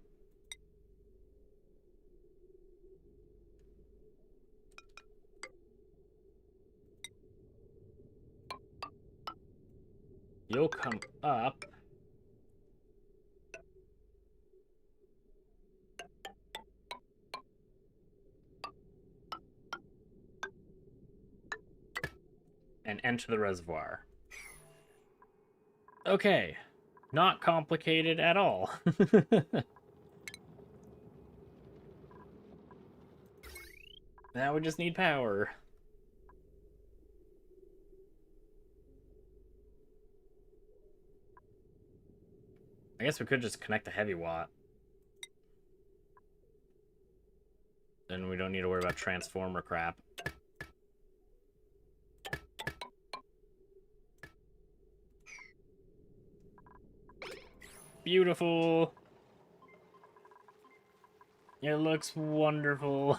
You'll come up. And enter the reservoir. Okay. Not complicated at all. Now we just need power. I guess we could just connect the heavy watt. Then we don't need to worry about transformer crap. Beautiful. It looks wonderful.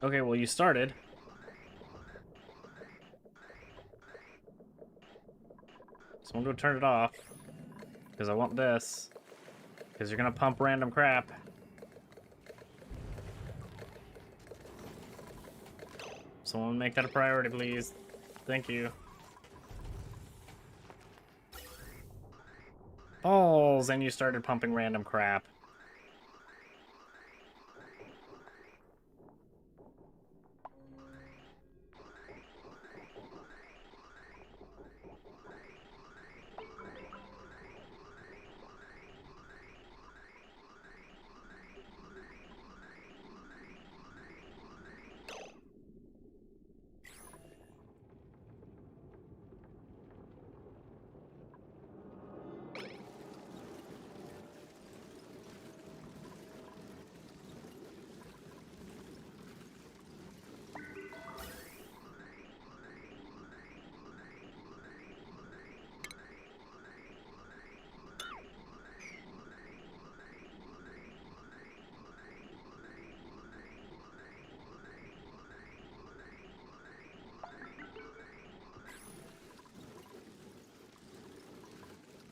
Okay, well, you started. So I'm gonna turn it off. Because I want this. Because you're gonna pump random crap. Someone make that a priority, please. Thank you. Balls! And you started pumping random crap.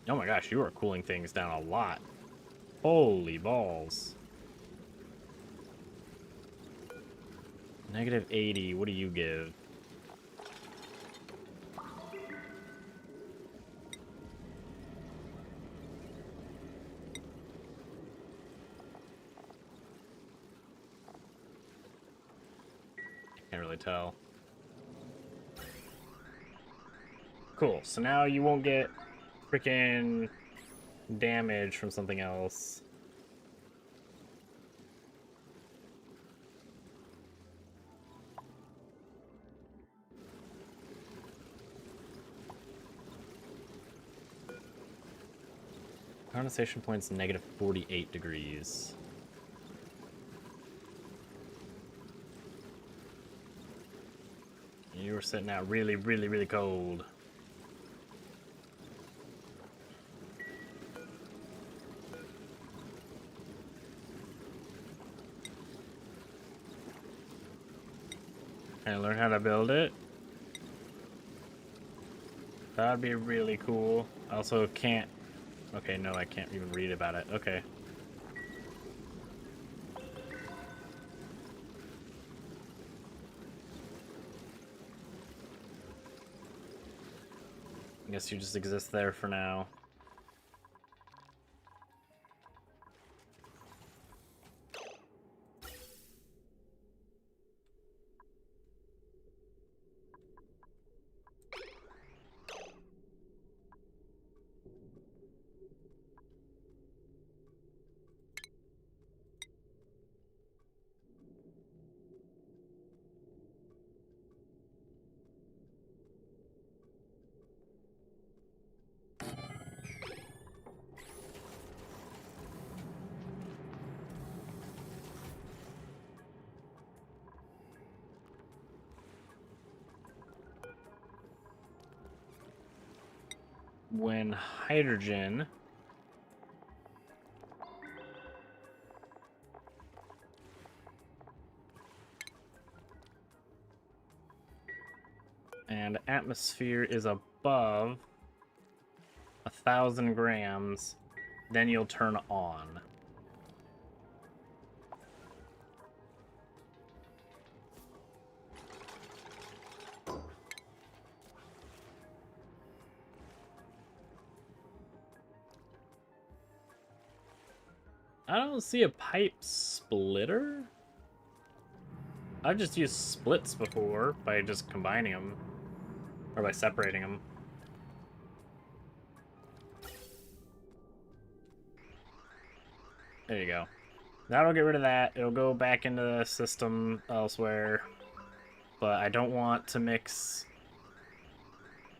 Oh my gosh, you are cooling things down a lot. Holy balls. Negative 80, what do you give? Can't really tell. Cool, so now you won't get freaking damage from something else. Condensation point's negative 48 degrees. You were sitting out really, really, really cold. Can I learn how to build it? That'd be really cool. I also can't... Okay, no, I can't even read about it. Okay. I guess you just exist there for now. When hydrogen and atmosphere is above 1,000 grams, then you'll turn on. I don't see a pipe splitter. I've just used splits before by just combining them or by separating them. There you go. That'll get rid of that. It'll go back into the system elsewhere. But I don't want to mix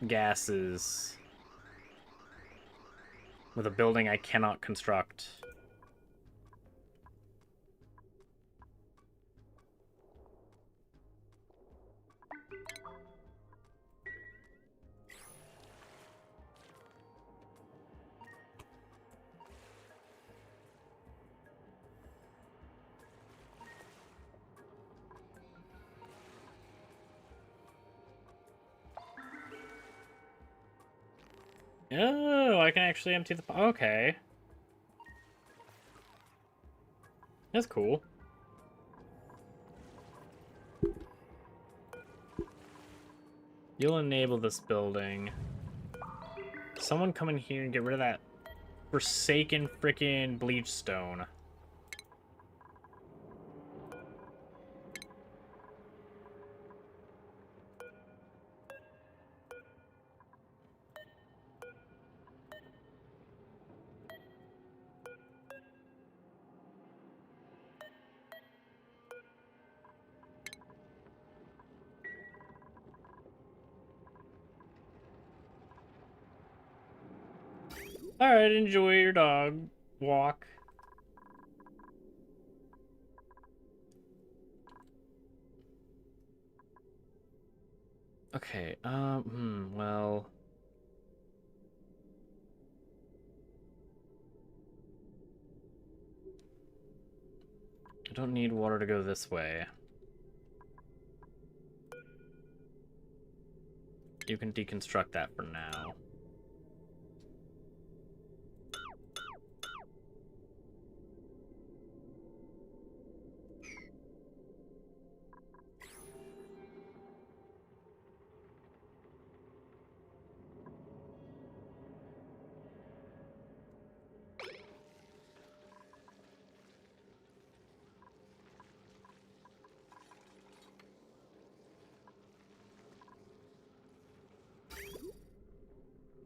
gases with a building I cannot construct. Oh, I can actually empty the... Okay. That's cool. You'll enable this building. Someone come in here and get rid of that forsaken frickin' bleach stone. Alright, enjoy your dog walk. Okay, well... I don't need water to go this way. You can deconstruct that for now.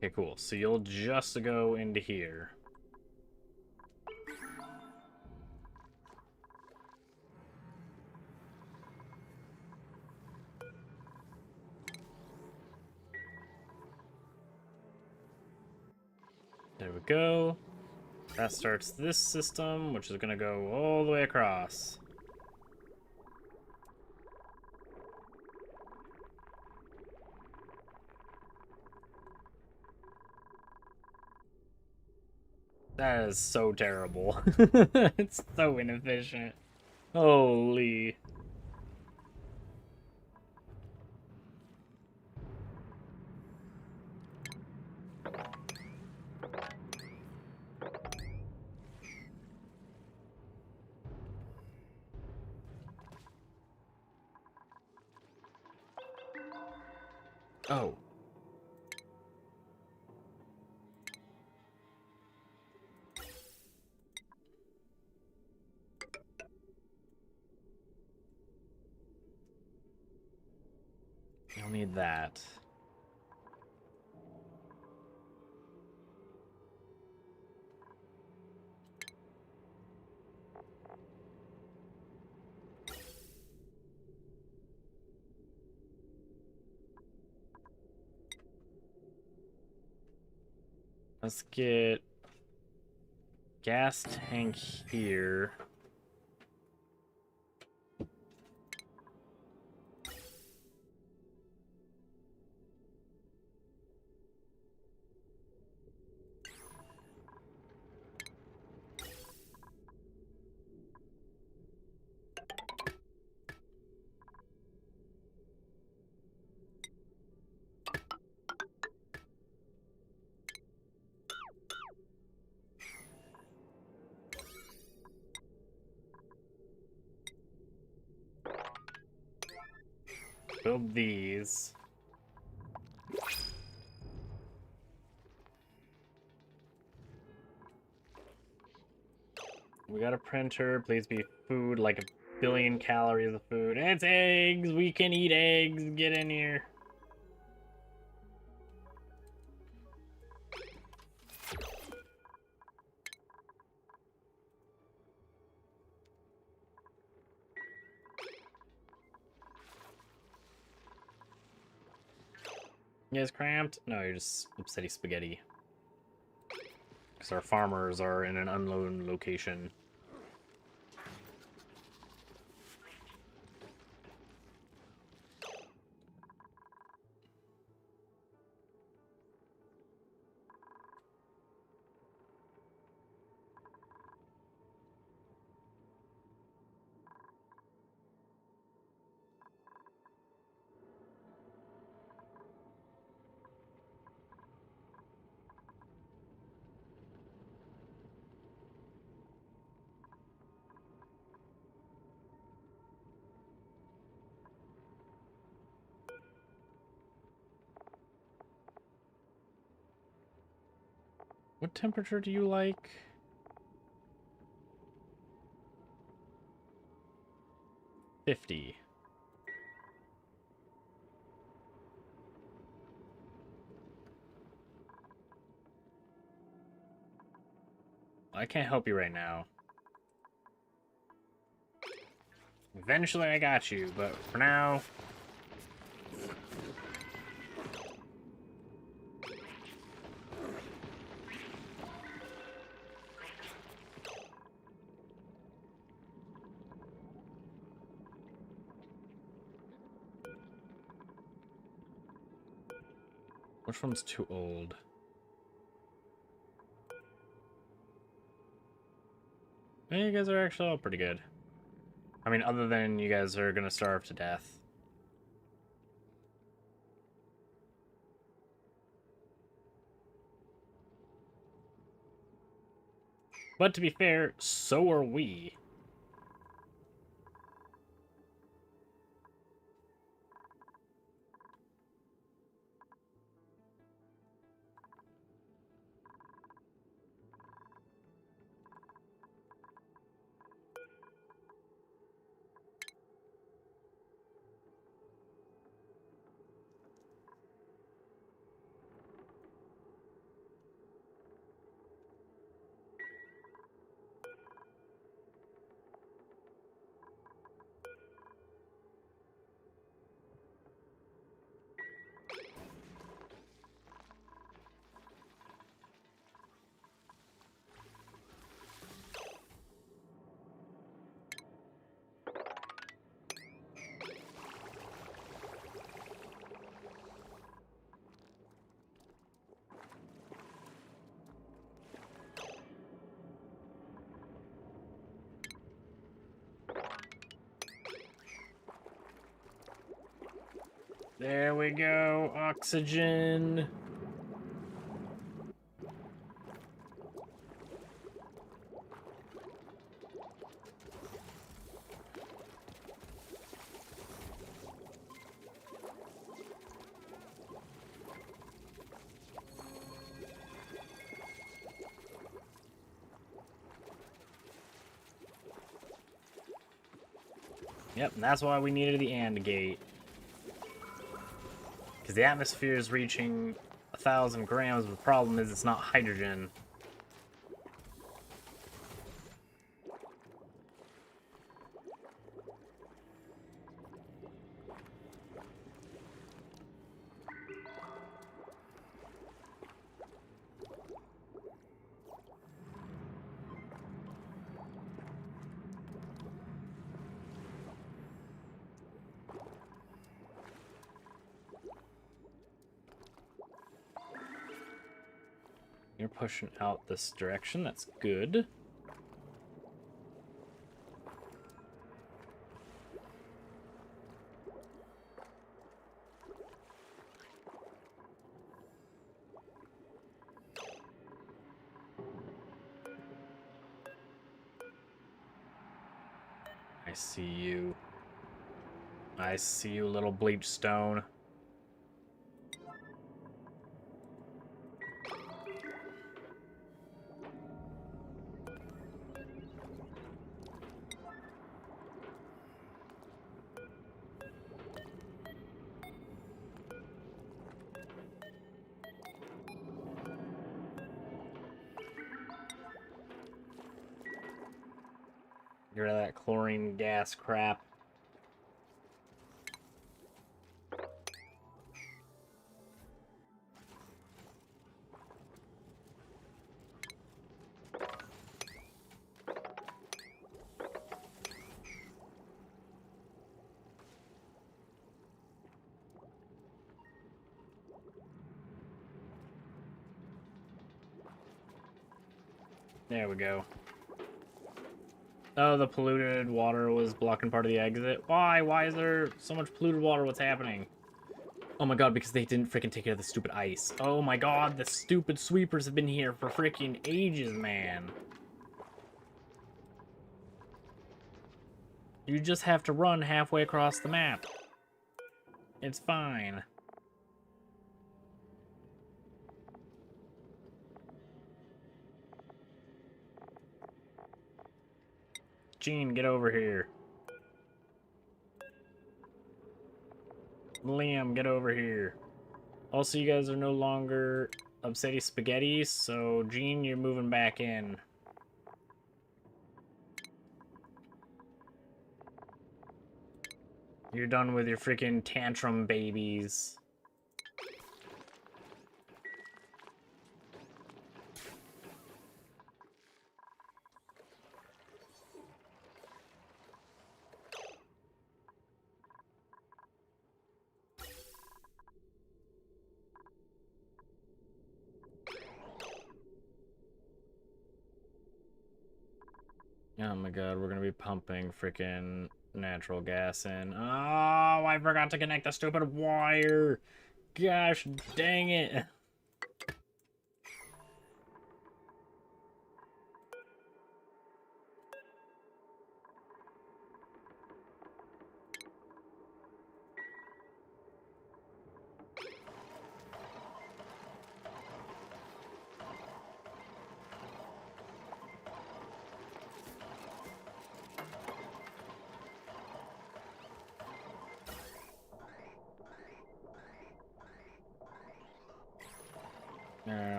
Okay, cool. So you'll just go into here. There we go. That starts this system, which is going to go all the way across. That is so terrible. It's so inefficient. Holy. Oh. You'll need that. Let's get gas tank here. Build these. We got a printer. Please be food, like a billion calories of food. It's eggs. We can eat eggs. Get in here. You guys cramped? No, you're just upsetty spaghetti. Because our farmers are in an unknown location. What temperature do you like? $50. I can't help you right now. Eventually I got you, but for now... Which one's too old? Yeah, you guys are actually all pretty good. I mean, other than you guys are gonna starve to death. But to be fair, so are we. There we go, oxygen. Yep, and that's why we needed the AND gate. Because the atmosphere is reaching 1,000 grams, but the problem is it's not hydrogen. You're pushing out this direction, that's good. I see you. I see you, little bleach stone. Get rid of that chlorine gas crap. There we go. Oh, the polluted water was blocking part of the exit. Why? Why is there so much polluted water? What's happening? Oh my god, because they didn't freaking take care of the stupid ice. Oh my god, the stupid sweepers have been here for freaking ages, man. You just have to run halfway across the map. It's fine. Gene, get over here. Liam, get over here. Also, you guys are no longer Obsidian Spaghetti, so Gene, you're moving back in. You're done with your freaking tantrum babies. Oh my god, we're gonna be pumping freaking natural gas in. Oh, I forgot to connect the stupid wire. Gosh dang it.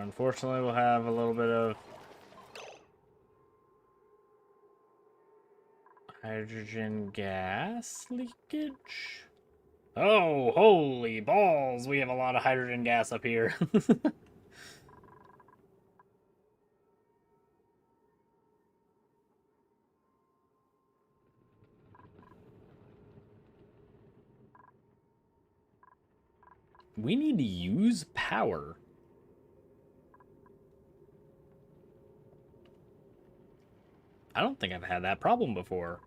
Unfortunately, we'll have a little bit of hydrogen gas leakage. Oh, holy balls! We have a lot of hydrogen gas up here. We need to use power. I don't think I've had that problem before.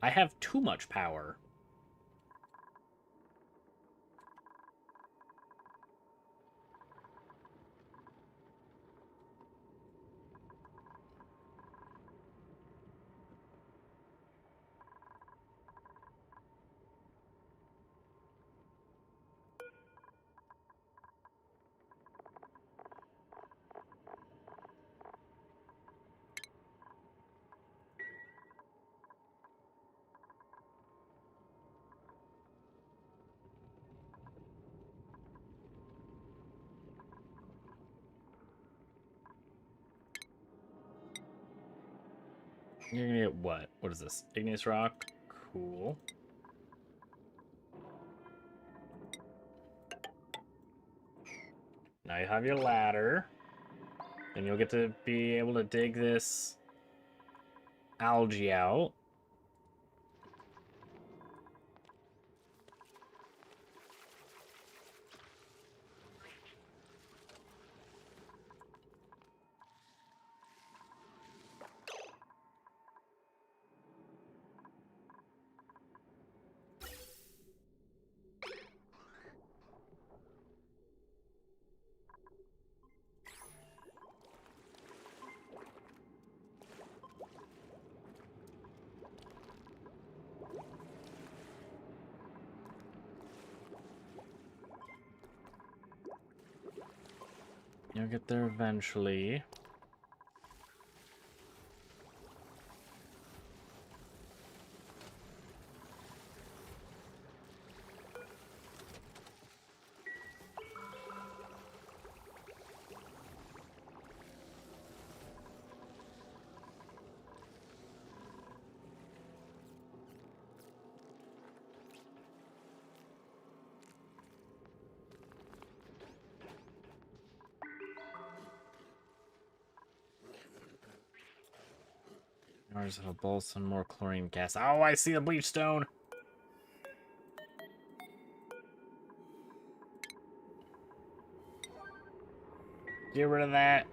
I have too much power. You're gonna get what? What is this? Igneous rock? Cool. Now you have your ladder. And you'll get to be able to dig this algae out. You'll get there eventually. Ours will bowl some more chlorine gas. Oh, I see the bleach stone. Get rid of that.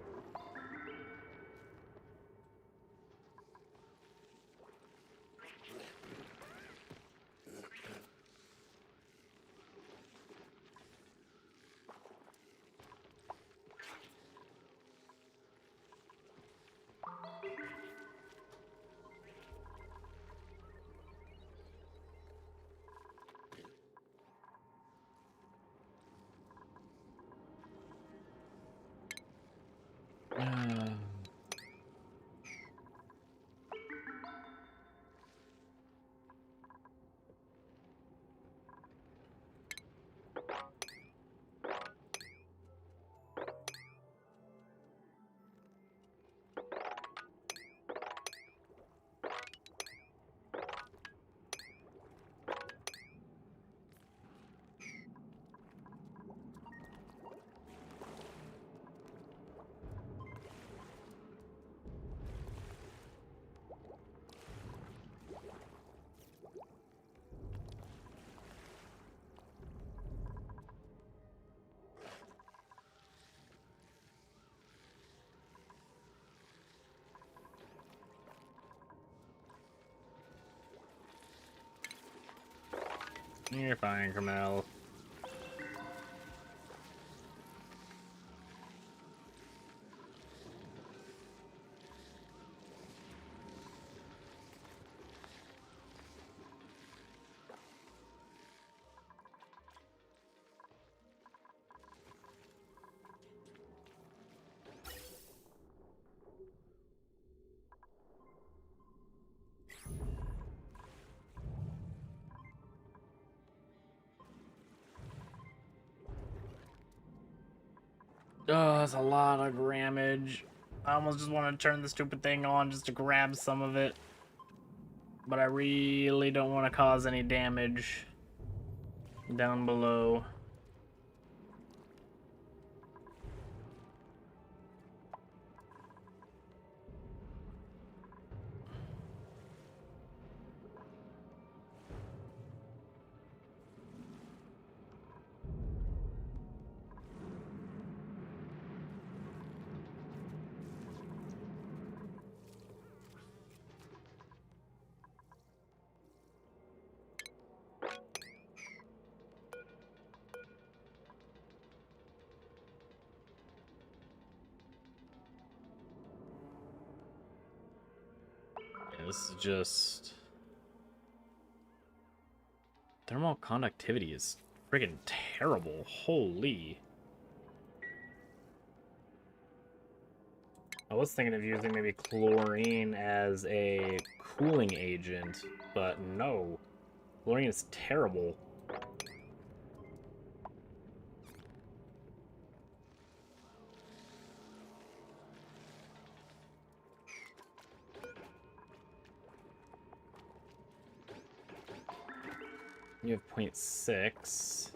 You're fine, Carmel. Oh, that's a lot of grammage. I almost just want to turn the stupid thing on just to grab some of it. But I really don't want to cause any damage down below. This is just... Thermal conductivity is friggin' terrible. Holy. I was thinking of using maybe chlorine as a cooling agent, but no. Chlorine is terrible. You have 0.6.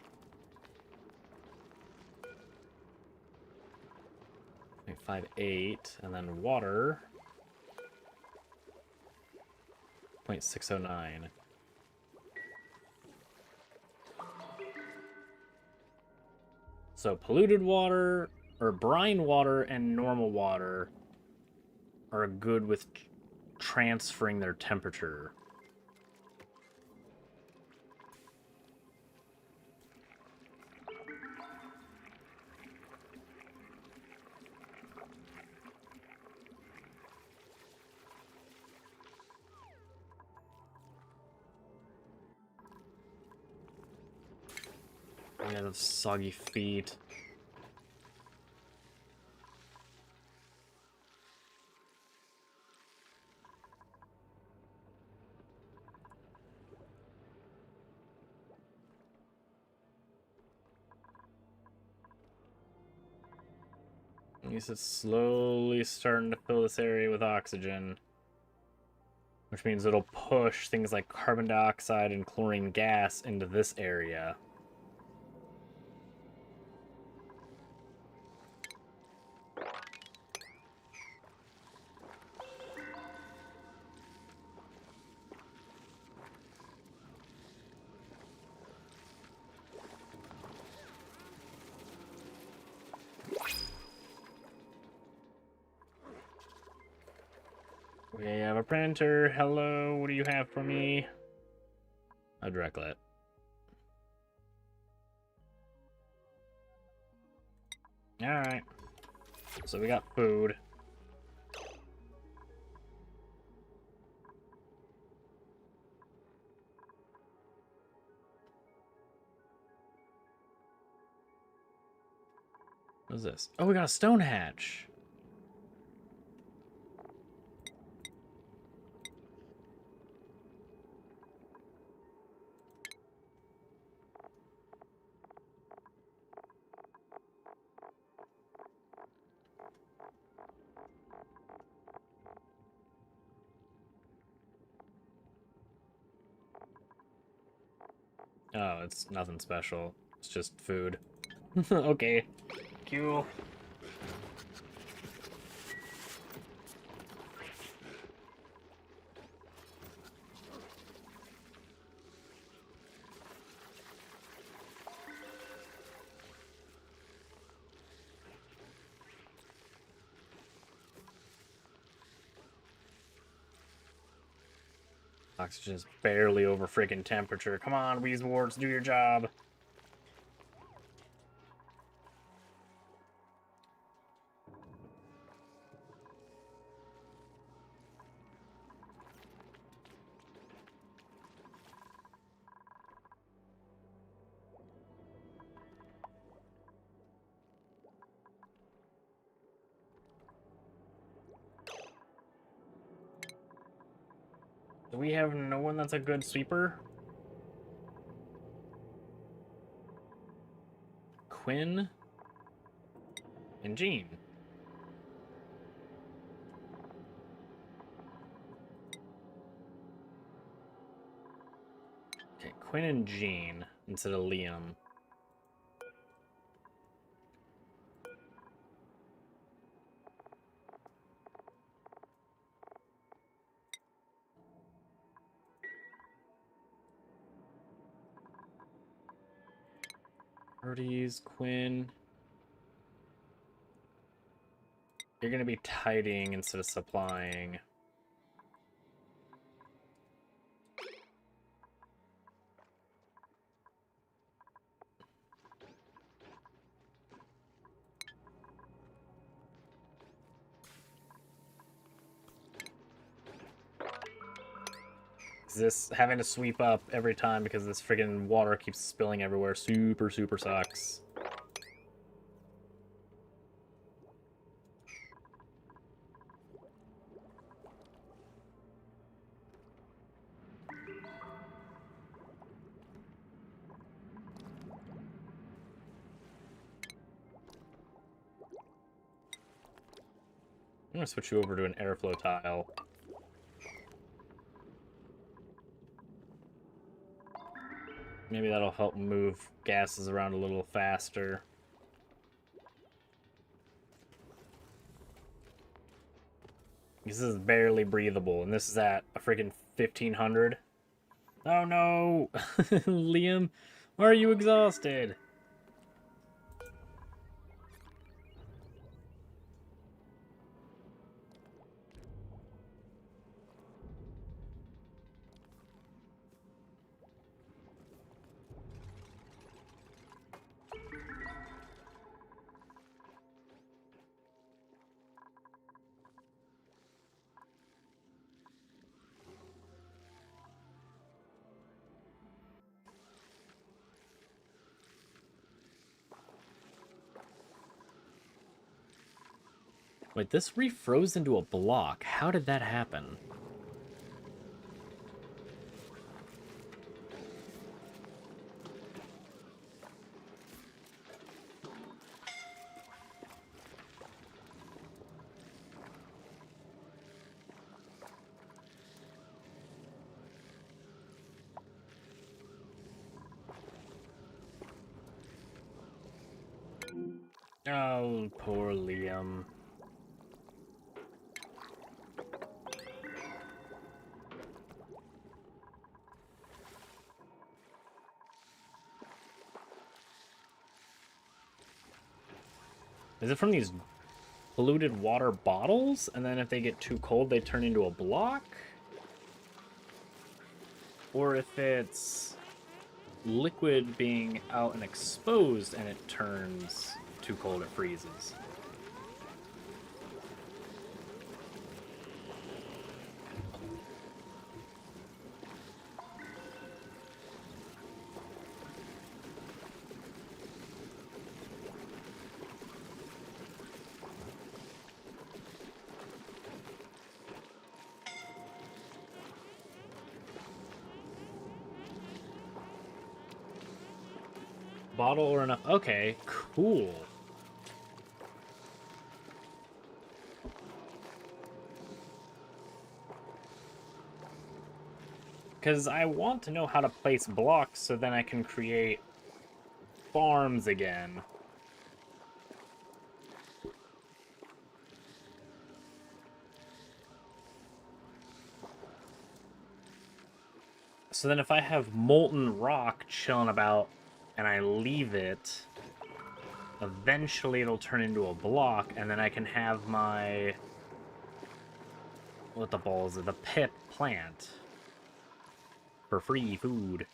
0.58, and then water. 0.609. So polluted water, or brine water, and normal water are good with transferring their temperature. Yeah, those soggy feet. At least it's slowly starting to fill this area with oxygen, which means it'll push things like carbon dioxide and chlorine gas into this area. We have a printer. Hello, what do you have for me? A directlet. Alright. So we got food. What is this? Oh, we got a stone hatch. Oh, it's nothing special. It's just food. Okay. Cool. Oxygen's barely over freaking temperature. Come on, Weezewarts, do your job. Do we have no one that's a good sweeper? Quinn and Jean. Okay, Quinn and Jean instead of Liam. Hardy's, Quinn. You're gonna be tidying instead of supplying. This having to sweep up every time because this friggin' water keeps spilling everywhere super sucks. I'm gonna switch you over to an airflow tile. Maybe that'll help move gases around a little faster. This is barely breathable, and this is at a freaking 1500. Oh no! Liam, are you exhausted? Wait, this refroze into a block. How did that happen? Oh, poor Liam. Is it from these polluted water bottles? And then if they get too cold, they turn into a block? Or if it's liquid being out and exposed and it turns too cold, it freezes. Bottle or enough? Okay, cool. Because I want to know how to place blocks so then I can create farms again. So then if I have molten rock chilling about and I leave it, eventually it'll turn into a block, and then I can have my... what the ball is it? The pit plant. for free food.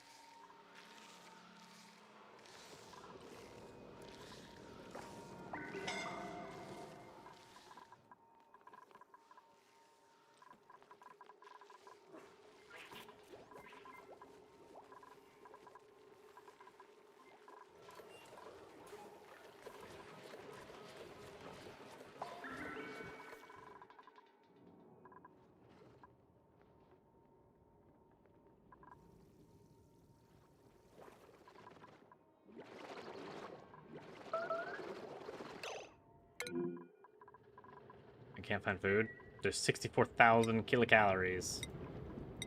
I can't find food. There's 64,000 kilocalories.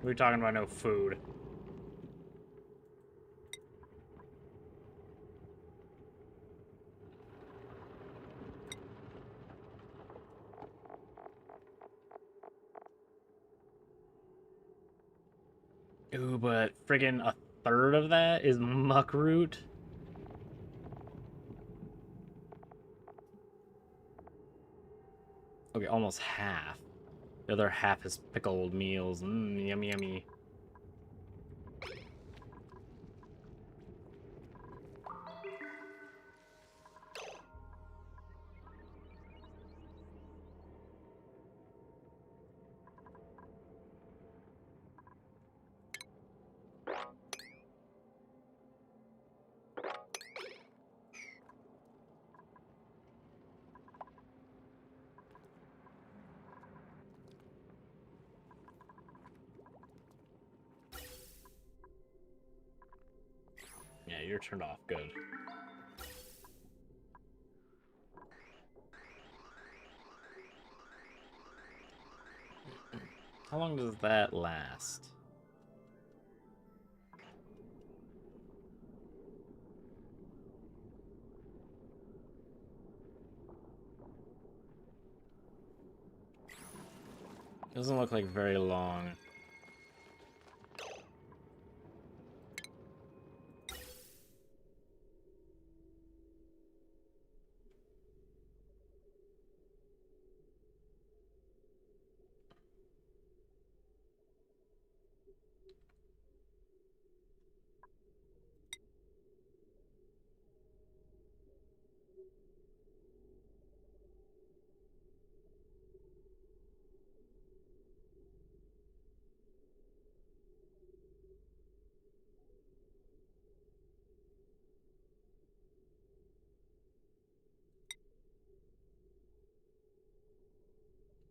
We're talking about no food. Ooh, but friggin' a third of that is muckroot. Okay, almost half. The other half is pickled meals. Yummy, yummy. Yeah, you're turned off. Good. How long does that last? Doesn't look like very long.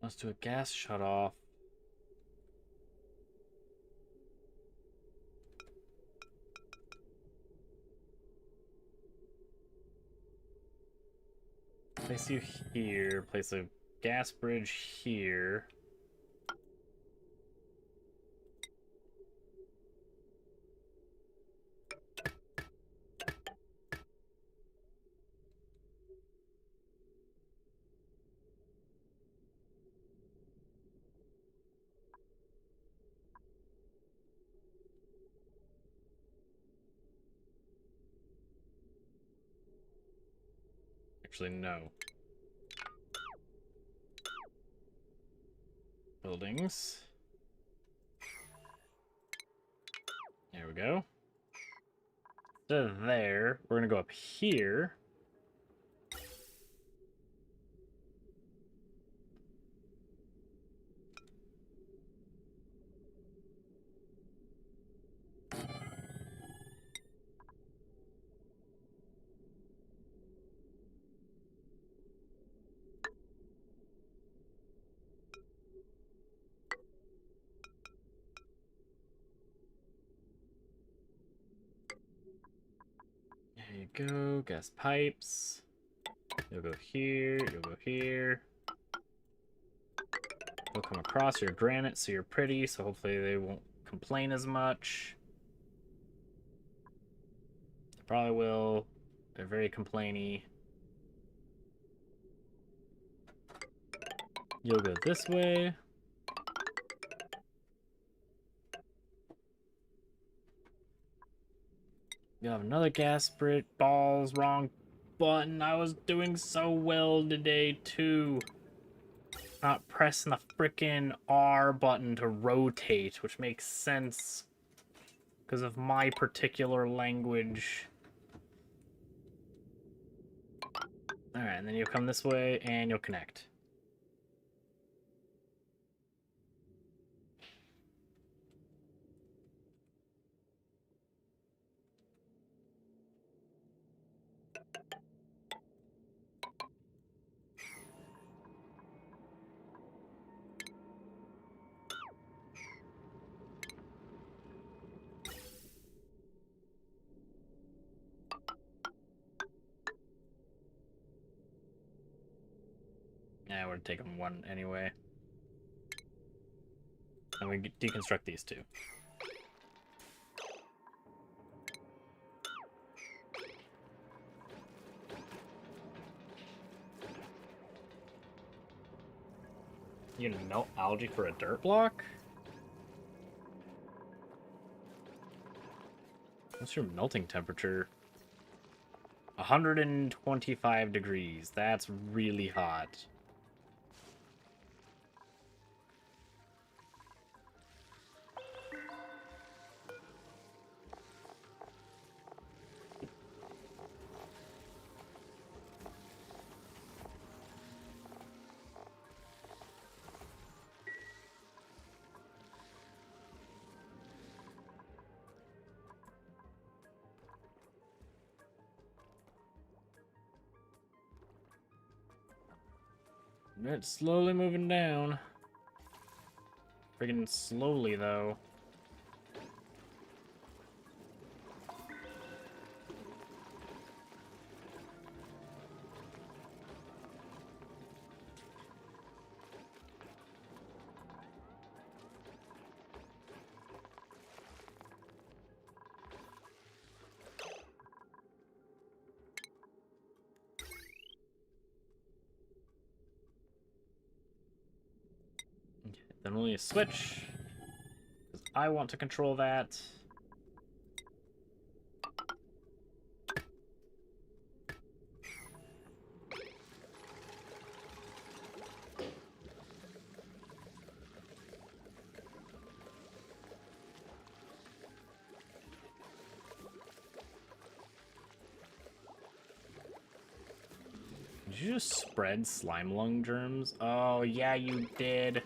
Let's do a gas shut off. Place you here. Place a gas bridge here. Actually, no. Buildings. There we go. So there. We're gonna go up here. There you go. Gas pipes. You'll go here. You'll go here. You'll come across your granite, so you're pretty, so hopefully they won't complain as much. They probably will. They're very complainy. You'll go this way. You'll have another gas bridge. Balls, wrong button. I was doing so well today, too. Not pressing the frickin' R button to rotate, which makes sense. because of my particular language. Alright, and then you'll come this way, and you'll connect. Yeah, we're taking one anyway. And we deconstruct these two. You gonna melt algae for a dirt block? What's your melting temperature? 125 degrees. That's really hot. It's slowly moving down. Freaking slowly, though. Okay, then we'll need a switch, because I want to control that. Did you just spread slime lung germs? Oh, yeah, you did.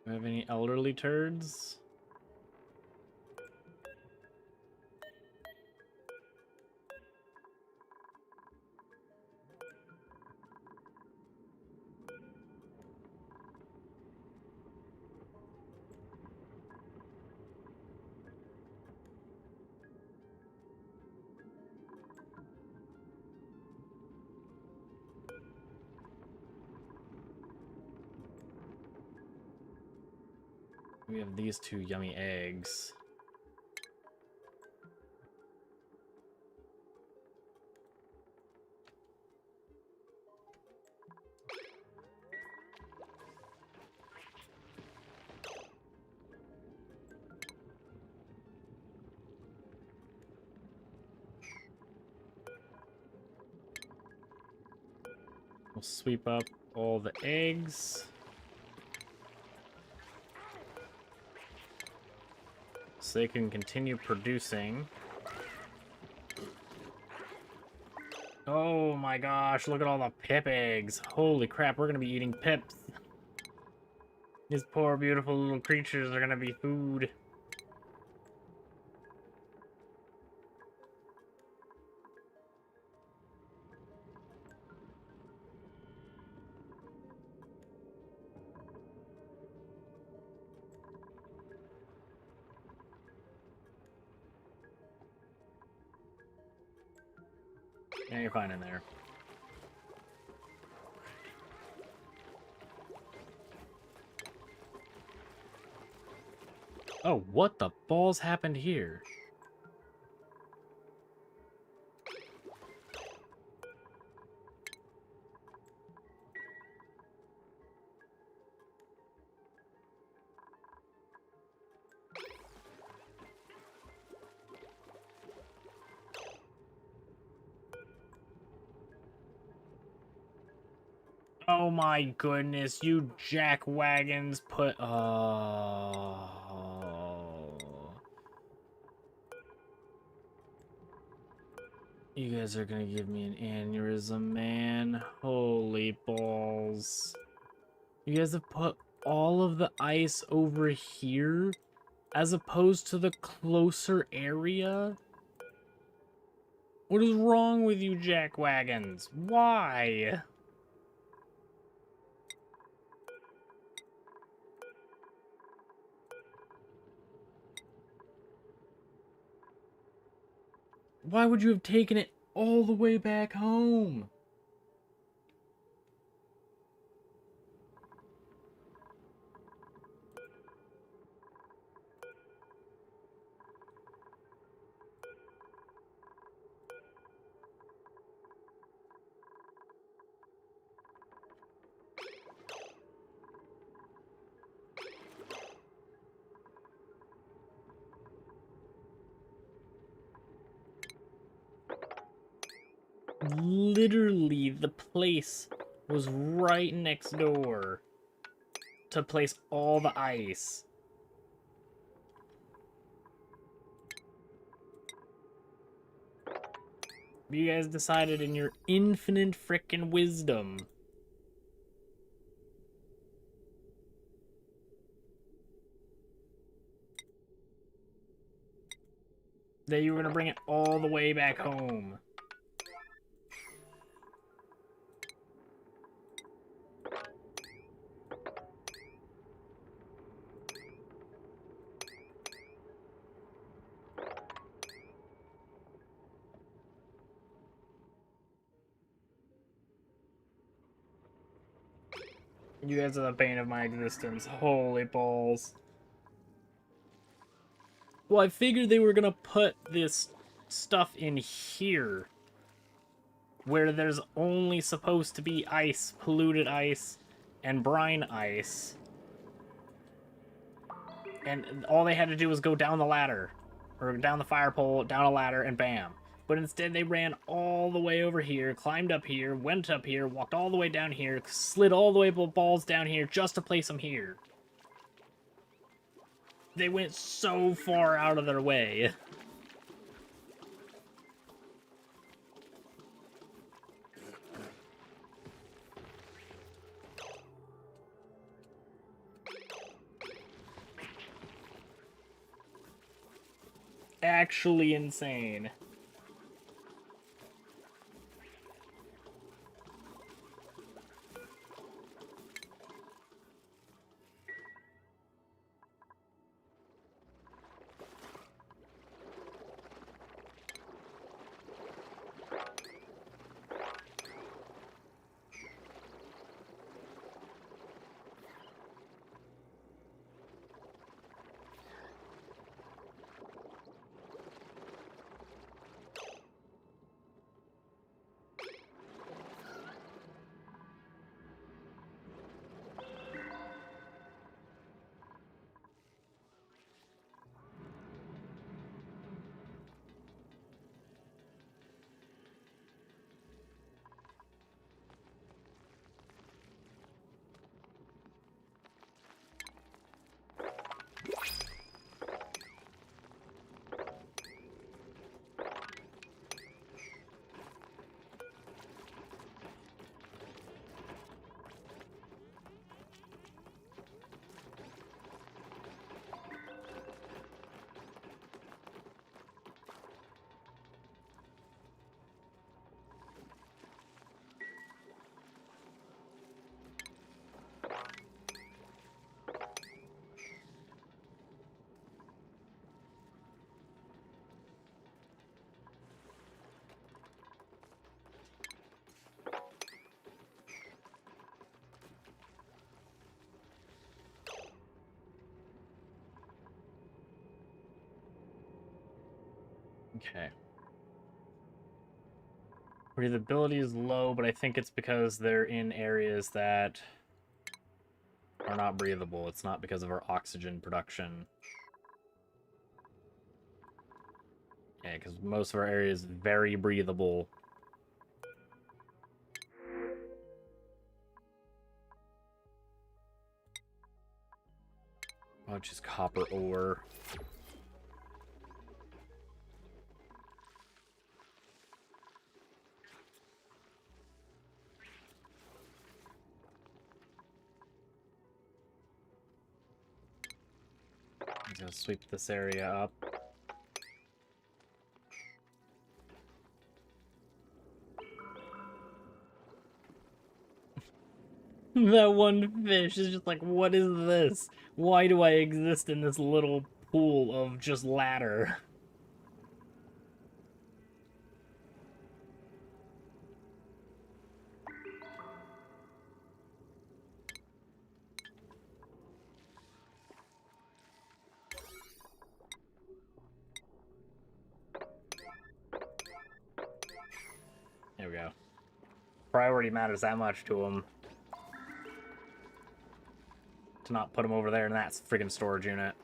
Do we have any elderly turds? We have these two yummy eggs. We'll sweep up all the eggs. So they can continue producing. Oh my gosh, look at all the pip eggs. Holy crap, we're gonna be eating pips. These poor beautiful little creatures are gonna be food. Yeah, you're fine in there. Oh, what the balls happened here? Oh my goodness, you jackwagons put... Oh... You guys are gonna give me an aneurysm, man. Holy balls. You guys have put all of the ice over here as opposed to the closer area? What is wrong with you jackwagons? Why? Why would you have taken it all the way back home? Literally, the place was right next door to place all the ice. You guys decided in your infinite frickin' wisdom that you were gonna bring it all the way back home. You guys are the bane of my existence. Holy balls. Well, I figured they were gonna put this stuff in here, where there's only supposed to be ice, polluted ice, and brine ice. And all they had to do was go down the ladder, or down the fire pole, down a ladder, and bam. But instead they ran all the way over here, climbed up here, went up here, walked all the way down here, slid all the way balls down here just to place them here. They went so far out of their way. Actually insane. Okay. Breathability is low, but I think it's because they're in areas that are not breathable. It's not because of our oxygen production. Yeah, because most of our area is very breathable. Oh, just copper ore. I'm gonna sweep this area up. That one fish is just like, what is this? Why do I exist in this little pool of just ladder? There we go. Priority matters that much to him. To not put him over there in that friggin' storage unit.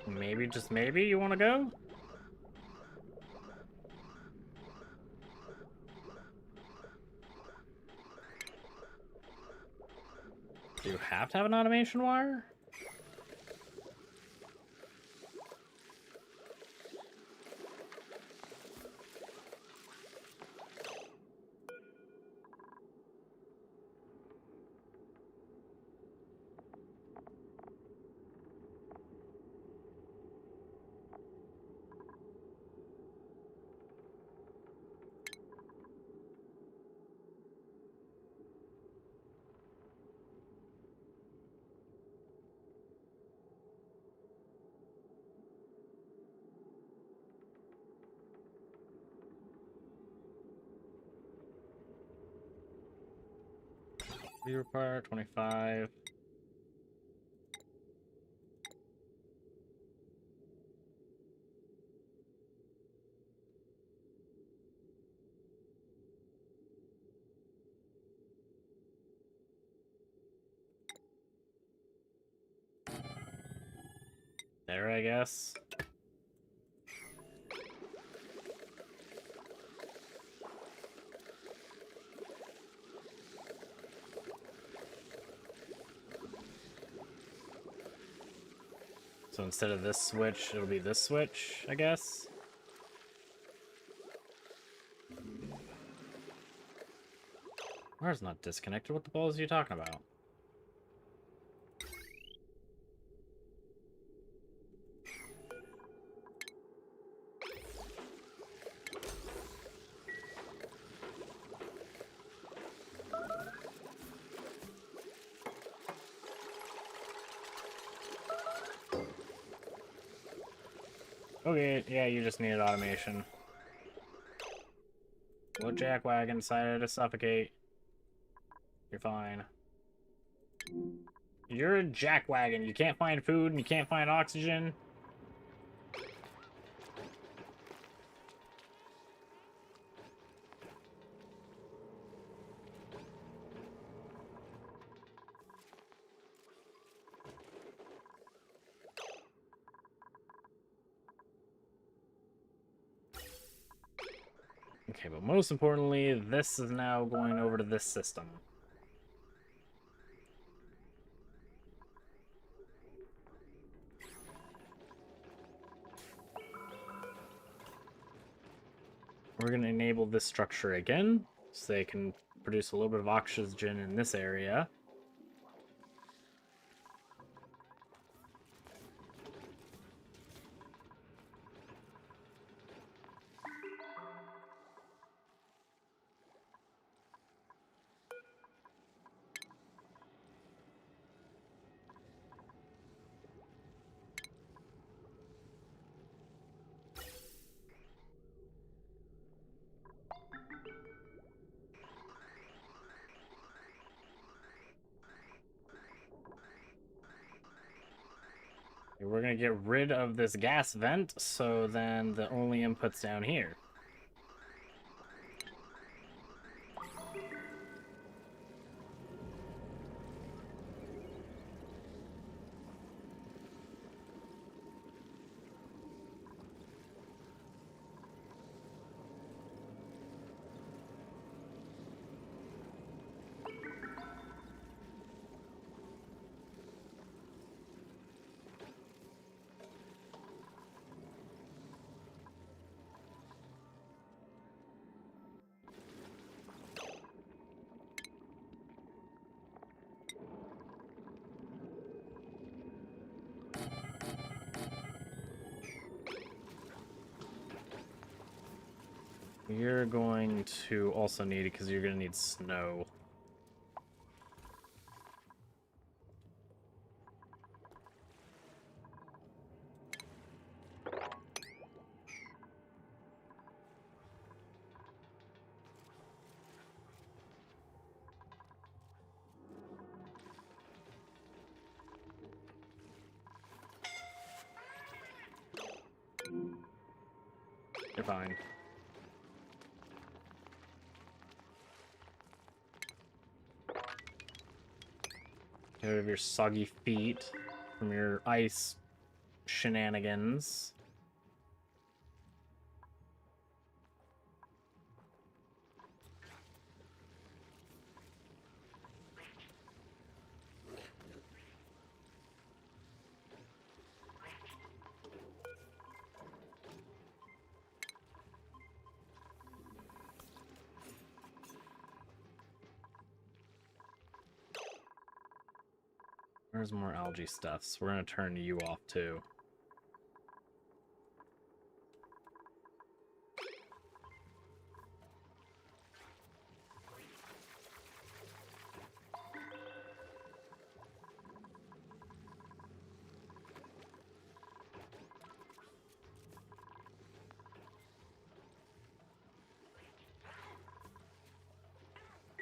Maybe, just maybe, you want to go? Do you have to have an automation wire? We require 25. There, I guess. So instead of this switch, it'll be this switch, I guess. Wire's not disconnected. What the balls are you talking about? Okay, yeah, you just needed automation. What jackwagon decided to suffocate? You're fine. You're a jackwagon. You can't find food and you can't find oxygen. Okay, but most importantly, this is now going over to this system. We're going to enable this structure again, so they can produce a little bit of oxygen in this area. We're going to get rid of this gas vent, so then the only input's down here. You're going to also need it because you're going to need snow. You're fine. Get rid of your soggy feet from your ice shenanigans. There's more algae stuff, so we're going to turn you off too.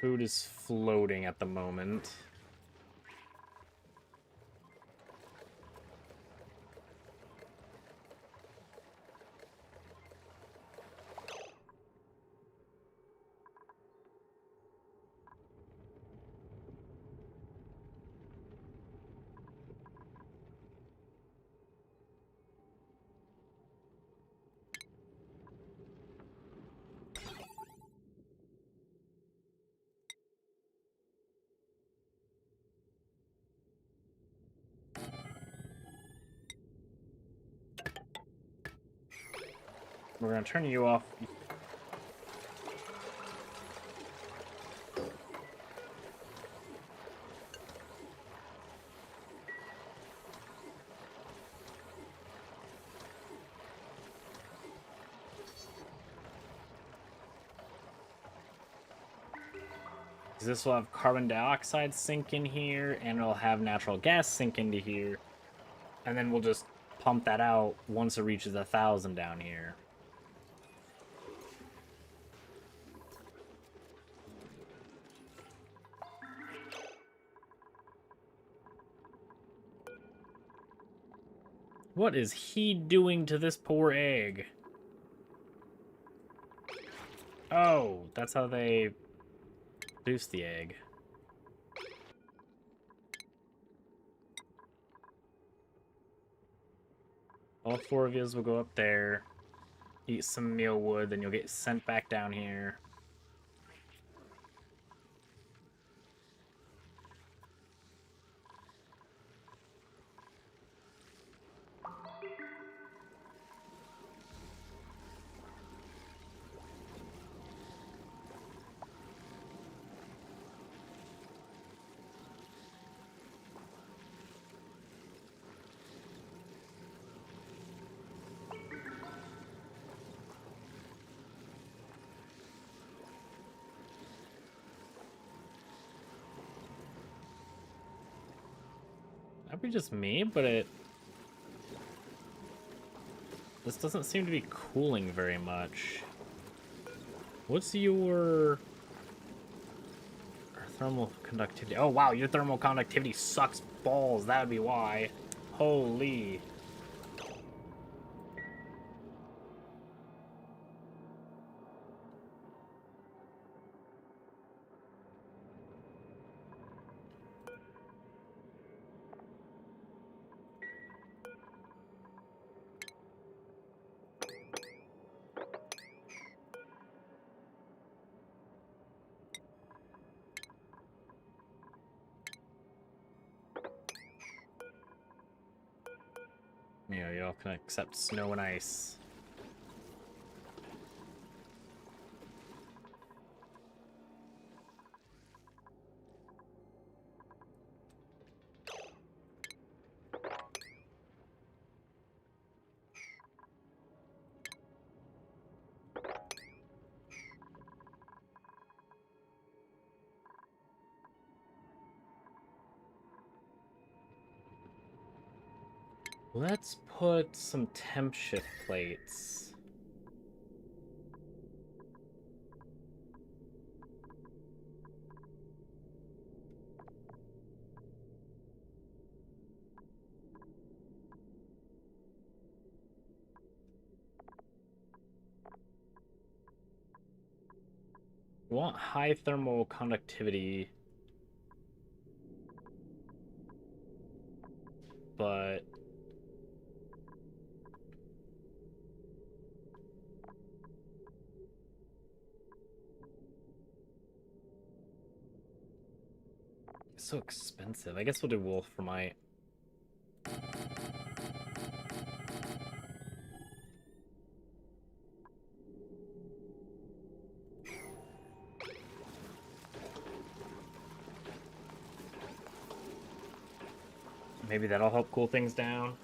Food is floating at the moment. We're going to turn you off. This will have carbon dioxide sink in here, and it'll have natural gas sink into here. And then we'll just pump that out once it reaches 1,000 down here. What is he doing to this poor egg? Oh, that's how they boost the egg. All 4 of yous will go up there, eat some mealwood, then you'll get sent back down here. That'd be just me, but this doesn't seem to be cooling very much. What's your thermal conductivity? Oh wow, your thermal conductivity sucks balls. That would be why. Holy. You know, y'all can accept snow and ice. Let's put some temp shift plates. We want high thermal conductivity, but it's so expensive. I guess we'll do wolf for my... Maybe that'll help cool things down.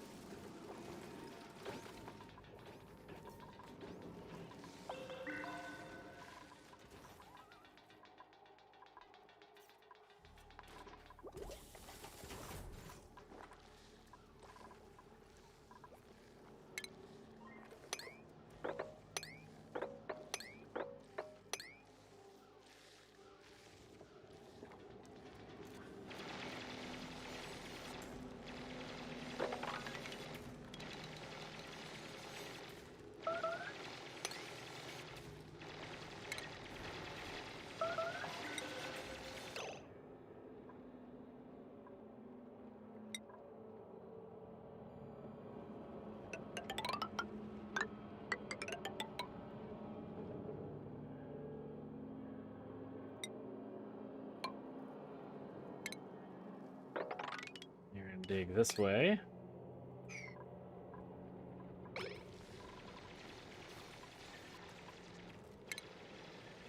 You're gonna dig this way.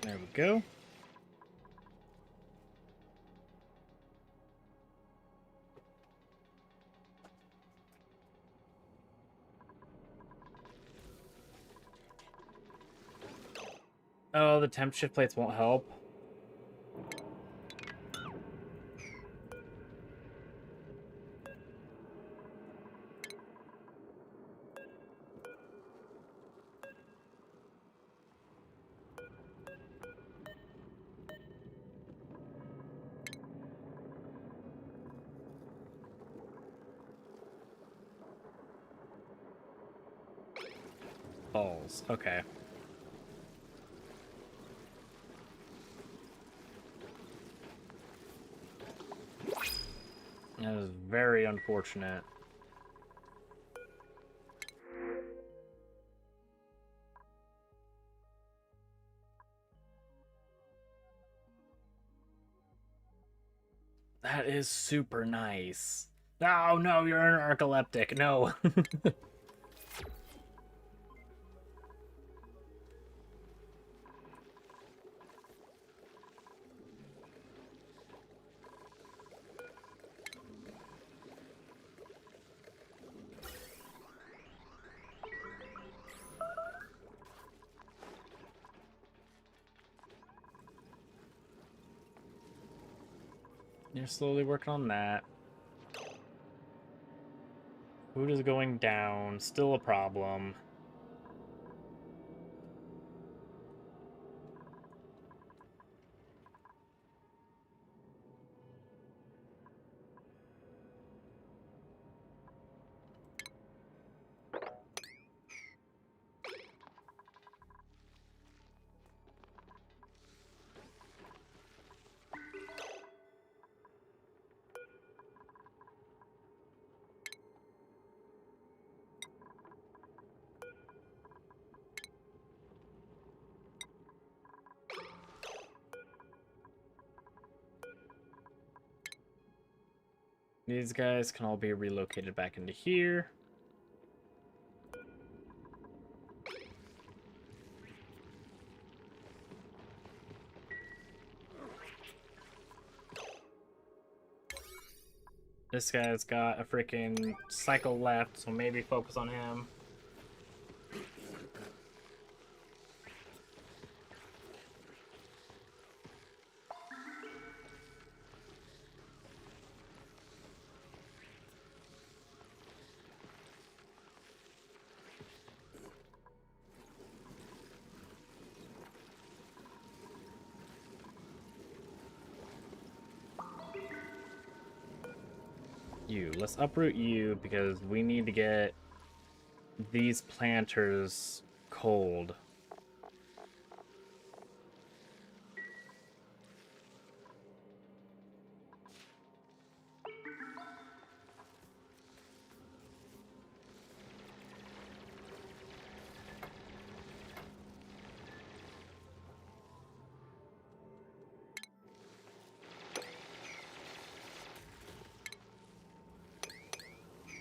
There we go. Oh, the temp shift plates won't help. Balls. Okay. That is very unfortunate. That is super nice. Oh, no, you're an narcoleptic. No. You're slowly working on that. Food is going down. Still a problem. These guys can all be relocated back into here. This guy's got a freaking cycle left, so maybe focus on him. Let's uproot you because we need to get these planters cold.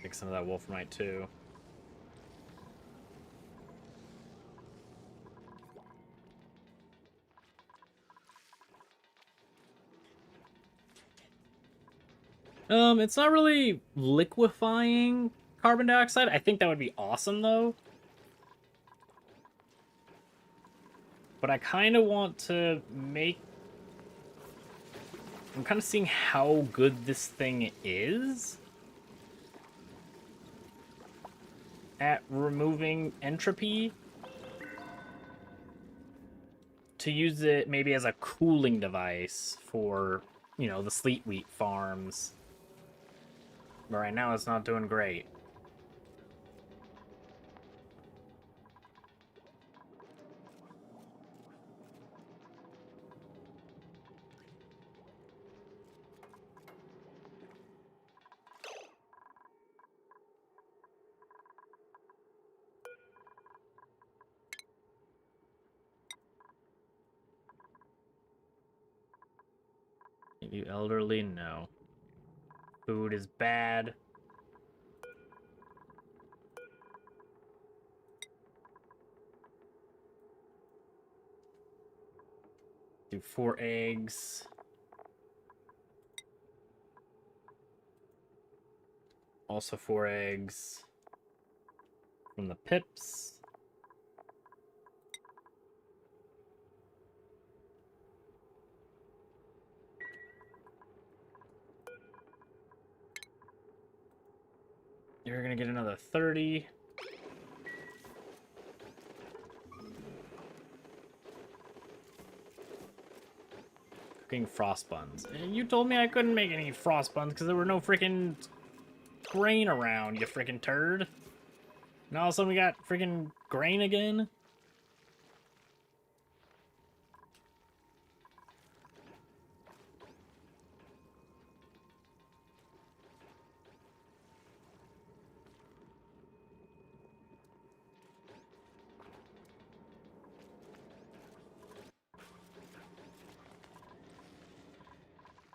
Take some of that wolframite too. It's not really liquefying carbon dioxide. I think that would be awesome though. But I kind of want to make... I'm kind of seeing how good this thing is at removing entropy, to use it maybe as a cooling device for, you know, the sleet wheat farms. But right now it's not doing great. You elderly? No. Food is bad. Do 4 eggs. Also 4 eggs from the pips. You're gonna get another 30. Cooking frost buns. And you told me I couldn't make any frost buns because there were no freaking grain around, you freaking turd. And all of a sudden we got freaking grain again?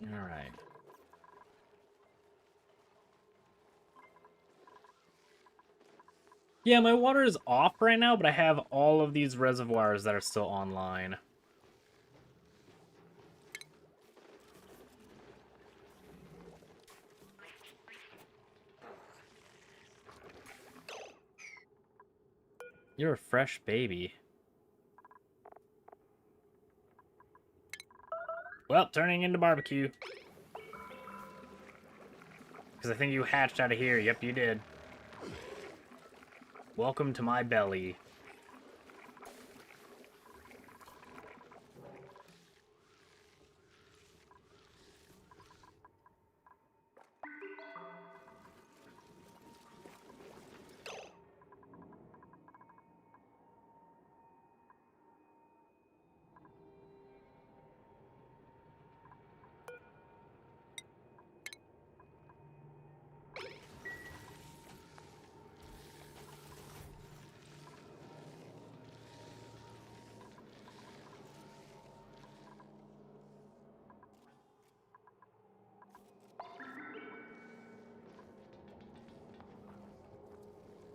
Alright. Yeah, my water is off right now, but I have all of these reservoirs that are still online. You're a fresh baby. Well, turning into barbecue. Because I think you hatched out of here. Yep, you did. Welcome to my belly.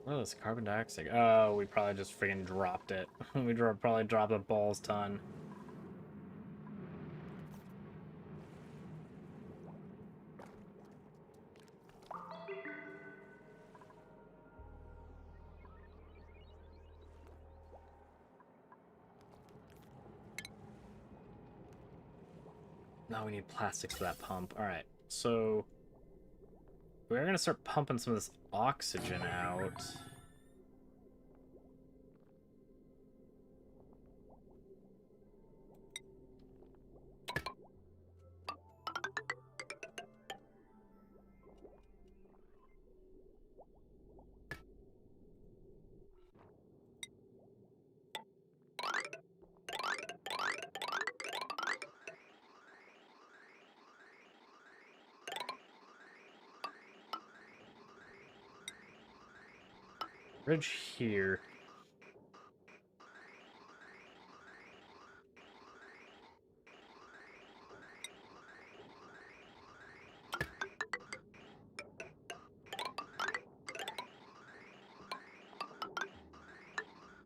Oh, it's carbon dioxide. Oh, we probably just freaking dropped it. We probably dropped a balls ton. Now we need plastics for that pump. Alright, so we're gonna start pumping some of this oxygen out. Bridge here.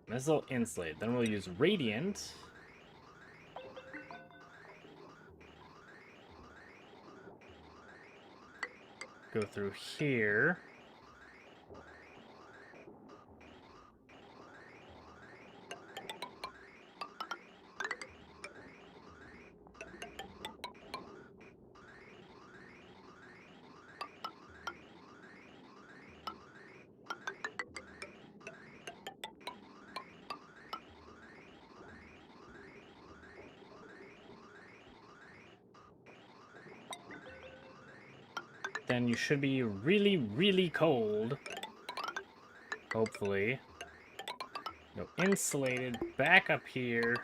Missile insulate. Then we'll use radiant. Go through here. Then you should be really, really cold. Hopefully. Go insulated back up here.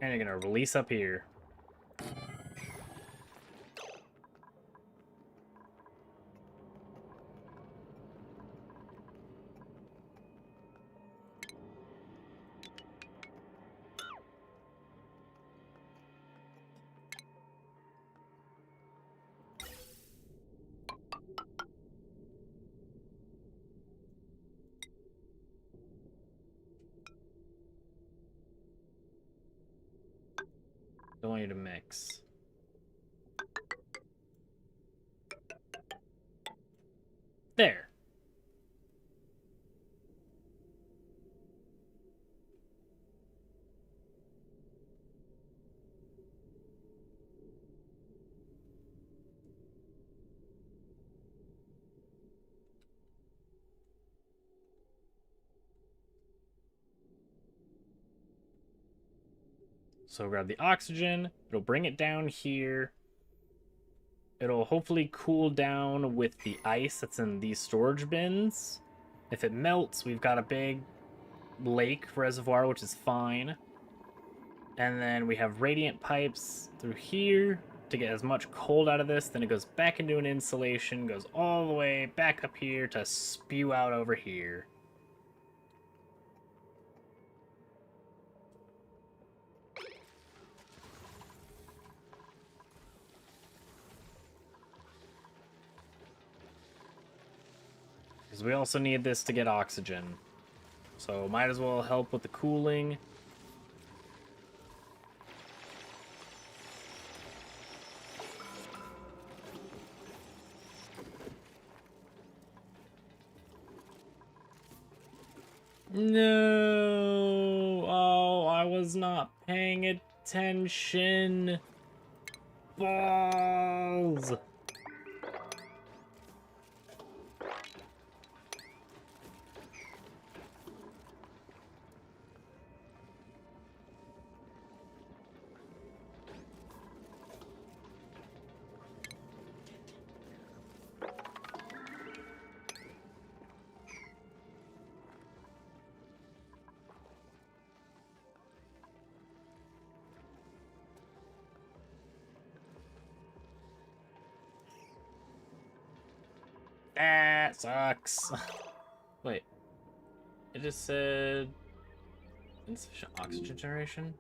And you're gonna release up here. Don't want you to mix. There. So grab the oxygen, it'll bring it down here. It'll hopefully cool down with the ice that's in these storage bins. If it melts, we've got a big lake reservoir, which is fine. And then we have radiant pipes through here to get as much cold out of this. Then it goes back into an insulation, goes all the way back up here to spew out over here. Because we also need this to get oxygen. So might as well help with the cooling. No! Oh, I was not paying attention. Balls! That sucks. Wait. It just said insufficient oxygen generation?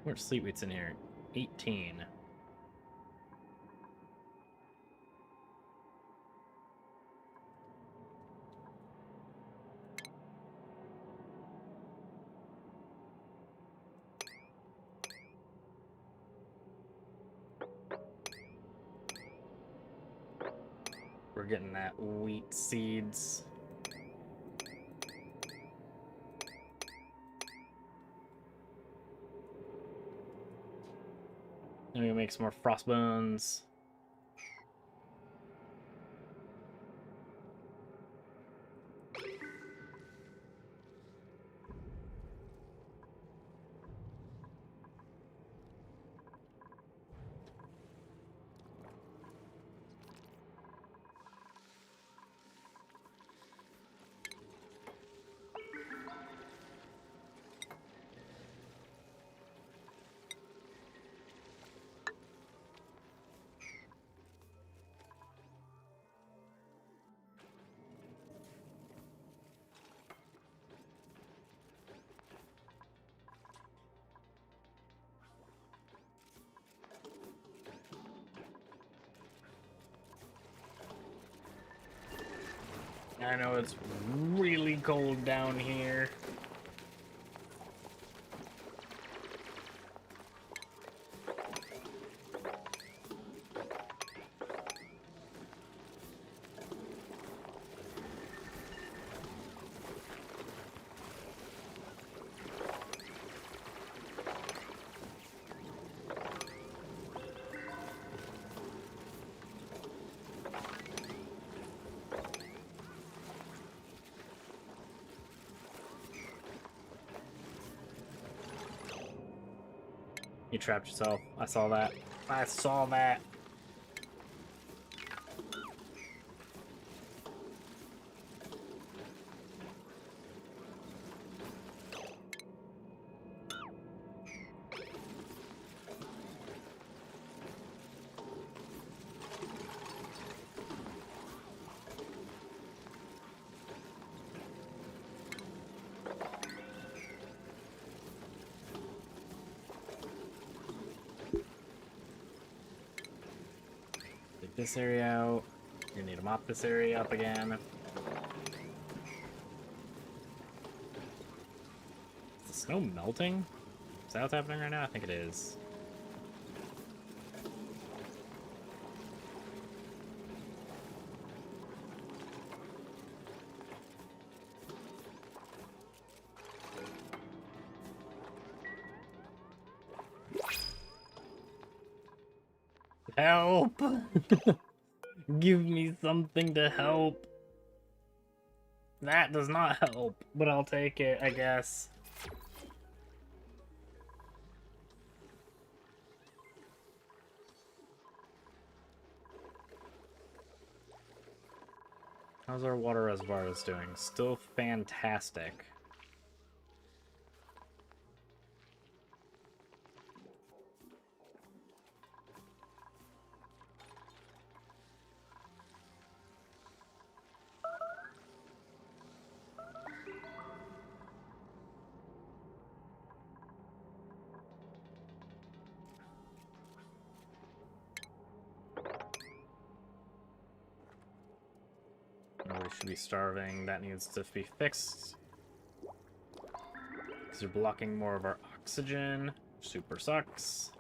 How much sleep weight's in here? 18. We're getting that wheat seeds. I'm gonna make some more frostbones. I know it's really cold down here. You trapped yourself. I saw that. I saw that. This area out. You need to mop this area up again. Is the snow melting? Is that what's happening right now? I think it is. Help! Give me something to help. That does not help, but I'll take it, I guess. How's our water reservoirs doing? Still fantastic. Nobody should be starving. That needs to be fixed. Because you're blocking more of our oxygen. Super sucks.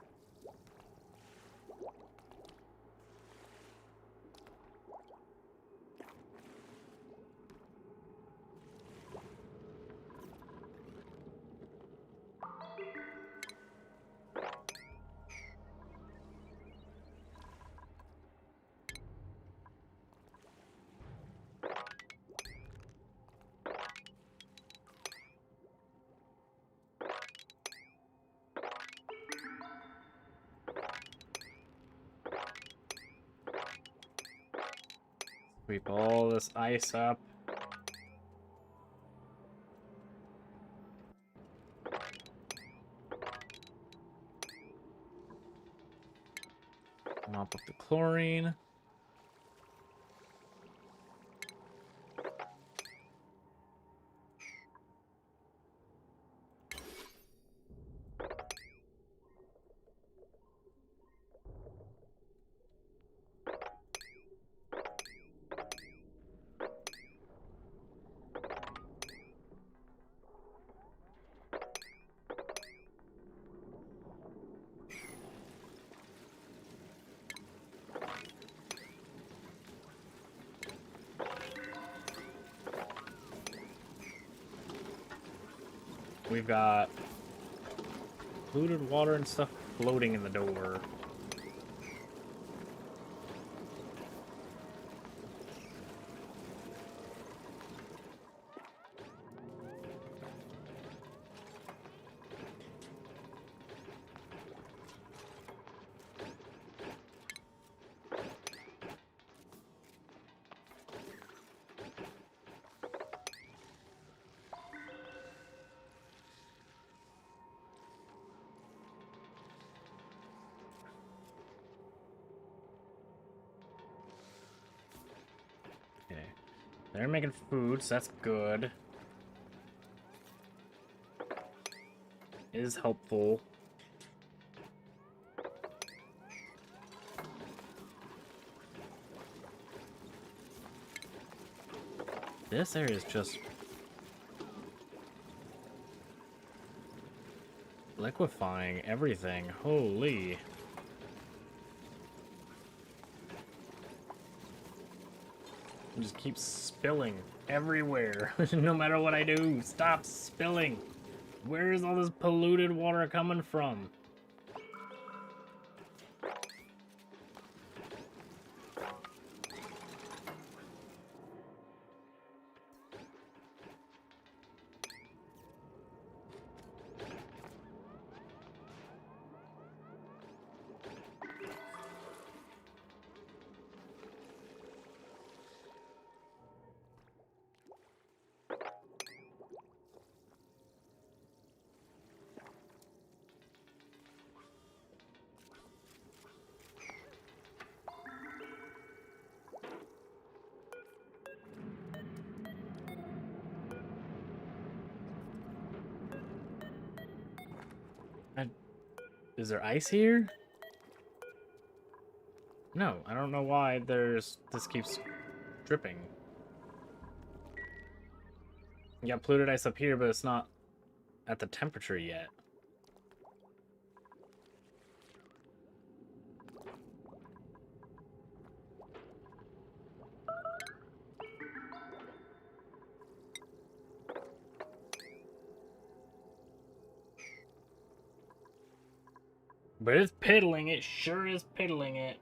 Sweep all this ice up. Mop up the chlorine. We've got polluted water and stuff floating in the door. Okay. They're making food, so that's good. Is helpful. This area is just liquefying everything. Holy. It just keeps spilling everywhere. No matter what I do, stop spilling. Where is all this polluted water coming from? Is there ice here? No, I don't know why this keeps dripping. You got polluted ice up here, but it's not at the temperature yet. But it's piddling, it sure is piddling it.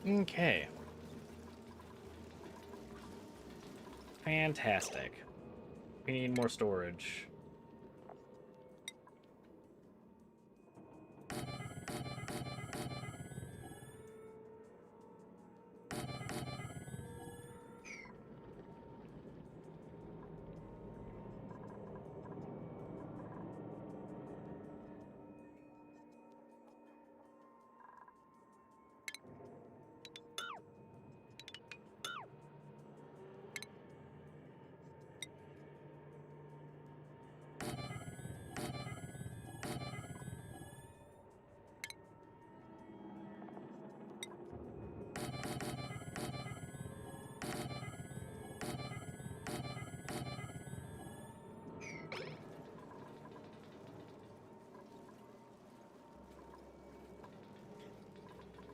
Okay. Fantastic. We need more storage.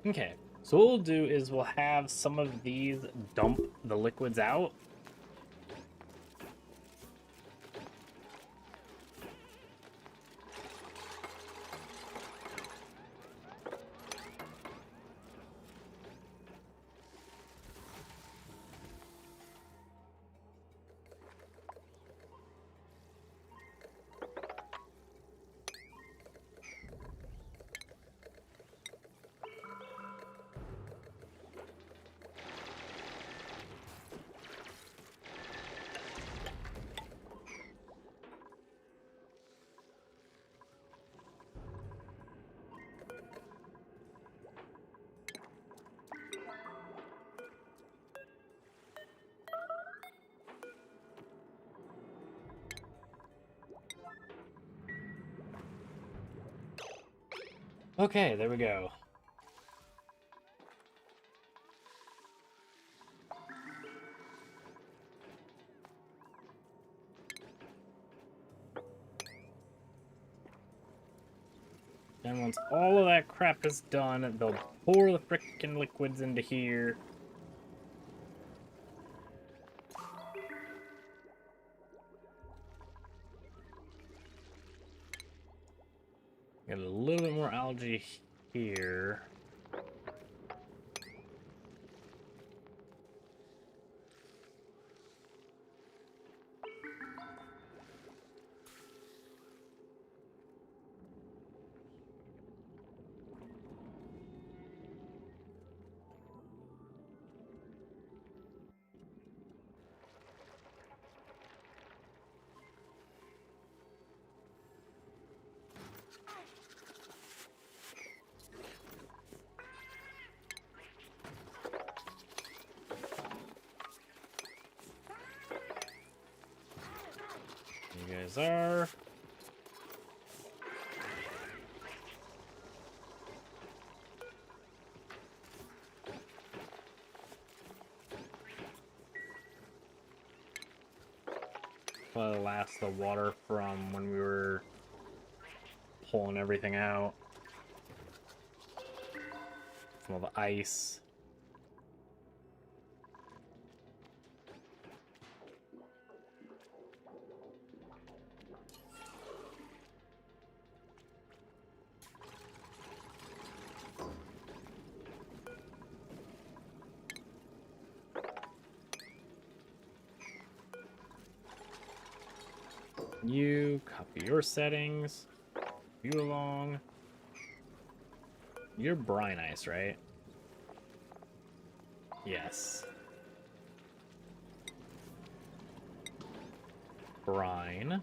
Okay, so what we'll do is we'll have some of these dump the liquids out. Okay, there we go. And once all of that crap is done, they'll pour the frickin' liquids into here. Get a little bit more algae here. You guys are. Well, last the water from when we were pulling everything out. From all the ice. You copy your settings. You along. You're brine ice, right? Yes. Brine.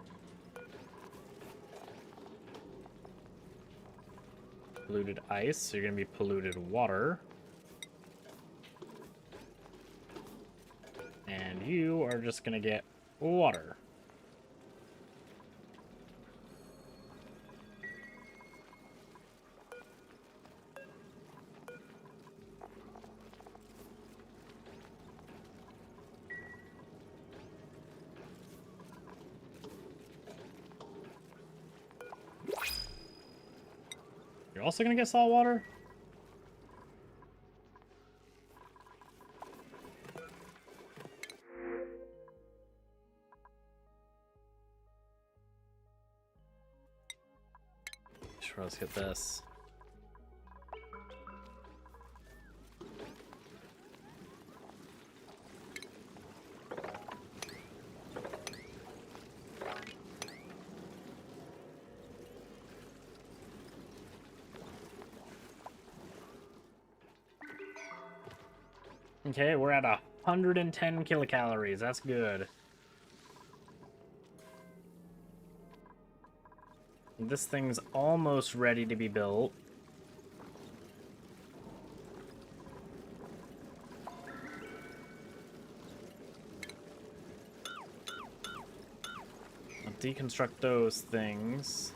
Polluted ice, so you're gonna be polluted water. And you are just gonna get water. You're also gonna get salt water? Sure, let's get this. Okay, we're at 110 kilocalories. That's good. This thing's almost ready to be built. I'll deconstruct those things.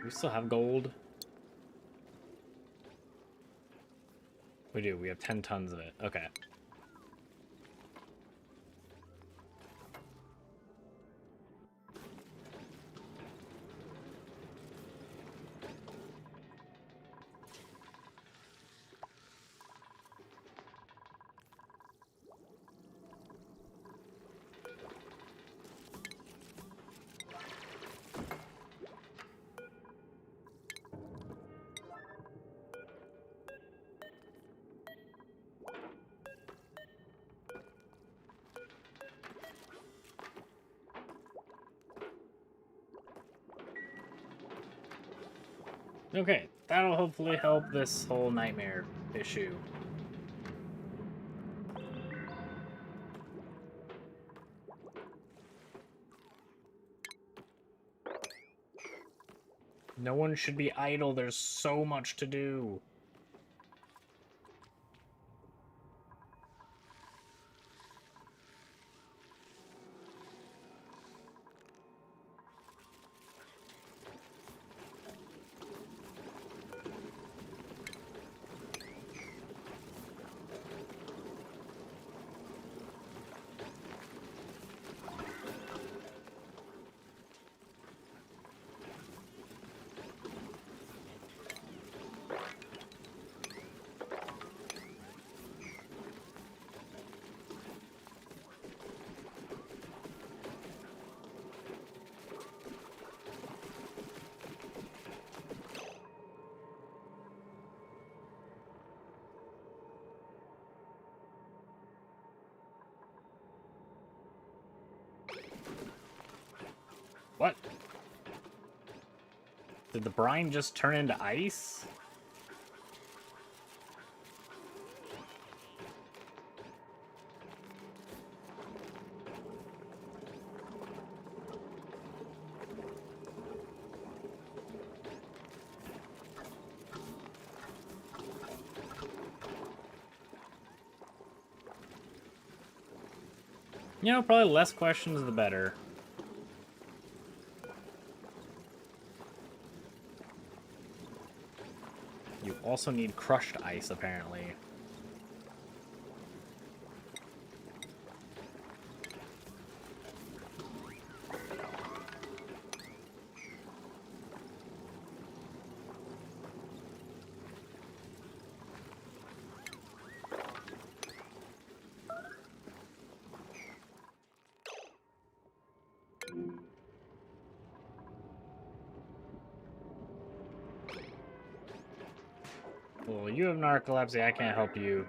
We still have gold. We do. We have 10 tons of it. Okay. Okay, that'll hopefully help this whole nightmare issue. No one should be idle. There's so much to do. What? Did the brine just turn into ice? You know, probably less questions the better. You also need crushed ice, apparently. Well, you have narcolepsy, I can't help you.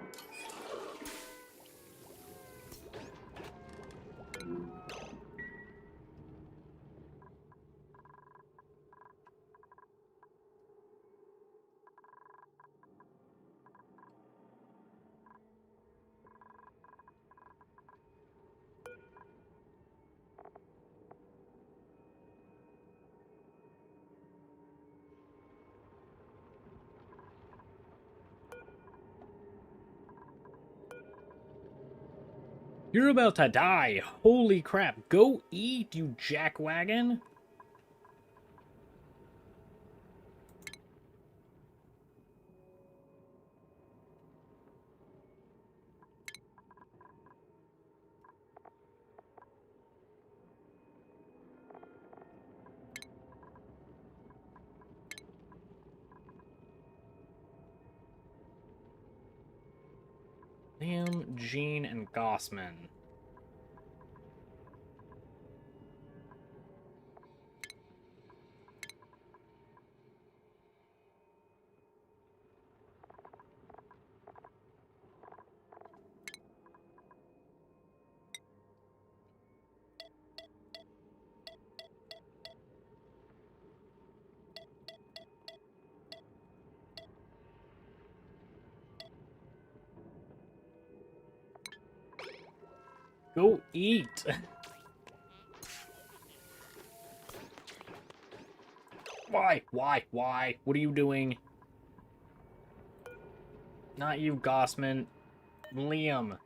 You're about to die. Holy crap. Go eat, you jackwagon. Liam, Jean, and Gossman. Go eat! Why? Why? Why? What are you doing? Not you, Gossman. Liam.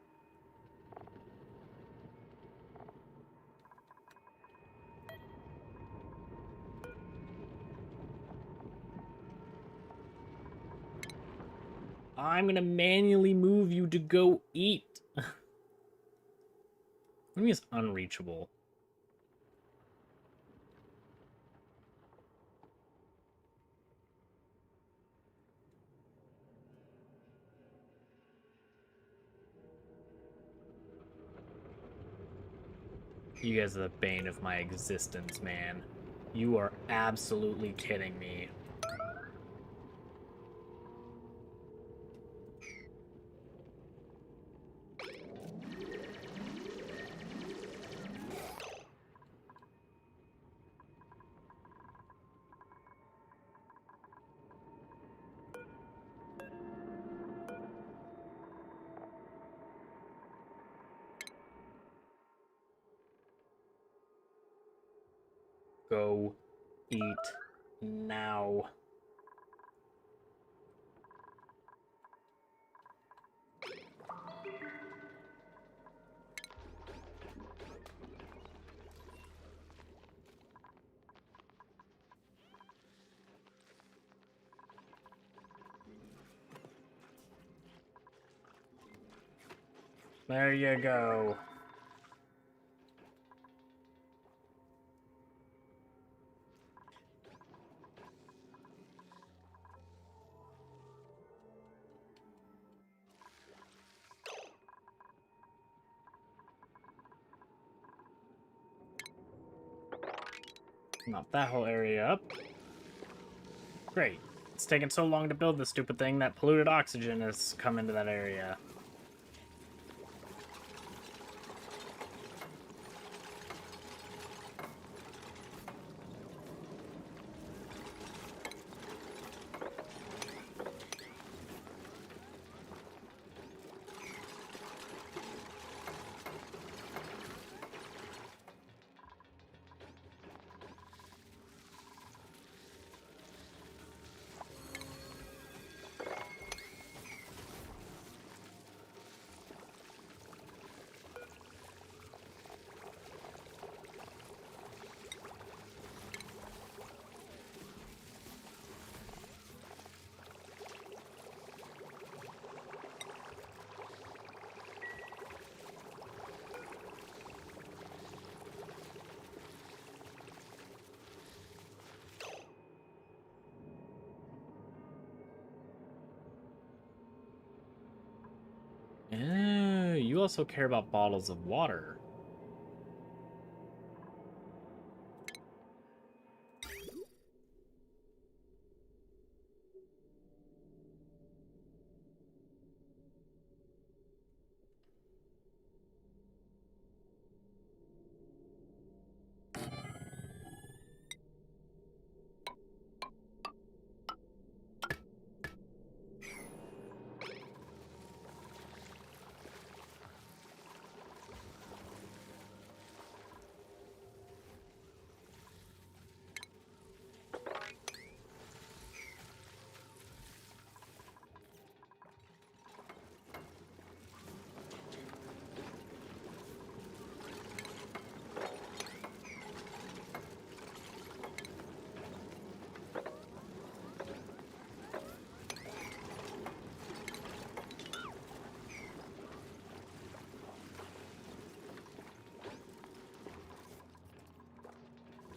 I'm gonna manually move you to go eat. What do you mean it's unreachable? You guys are the bane of my existence, man. You are absolutely kidding me. Go eat now. There you go. Mop that whole area up. Great. It's taken so long to build this stupid thing that polluted oxygen has come into that area. You also care about bottles of water.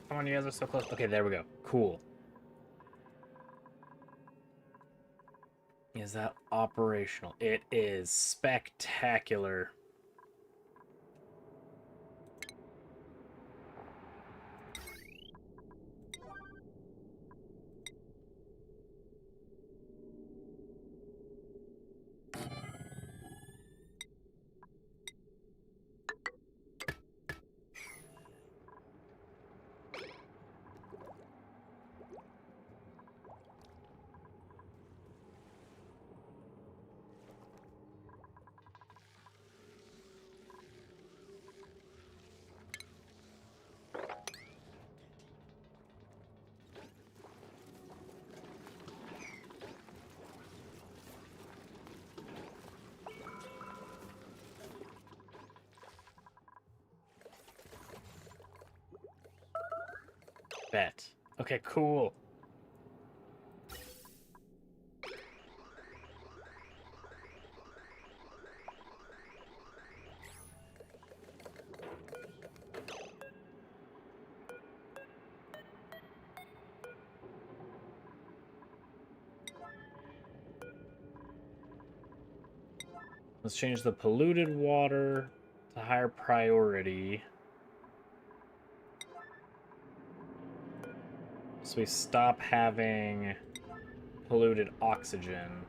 Come on, you guys are so close. Okay, there we go. Cool. Is that operational? It is spectacular. Bet. Okay, cool. Let's change the polluted water to higher priority. So we stop having polluted oxygen.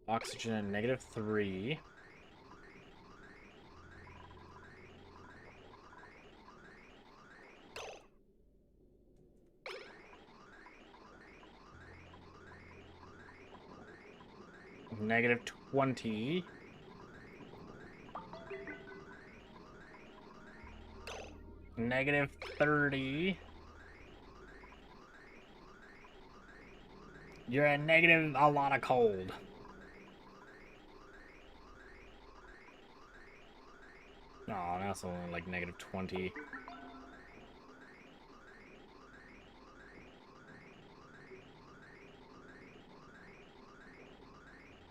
Oxygen at -3. -20. -30. You're at negative a lot of cold. Oh, that's only like -20.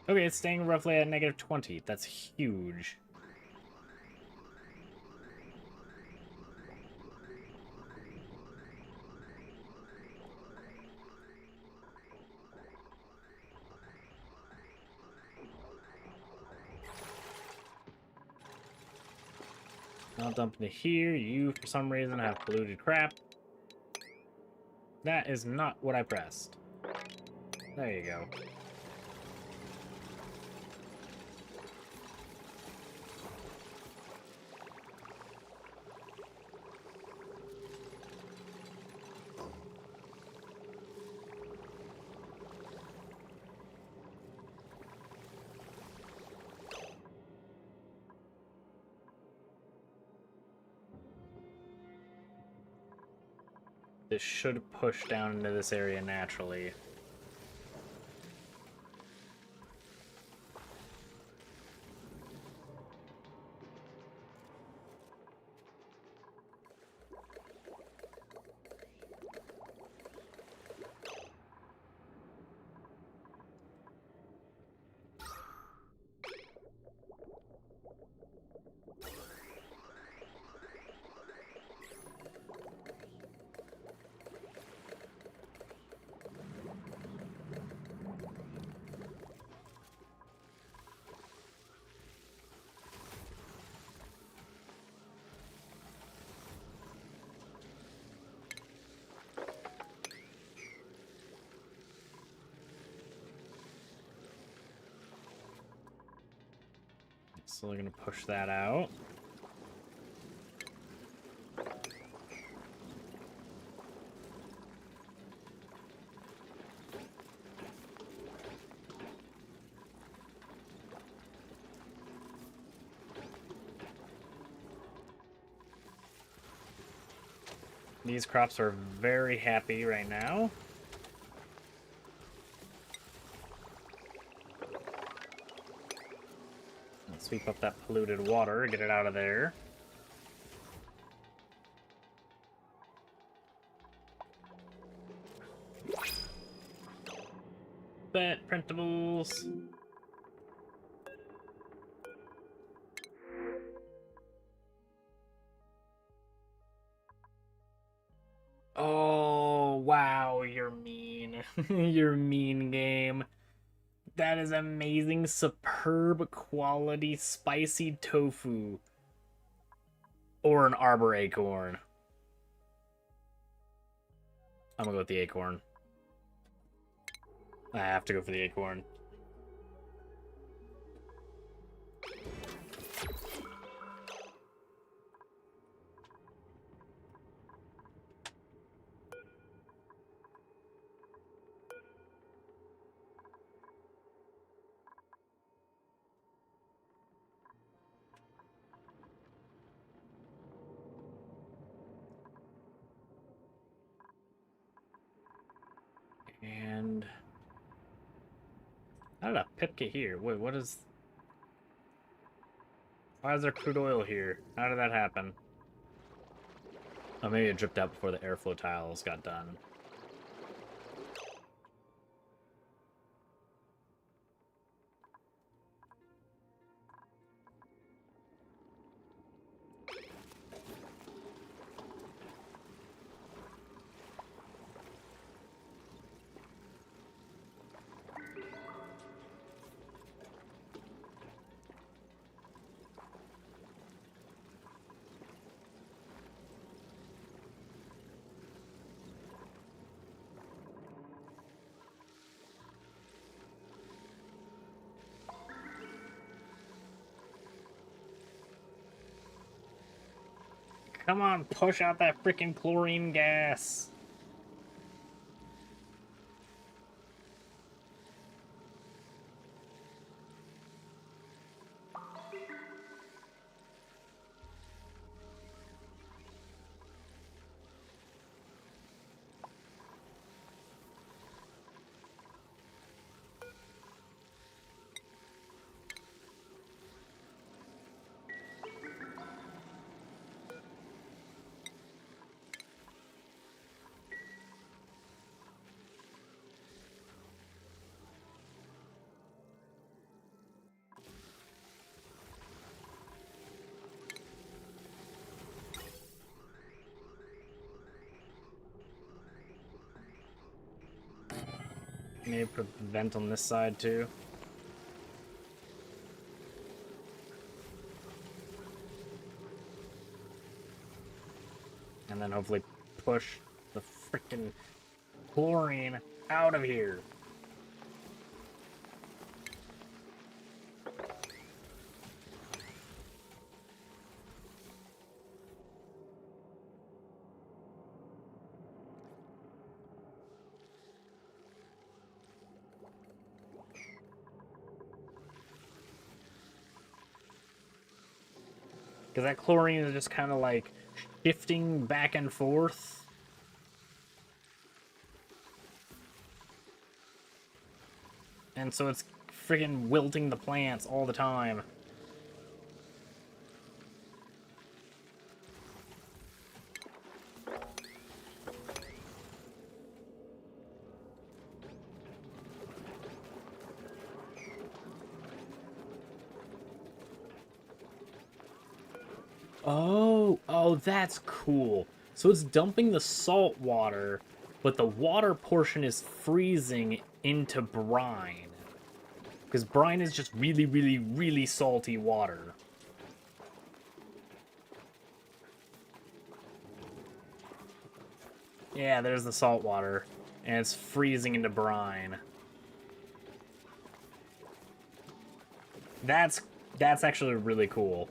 Okay, it's staying roughly at -20. That's huge. I'll dump into here. You, for some reason, have polluted crap. That is not what I pressed. There you go. This should push down into this area naturally. So we're gonna push that out. These crops are very happy right now. Let's sweep up that polluted water, get it out of there. Bet printables. Oh, wow, you're mean. You're mean, game. That is amazing, superb quality spicy tofu. Or an arbor acorn. I'm gonna go with the acorn. I have to go for the acorn. And how did a pip get here? Wait, what is... Why is there crude oil here? How did that happen? Oh, maybe it dripped out before the airflow tiles got done. Come on, push out that freaking chlorine gas. Maybe put the vent on this side too. And then hopefully push the freaking chlorine out of here. Because that chlorine is just kind of like shifting back and forth. And so it's friggin' wilting the plants all the time. Oh, that's cool. So it's dumping the salt water, but the water portion is freezing into brine. Because brine is just really, really, really salty water. Yeah, there's the salt water. And it's freezing into brine. That's actually really cool.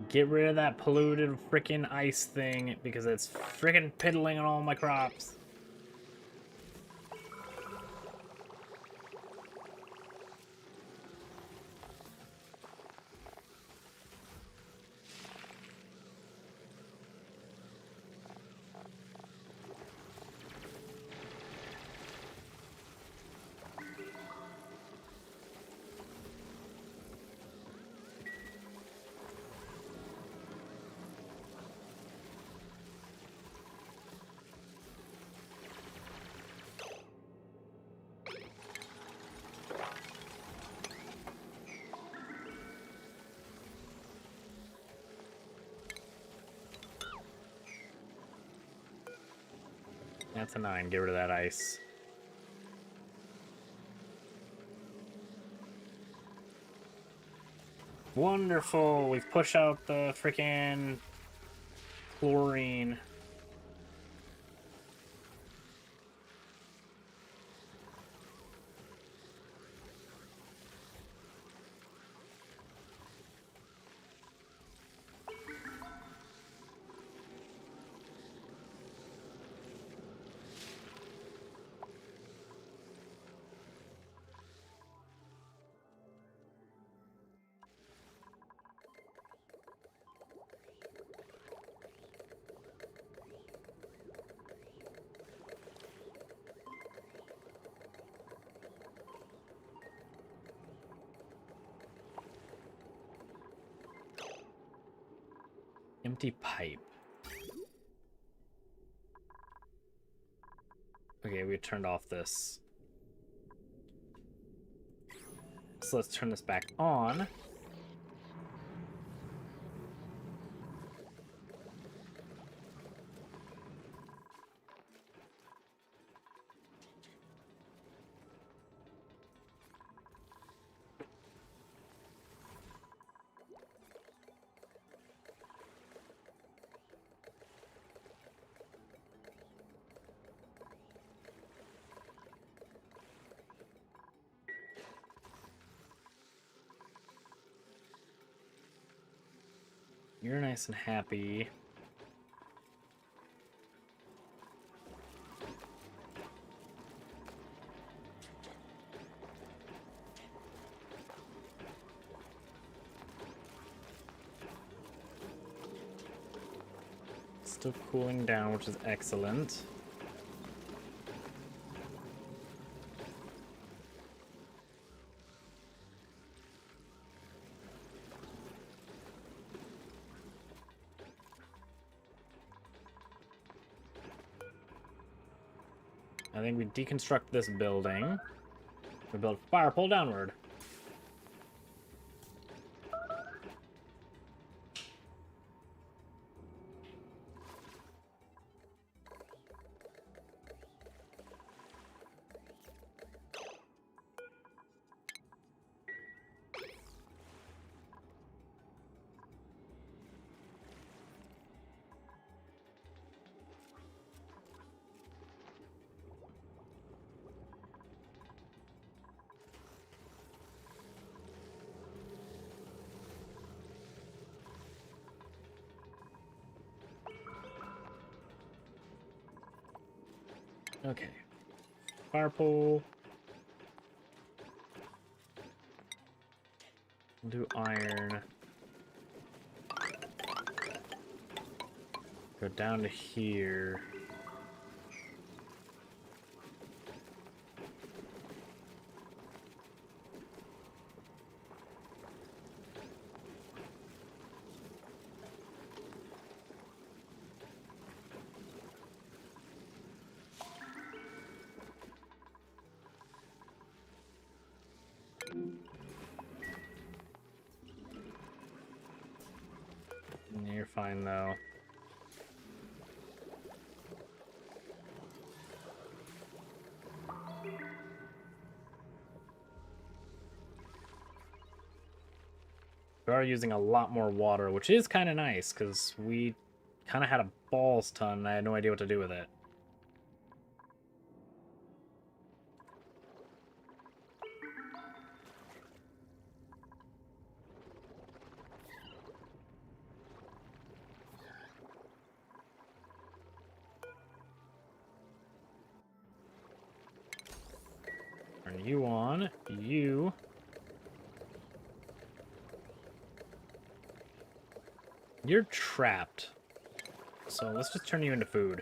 Get rid of that polluted freaking ice thing because it's freaking piddling on all my crops. That's a 9. Get rid of that ice. Wonderful! We've pushed out the freaking chlorine. Empty pipe. Okay, we turned off this. So let's turn this back on. You're nice and happy. Still cooling down, which is excellent. I think we deconstruct this building. We build fire pole downward. Okay. Fire pole. We'll do iron. Go down to here. You're fine though. We are using a lot more water, which is kind of nice, because we kind of had a balls ton and I had no idea what to do with it. Turn you on. You... You're trapped. So let's just turn you into food.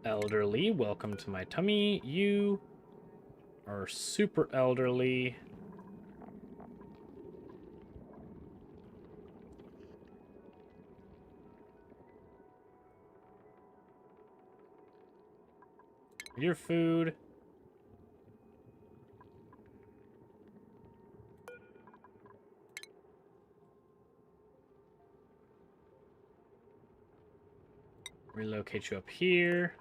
Elderly, welcome to my tummy. You are super elderly. Your food. Relocate you up here.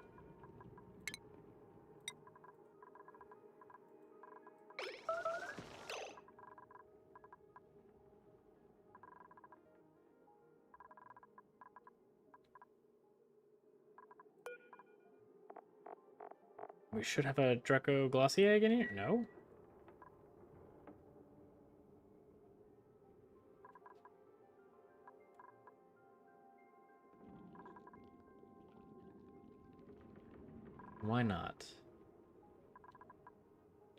We should have a Draco Glossy Egg in here? No? Why not?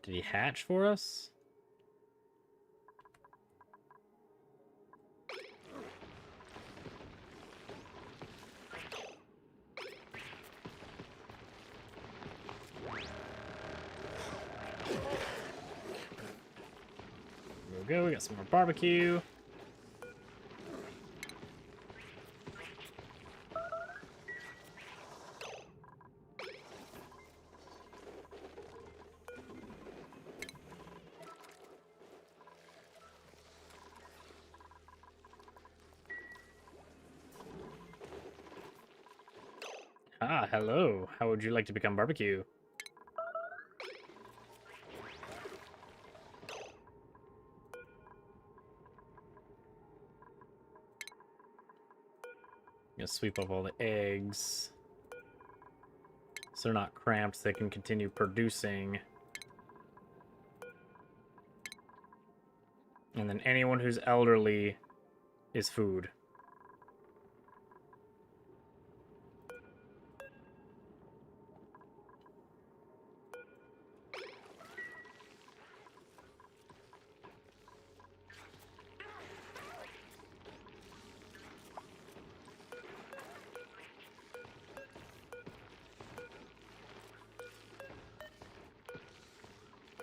Did he hatch for us? go. We got some more barbecue. Ah, hello. How would you like to become barbecue? Gonna sweep up all the eggs. So they're not cramped, so they can continue producing. And then anyone who's elderly is food.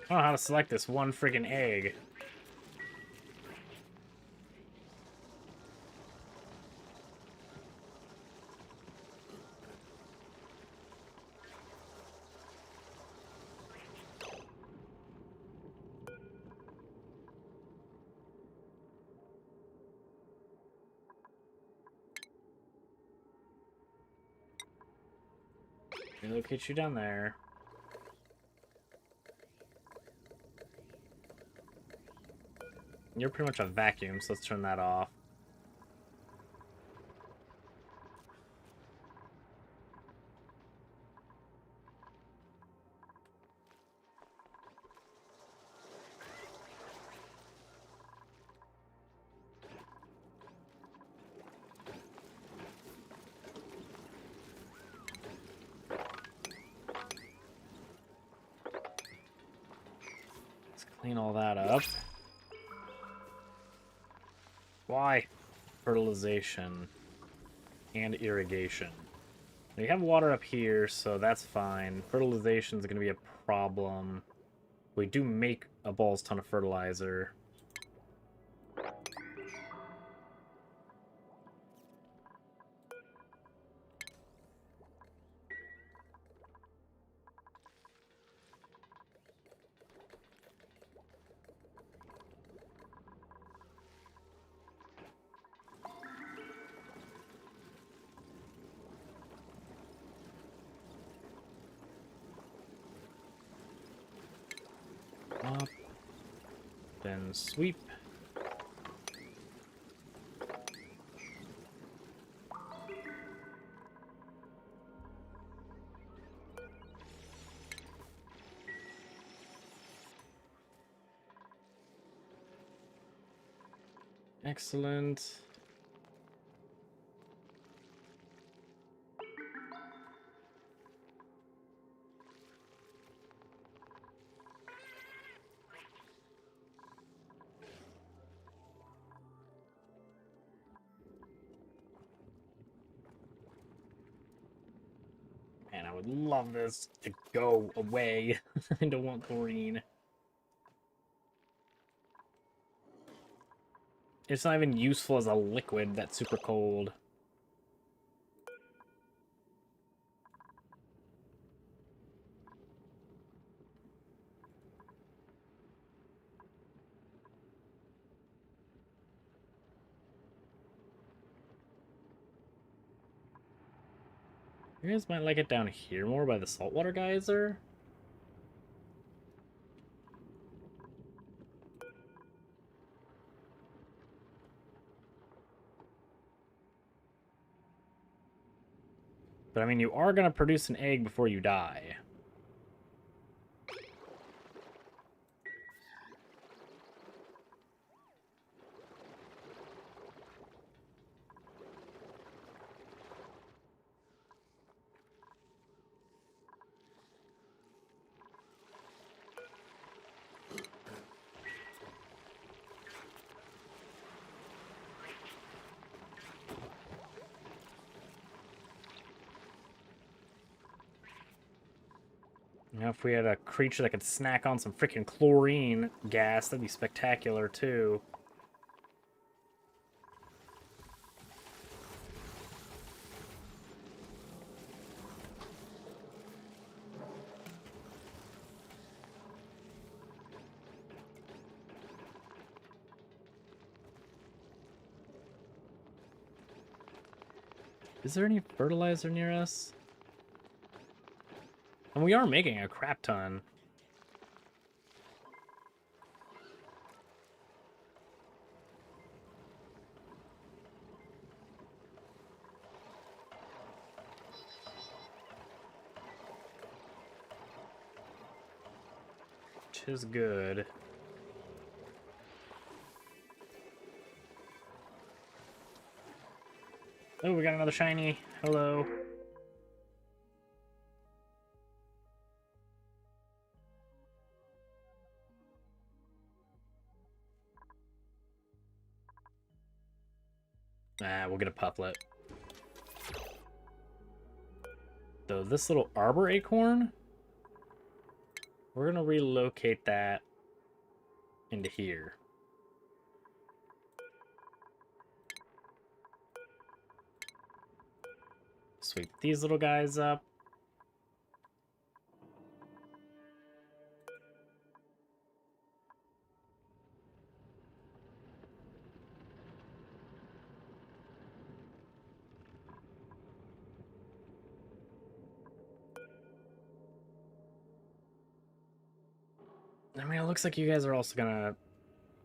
I don't know how to select this one friggin' egg. Relocate you down there. You're pretty much a vacuum, so let's turn that off. Let's clean all that up. Why? Fertilization and irrigation. We have water up here, so that's fine. Fertilization is going to be a problem. We do make a balls ton of fertilizer. Up, then sweep. Excellent. Man, I would love this to go away. I don't want chlorine. It's not even useful as a liquid that's super cold. You guys might like it down here more by the saltwater geyser. But I mean, you are going to produce an egg before you die. Now, if we had a creature that could snack on some freaking chlorine gas, that'd be spectacular, too. Is there any fertilizer near us? And we are making a crap ton. Which is good. Oh, we got another shiny. Hello. Ah, we'll get a pufflet. Though this little arbor acorn, we're gonna relocate that into here. Sweep these little guys up. I mean, it looks like you guys are also gonna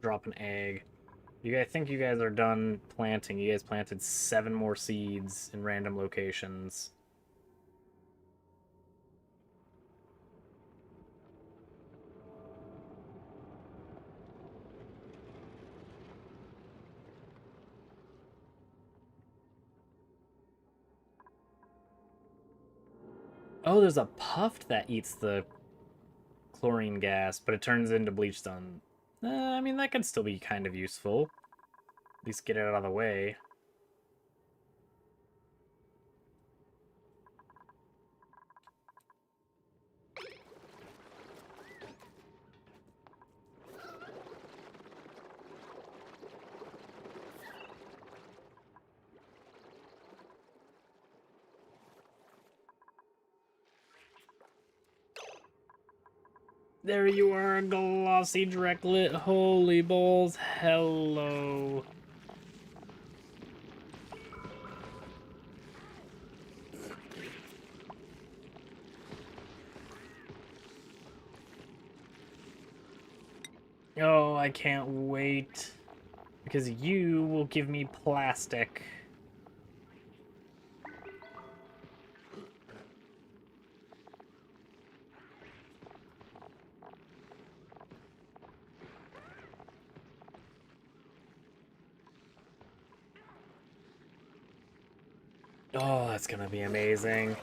drop an egg. I think you guys are done planting. You guys planted 7 more seeds in random locations. Oh, there's a puft that eats the chlorine gas, but it turns into bleachstone. I mean, that could still be kind of useful. At least get it out of the way. There you are, glossy Drecklet. Holy balls, hello. Oh, I can't wait. Because you will give me plastic. Oh, that's gonna be amazing.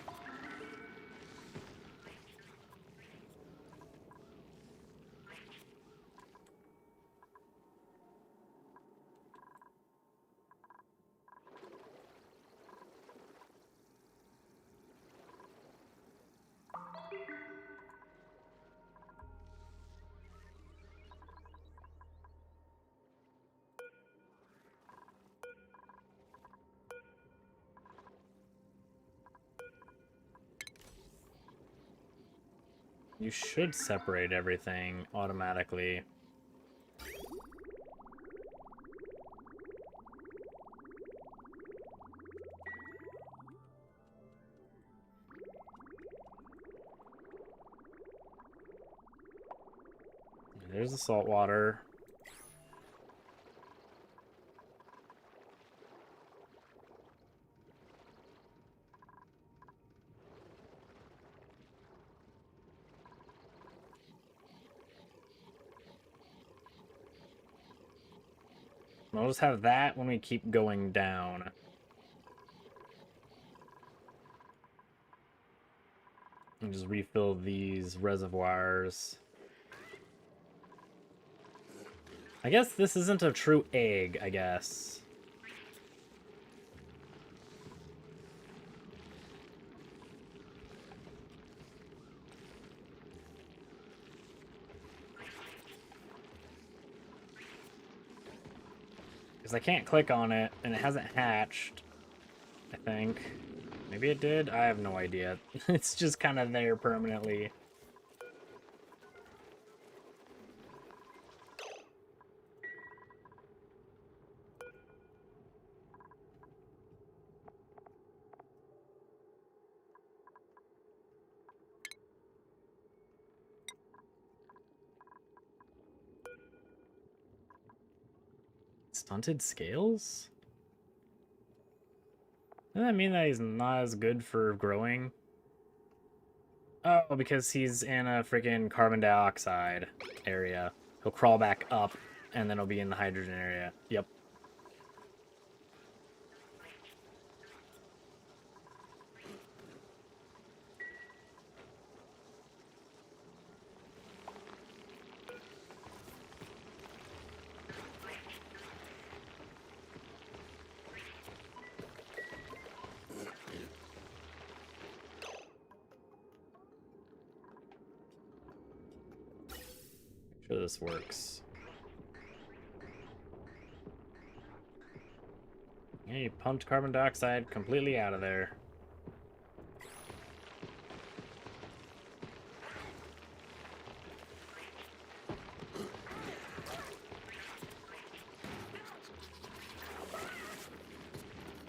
You should separate everything automatically. There's the salt water. I'll just have that when we keep going down. And just refill these reservoirs. I guess this isn't a true egg, I guess. Because I can't click on it, and it hasn't hatched, I think. Maybe it did? I have no idea. It's just kind of there permanently. Stunted scales? Doesn't that mean that he's not as good for growing? Oh, because he's in a freaking carbon dioxide area. He'll crawl back up, and then he'll be in the hydrogen area. Yep. Make sure this works. Yeah, you pumped carbon dioxide completely out of there.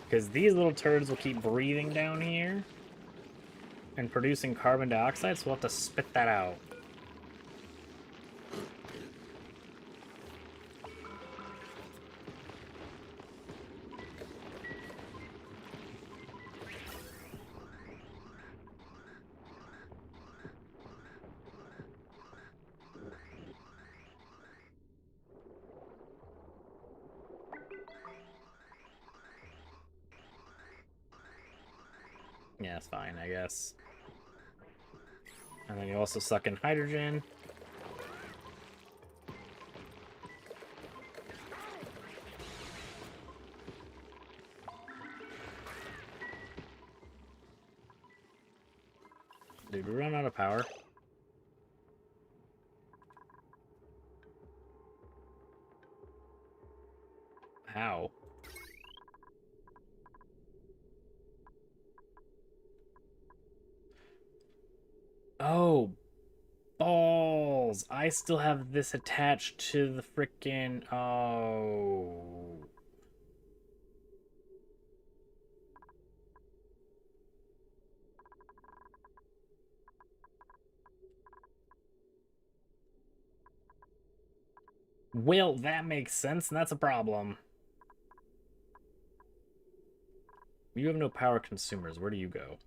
Because these little turds will keep breathing down here and producing carbon dioxide, so we'll have to spit that out. Yeah, it's fine, I guess. And then you also suck in hydrogen. Did we run out of power? How? Oh, balls! I still have this attached to the frickin'... Oh. Well, that makes sense, and that's a problem. You have no power consumers. Where do you go?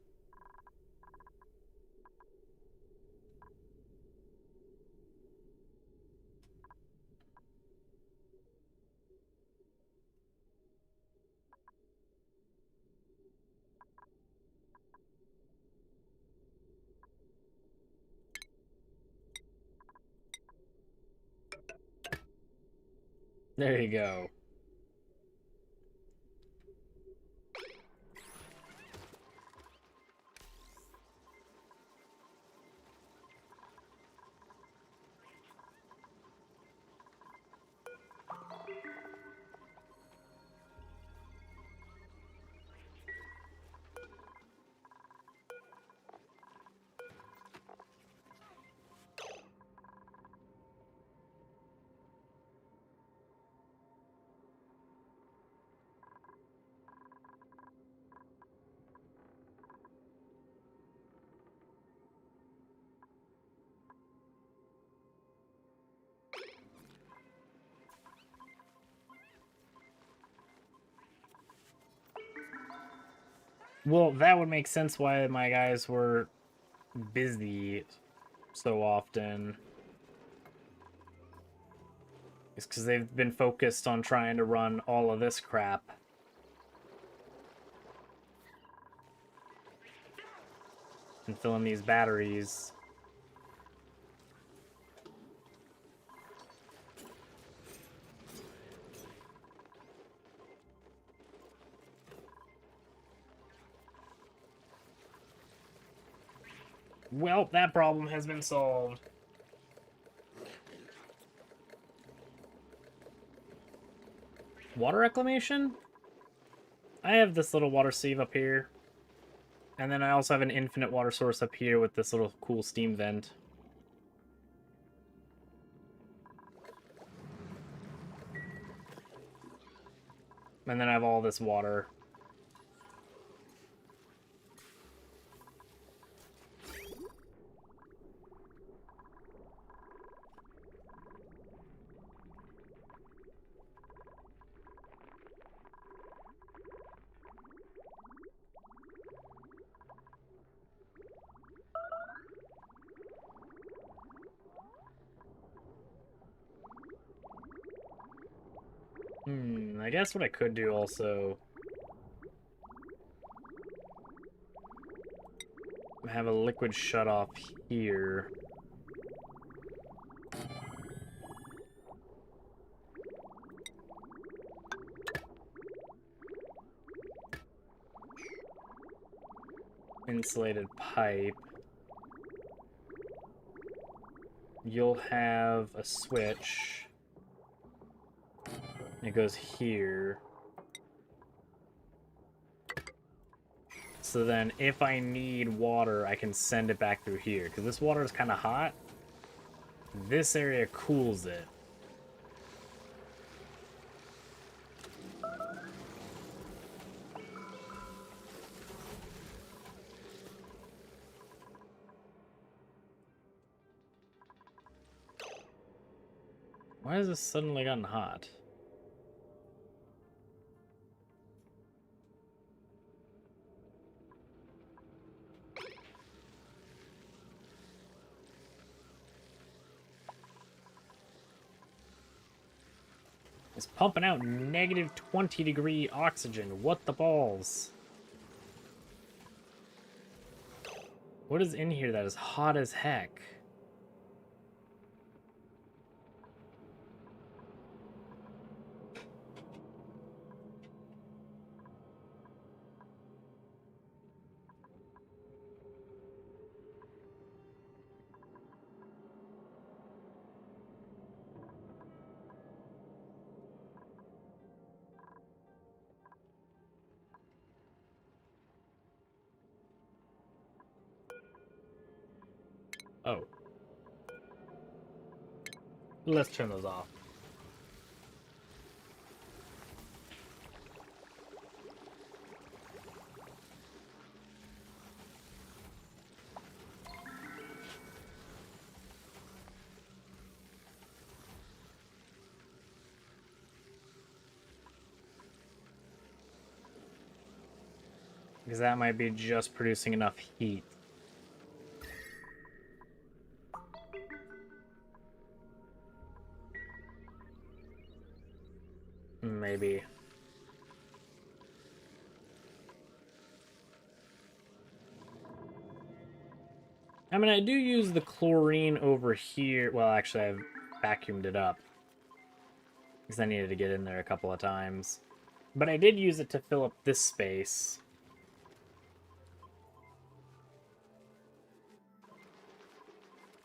There you go. Well, that would make sense why my guys were busy so often. It's because they've been focused on trying to run all of this crap. And filling these batteries. Well, that problem has been solved. water reclamation? I have this little water sieve up here. And then I also have an infinite water source up here with this little cool steam vent. And then I have all this water. I guess what I could do also... have a liquid shut off here. Insulated pipe. You'll have a switch. It goes here. So then if I need water, I can send it back through here. Because this water is kind of hot. This area cools it. Why has this suddenly gotten hot? It's pumping out negative 20-degree oxygen. What the balls? What is in here that is hot as heck? Oh. Let's turn those off. Because that might be just producing enough heat. Maybe. I mean, I do use the chlorine over here. Well, actually, I've vacuumed it up. Because I needed to get in there a couple of times. But I did use it to fill up this space.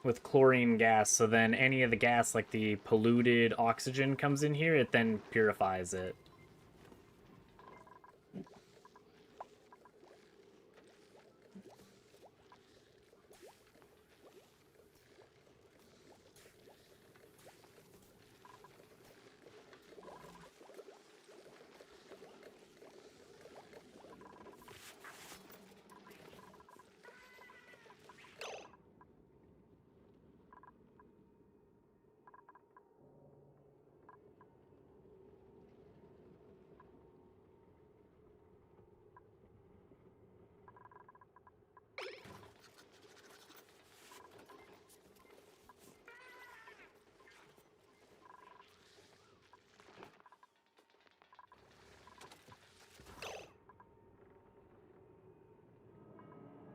With chlorine gas, so then any of the gas, like the polluted oxygen, comes in here, it then purifies it.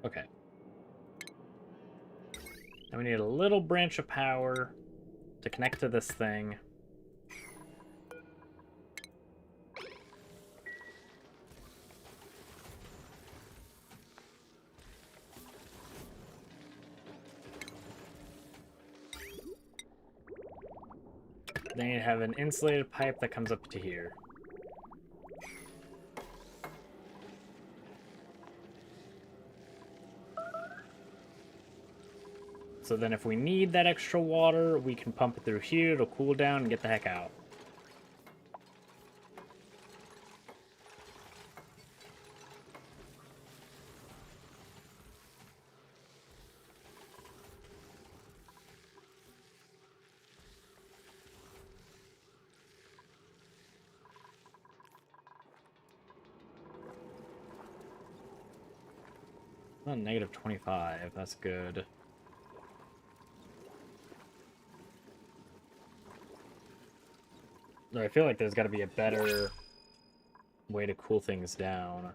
Okay. Now we need a little branch of power to connect to this thing. Then you have an insulated pipe that comes up to here. So then if we need that extra water, we can pump it through here, it'll cool down, and get the heck out. Oh, negative 25, that's good. I feel like there's got to be a better way to cool things down.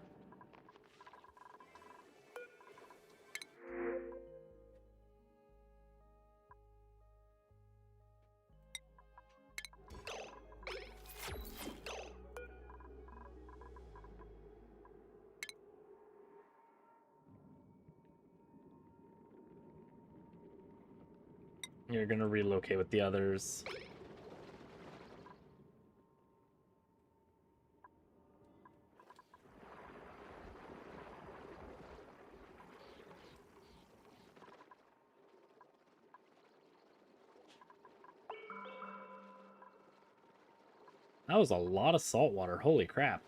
You're gonna relocate with the others. That was a lot of salt water, holy crap.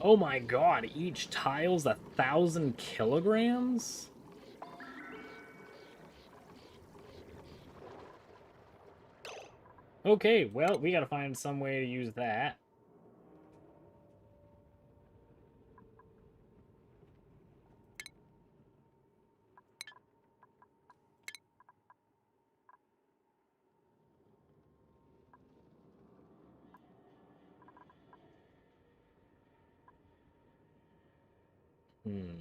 Oh my god, each tile's 1,000 kilograms? Okay, well, we gotta find some way to use that. Hmm.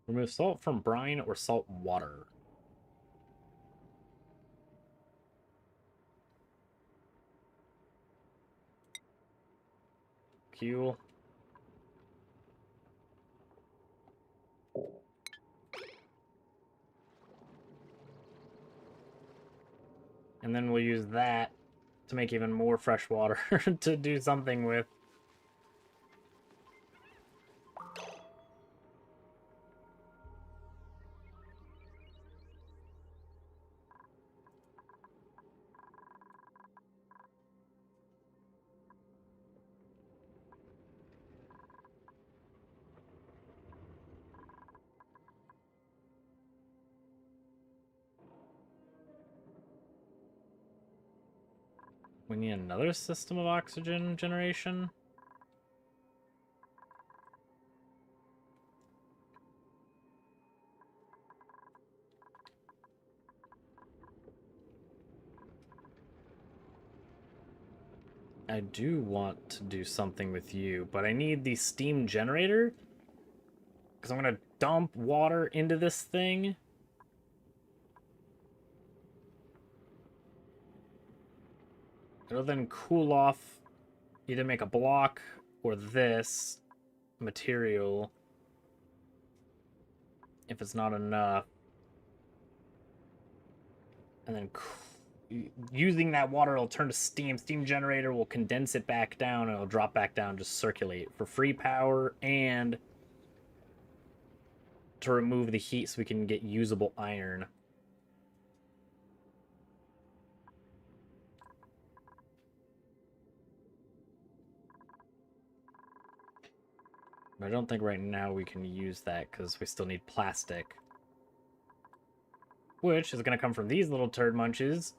Remove salt from brine or salt water. Q. And then we'll use that to make even more fresh water to do something with. We need another system of oxygen generation. I do want to do something with you, but I need the steam generator because I'm going to dump water into this thing. It'll then cool off, either make a block or this material if it's not enough. And then using that water, it'll turn to steam. Steam generator will condense it back down, and it'll drop back down, just circulate for free power and to remove the heat so we can get usable iron. I don't think right now we can use that because we still need plastic. Which is going to come from these little turd munches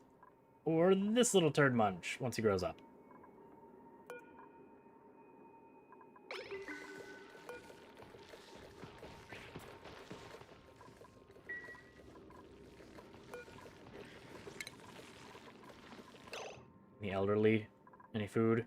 or this little turd munch once he grows up. Any elderly? Any food?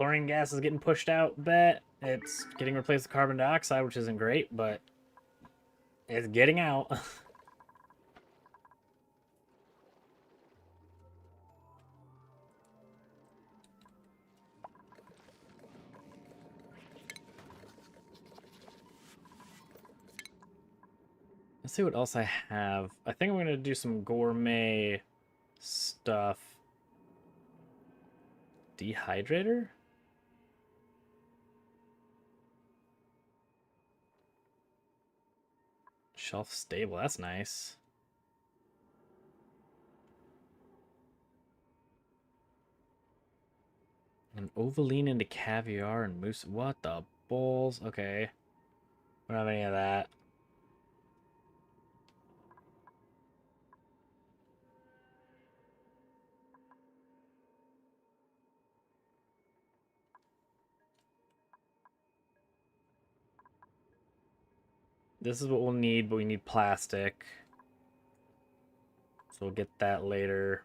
Chlorine gas is getting pushed out a bit. It's getting replaced with carbon dioxide, which isn't great, but it's getting out. Let's see what else I have. I think I'm going to do some gourmet stuff. Dehydrator? Shelf stable, that's nice. And Ovalene into caviar and moose. What the balls? Okay. We don't have any of that. This is what we'll need, but we need plastic. So we'll get that later.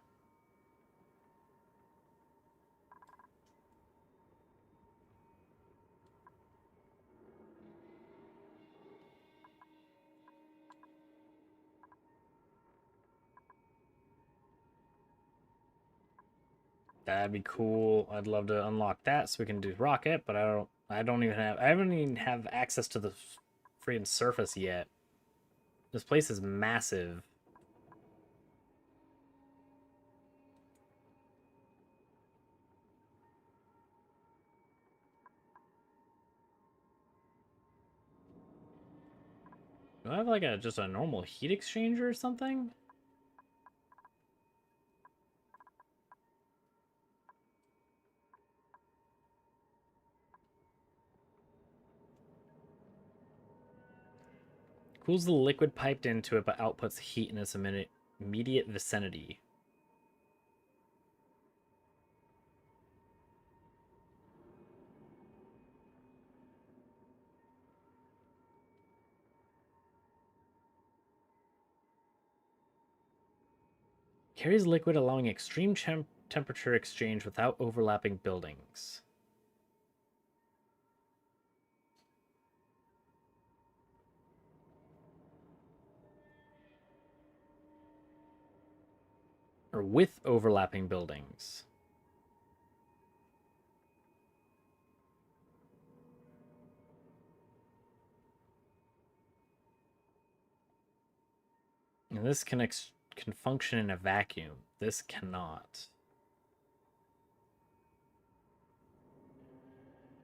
That'd be cool. I'd love to unlock that so we can do rocket, but I haven't even have access to the freaking surface yet. This place is massive. Do I have like just a normal heat exchanger or something? Cools the liquid piped into it, but outputs heat in its immediate vicinity. Carries liquid, allowing extreme temperature exchange without overlapping buildings. Or with overlapping buildings. And this can function in a vacuum. This cannot.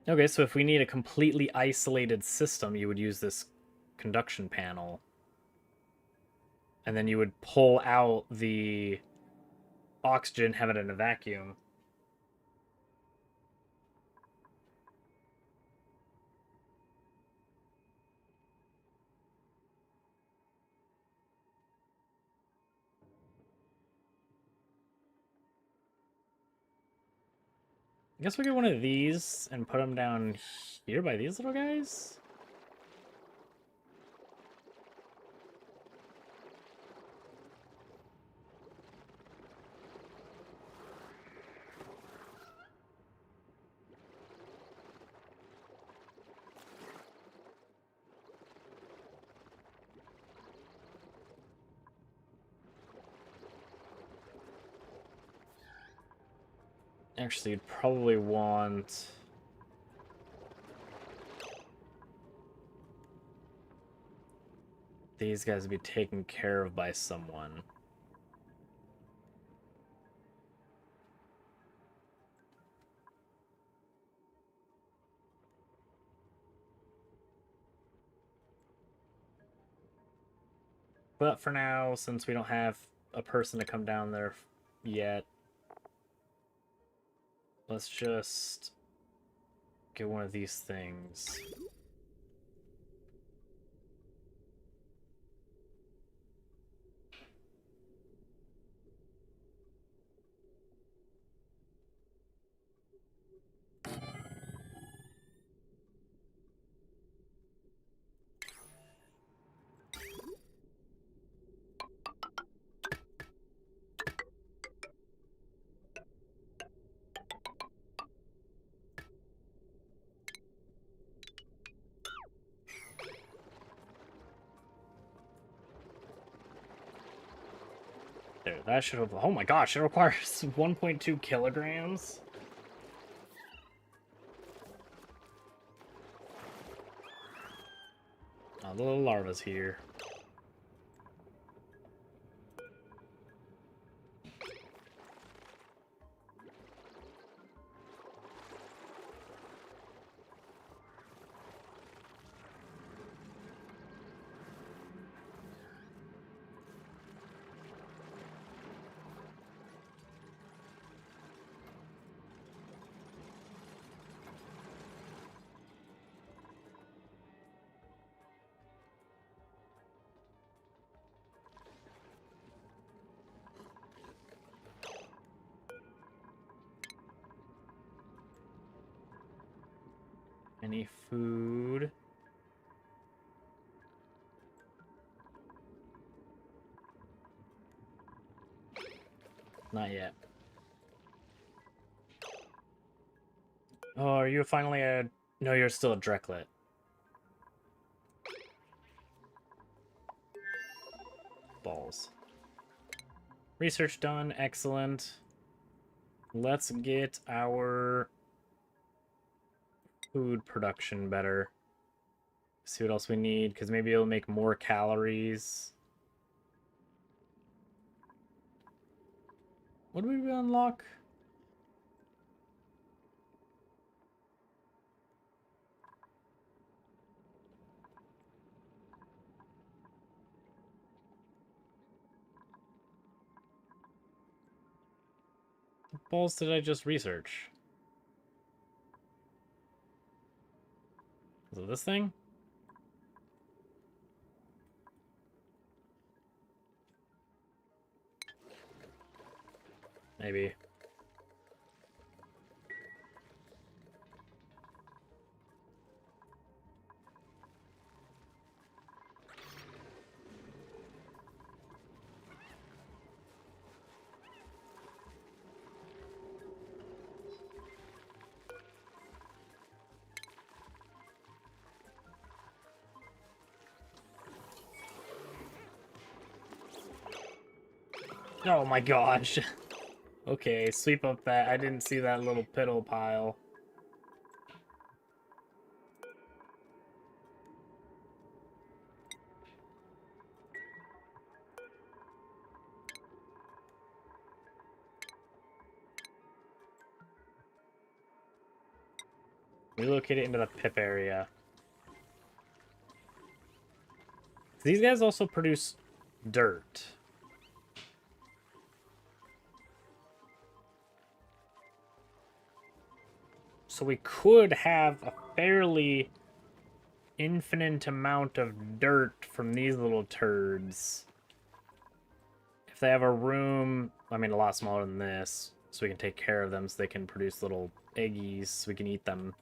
Okay, so if we need a completely isolated system, you would use this conduction panel. And then you would pull out the oxygen, have it in a vacuum. I guess we'll get one of these and put them down here by these little guys. Actually, you'd probably want... these guys to be taken care of by someone. But for now, since we don't have a person to come down there yet, let's just get one of these things. There, that should have... Oh my gosh, it requires 1.2 kilograms? Oh, the little larva's here. Any food? Not yet. Oh, are you finally a... No, you're still a Drecklet. Balls. Research done. Excellent. Let's get our food production better. See what else we need, because maybe it'll make more calories. What did we unlock? What balls did I just research? Is it this thing? Maybe. Oh my gosh. Okay, sweep up that. I didn't see that little piddle pile. Relocate it into the pip area. These guys also produce dirt. So we could have a fairly infinite amount of dirt from these little turds. If they have a room, I mean a lot smaller than this, so we can take care of them so they can produce little eggies so we can eat them.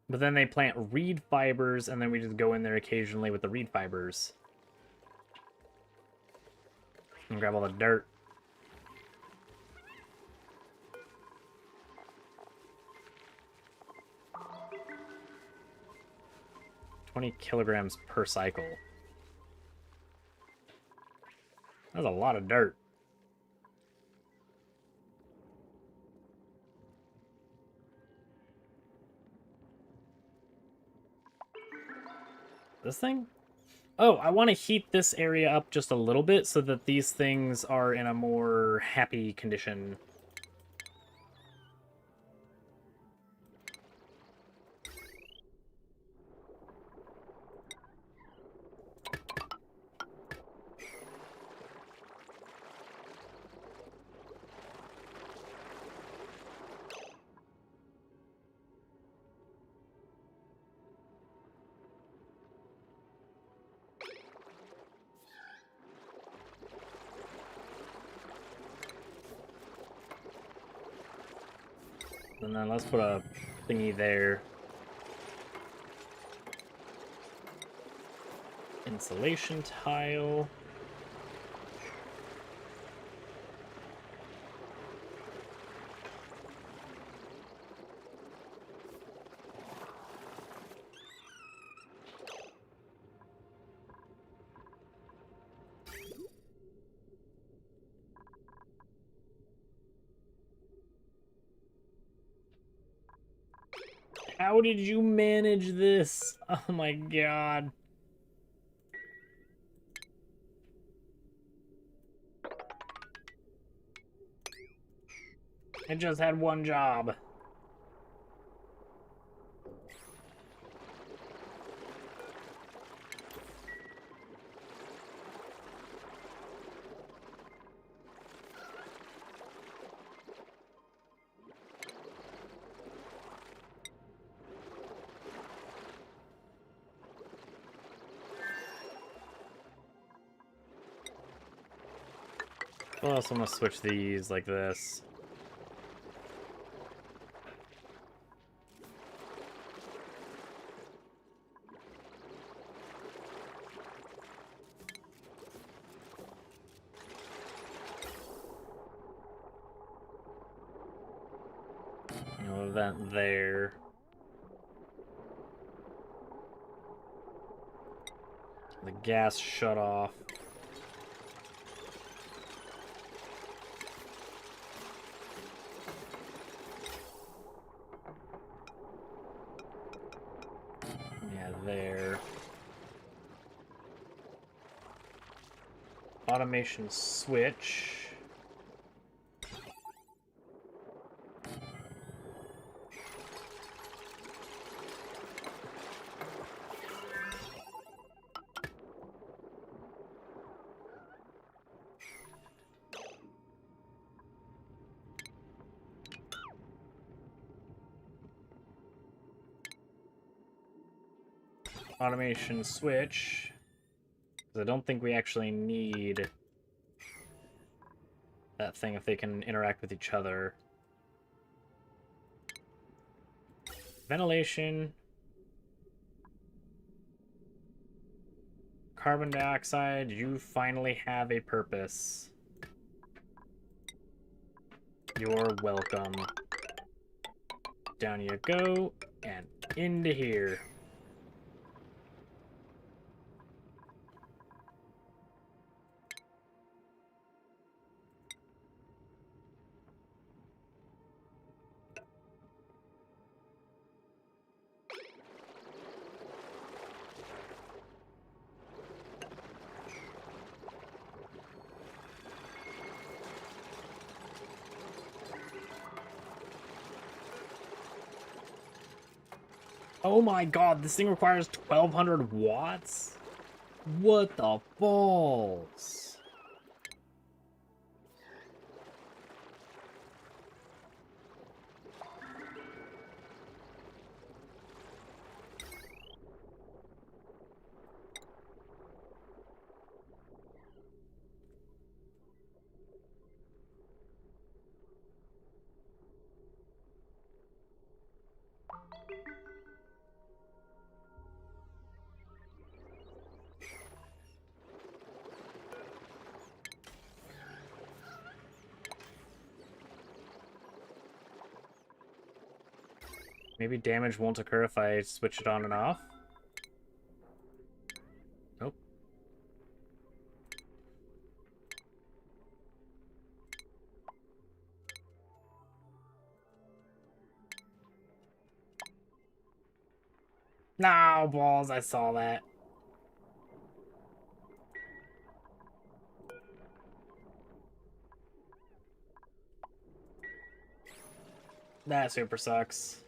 But then they plant reed fibers, and then we just go in there occasionally with the reed fibers. And grab all the dirt. $20 kilograms per cycle. That's a lot of dirt. This thing? Oh, I want to heat this area up just a little bit so that these things are in a more happy condition. And then let's put a thingy there. Insulation tile. How did you manage this? Oh my god. It just had one job. Well, so I'm gonna switch these like this. No event there. The gas shut off. Yeah, there. Automation switch. Automation switch. Because I don't think we actually need that thing if they can interact with each other. Ventilation. Carbon dioxide, you finally have a purpose. You're welcome. Down you go, and into here. Oh my god, this thing requires 1200 watts? What the balls? Maybe damage won't occur if I switch it on and off? Nope. No, balls, I saw that. That super sucks.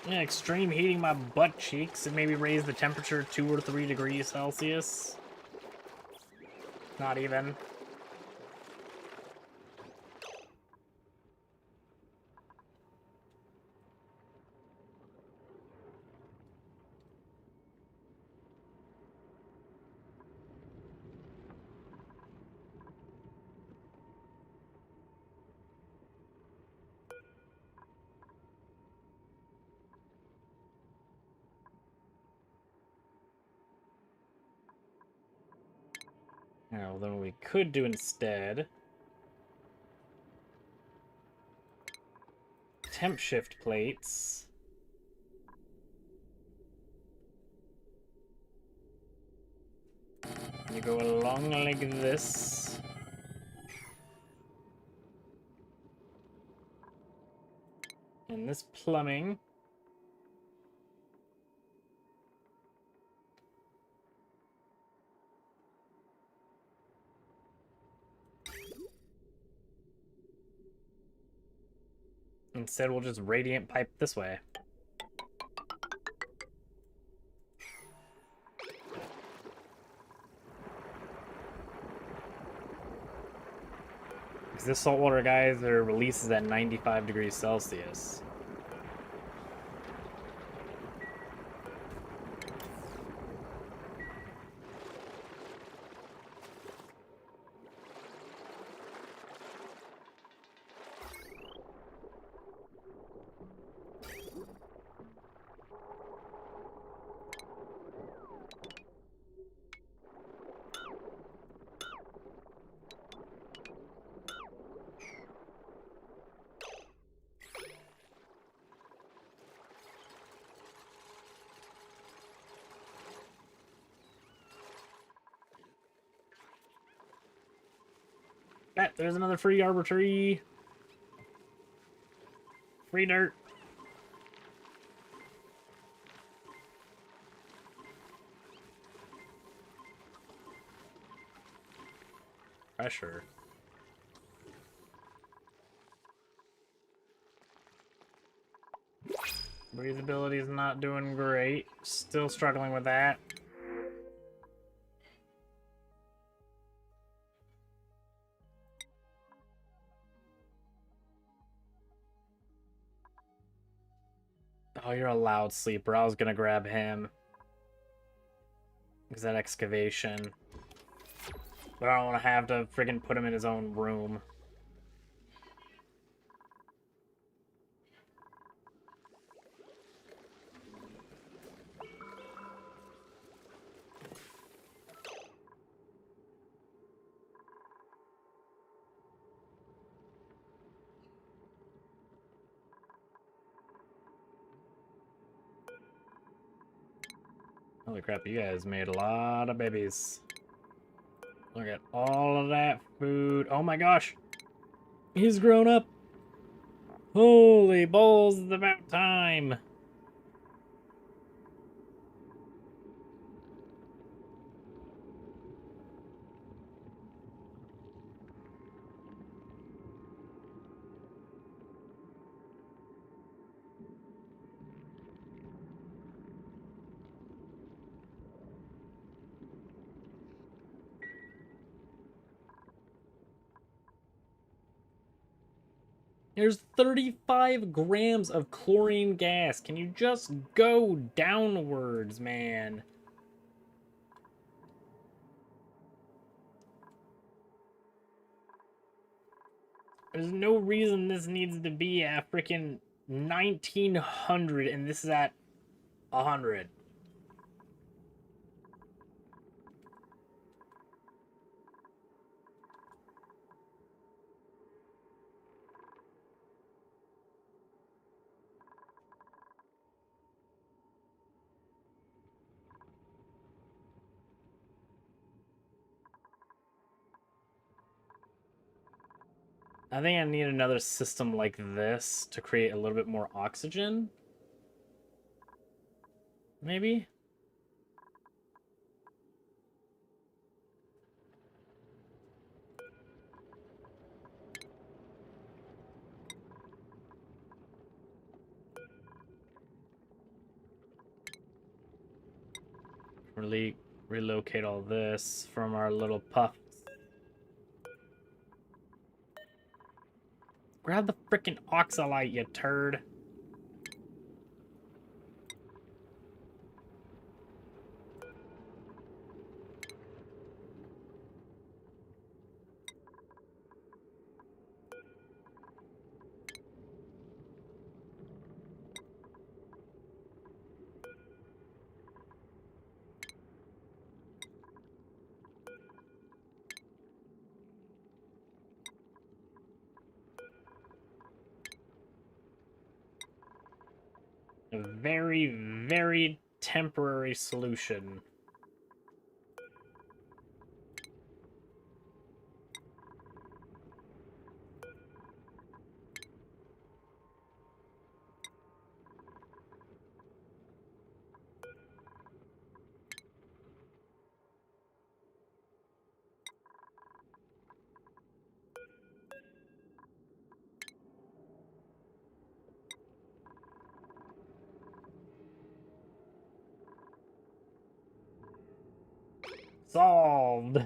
Yeah, extreme heating my butt cheeks and maybe raise the temperature 2 or 3 degrees Celsius. Not even. Now, then what we could do instead... temp shift plates. You go along like this. And this plumbing. Instead, we'll just radiant pipe this way. Because this saltwater geyser releases at 95 degrees Celsius. Ah, there's another free arbor tree. Free dirt. Pressure. Breathability is not doing great. Still struggling with that. Oh, you're a loud sleeper. I was gonna grab him. Because that excavation. But I don't want to have to friggin' put him in his own room. Holy crap, you guys made a lot of babies. Look at all of that food. Oh my gosh. He's grown up. Holy balls, it's about time. There's 35 grams of chlorine gas. Can you just go downwards, man? There's no reason this needs to be at freaking 1900 and this is at 100. I think I need another system like this to create a little bit more oxygen. Maybe? Relocate all this from our little puffs. Grab the frickin' oxalite, you turd. A very, very temporary solution. Solved.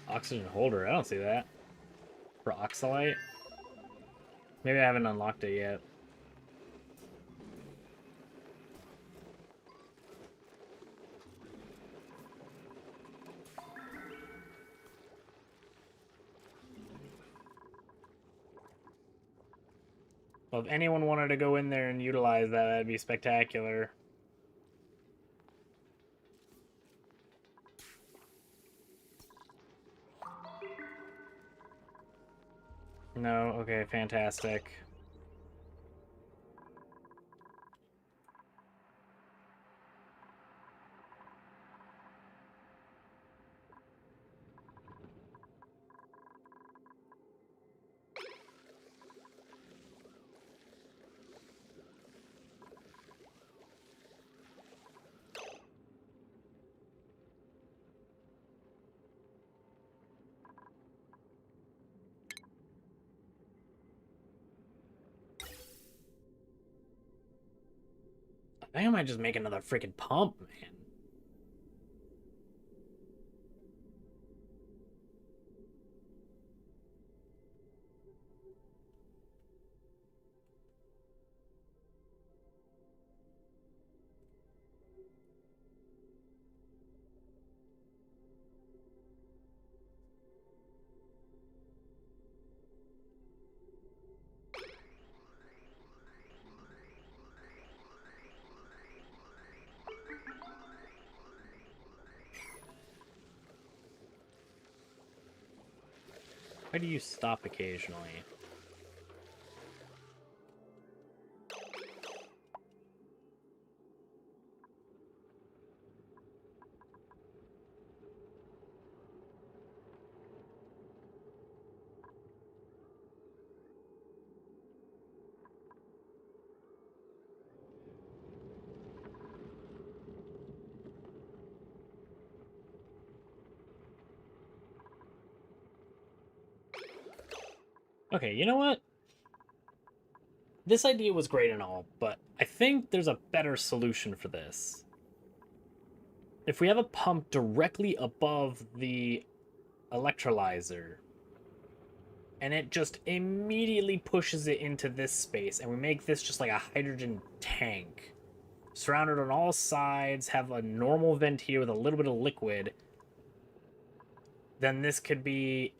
Oxygen holder, I don't see that. For oxalite? Maybe I haven't unlocked it yet. Well, if anyone wanted to go in there and utilize that, that'd be spectacular. No? Okay, fantastic. I think I might just make another freaking pump, man. Why do you stop occasionally? Okay, you know what? This idea was great and all, but I think there's a better solution for this. If we have a pump directly above the electrolyzer, and it just immediately pushes it into this space, and we make this just like a hydrogen tank, surrounded on all sides, have a normal vent here with a little bit of liquid, then this could be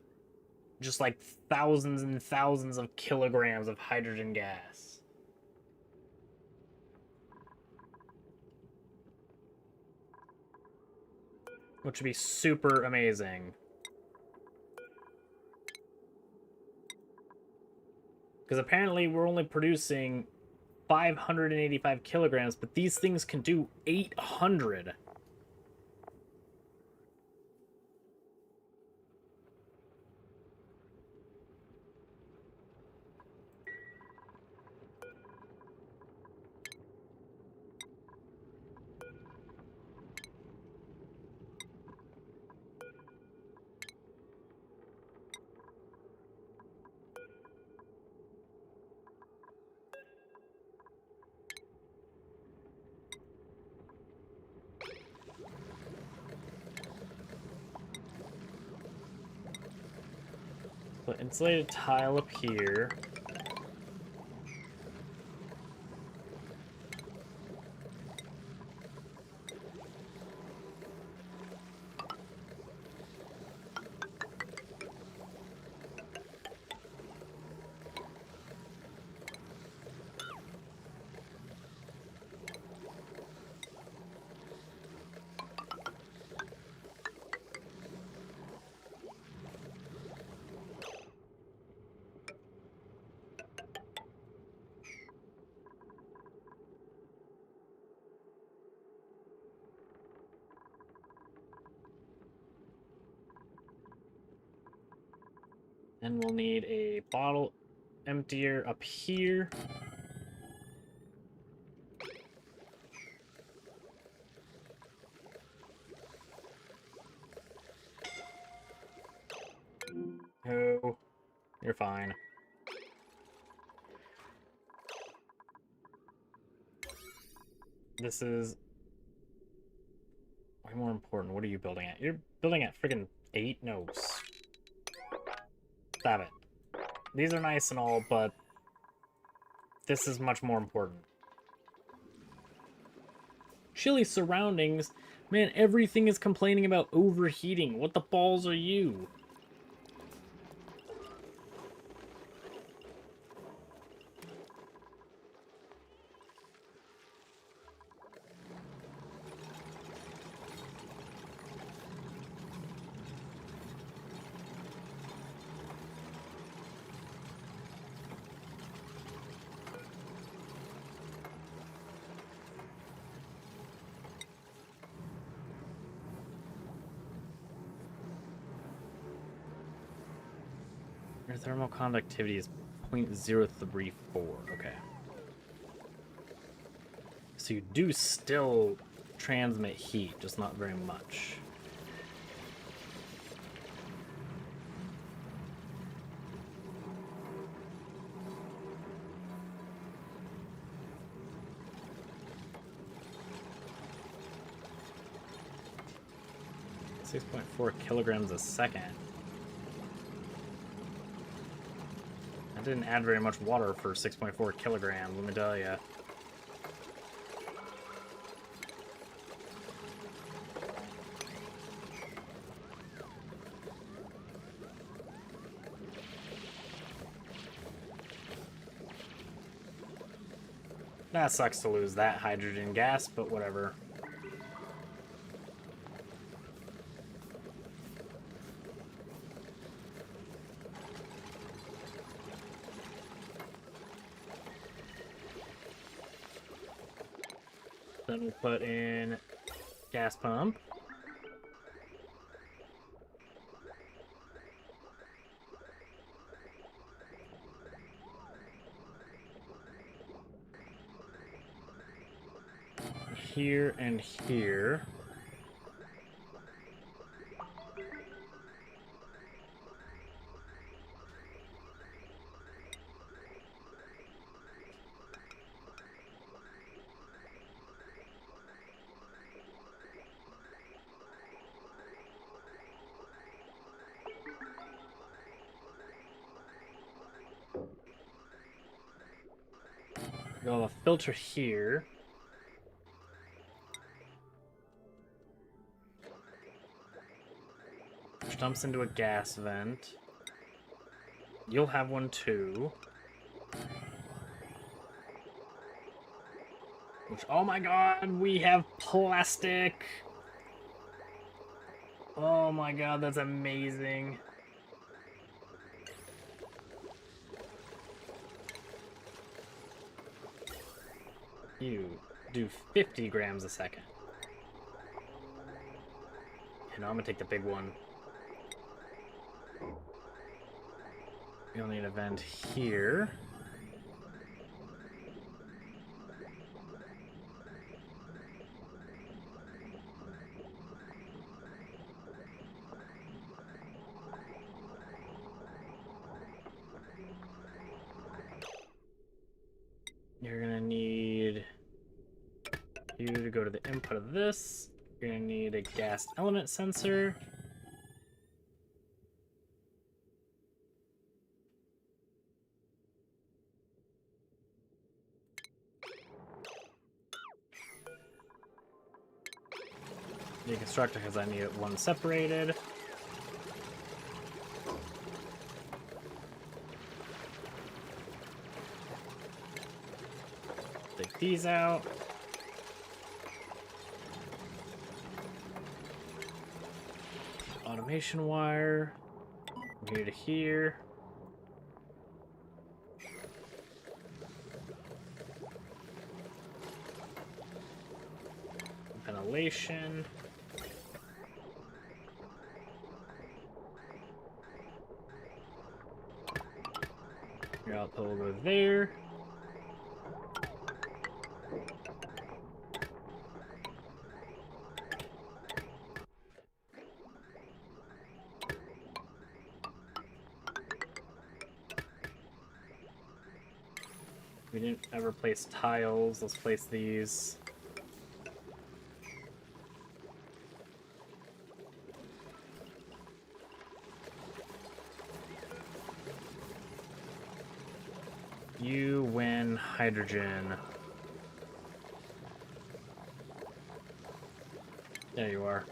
just like thousands and thousands of kilograms of hydrogen gas. Which would be super amazing. Because apparently we're only producing 585 kilograms, but these things can do 800. Put insulated tile up here. And we'll need a bottle emptier up here. No, you're fine. This is way more important. What are you building at? You're building at friggin' 8? No. Stop it. These are nice and all, but this is much more important. Chilly surroundings? Man, everything is complaining about overheating. What the balls are you? Your thermal conductivity is 0.034. Okay. So you do still transmit heat, just not very much. .4 kilograms a second. That didn't add very much water for 6.4 kilograms, let me tell ya. That sucks to lose that hydrogen gas, but whatever. Then we'll put in gas pump. Here and here. We'll have a filter here. Which dumps into a gas vent. You'll have one too. Which, oh my god, we have plastic! Oh my god, that's amazing. You do 50 grams a second. You know, I'm gonna take the big one. You'll need a vent here. You're gonna need you to go to the input of this. You're gonna need a gas element sensor. Deconstructor, because I need it one separated. Take these out. Automation wire. From here to here. Ventilation. Your output will go there. We didn't ever place tiles. Let's place these. You win hydrogen. There you are.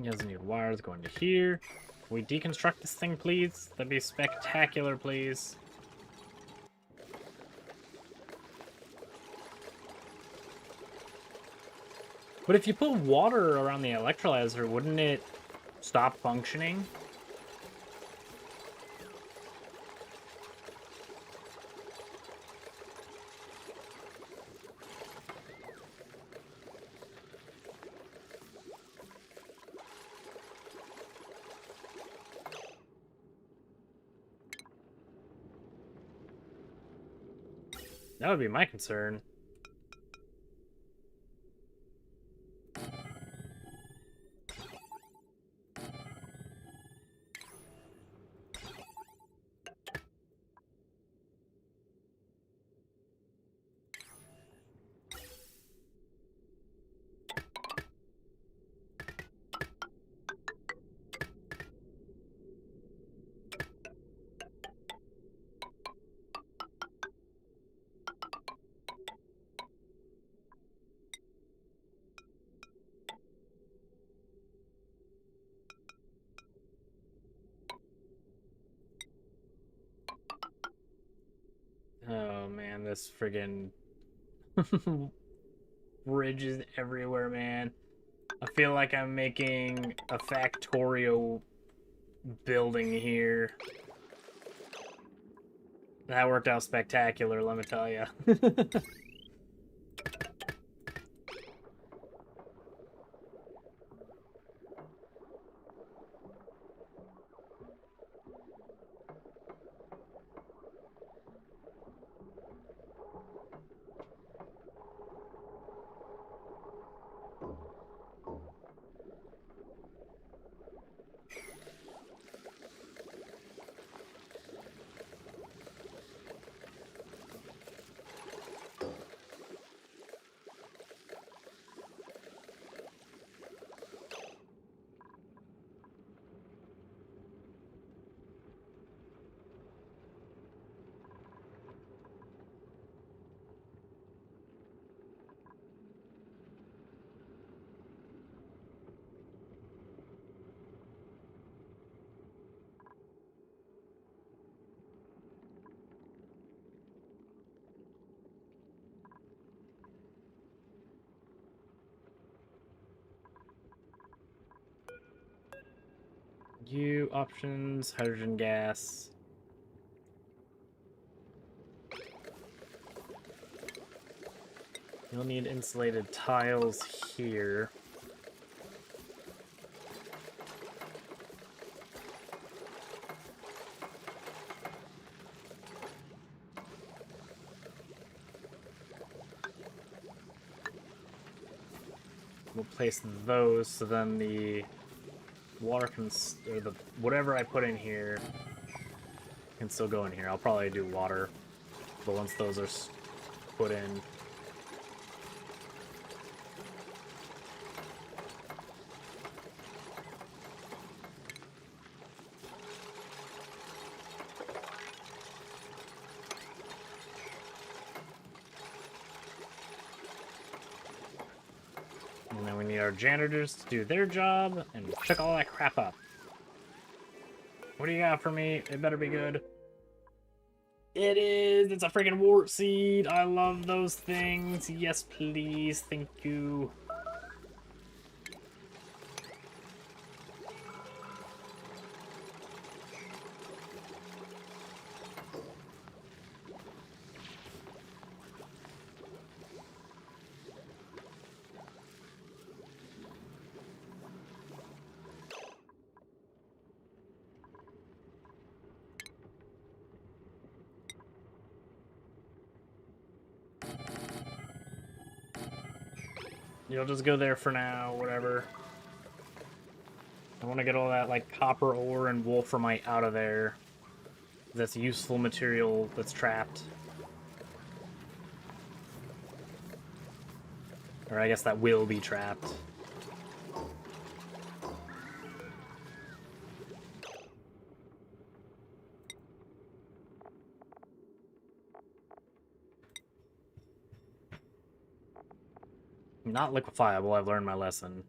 He doesn't need wires going to here. Can we deconstruct this thing, please? That'd be spectacular, please. But if you put water around the electrolyzer, wouldn't it stop functioning? That would be my concern. Oh man, this friggin' bridge is everywhere, man. I feel like I'm making a Factorio building here. That worked out spectacular, let me tell you. You options, hydrogen gas. You'll need insulated tiles here. We'll place those so then the water can, or the whatever I put in here can still go in here. I'll probably do water, but once those are put in. we need our janitors to do their job and pick all that crap up. What do you got for me? It better be good. It is! It's a freaking wart seed! I love those things! Yes, please. Thank you. You'll just go there for now, whatever. I want to get all that, like, copper ore and wolframite out of there. That's useful material that's trapped. Or I guess that will be trapped. Not liquefiable, I've learned my lesson.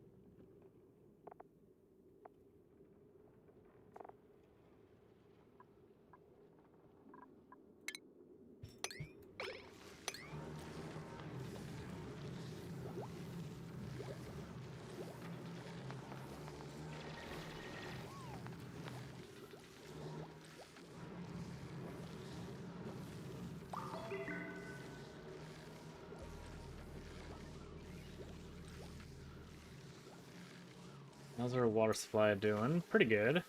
How's our water supply doing? Pretty good.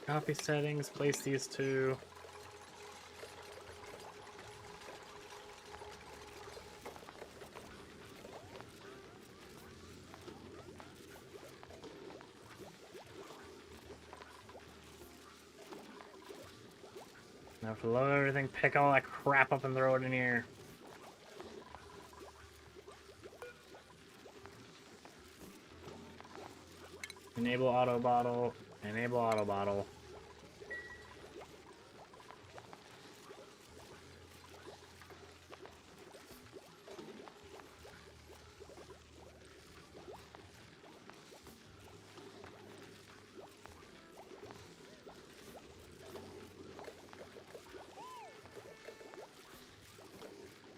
Copy settings, place these two. Now have to load everything, pick all that crap up and throw it in here. Enable auto bottle, enable auto bottle.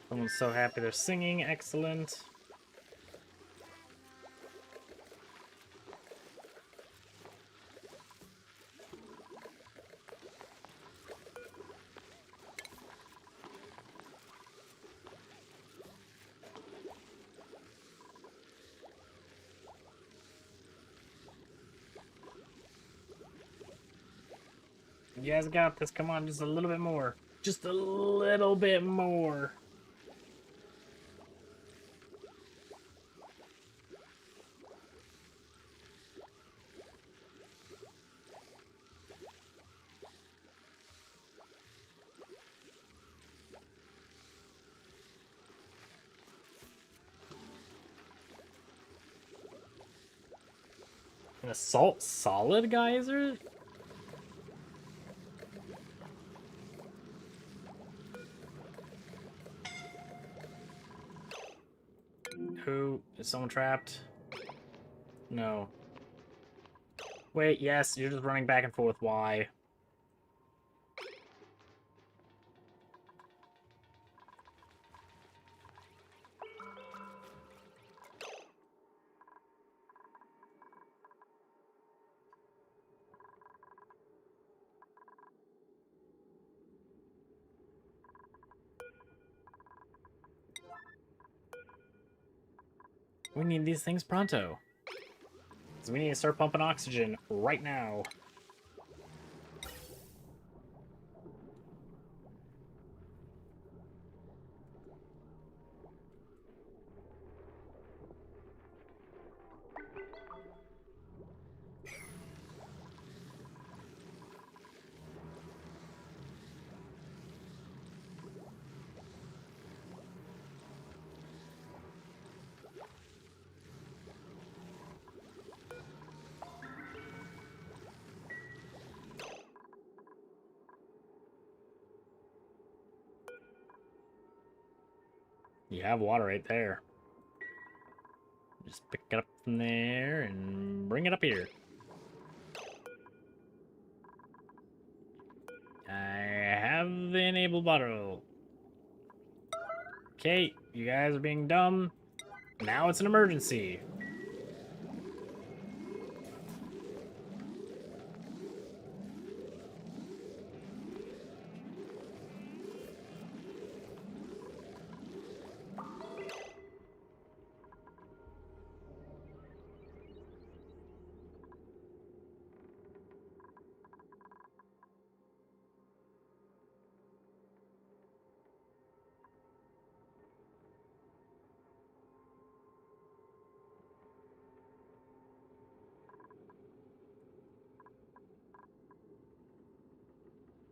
Someone's so happy they're singing, excellent. You guys got this, come on, just a little bit more. Just a little bit more. An assault solid geyser? Who? Is someone trapped? No. Wait, yes, you're just running back and forth. Why? We need these things pronto. So we need to start pumping oxygen right now. You have water right there. Just pick it up from there and bring it up here. I have the enabled bottle. Okay, you guys are being dumb. Now it's an emergency.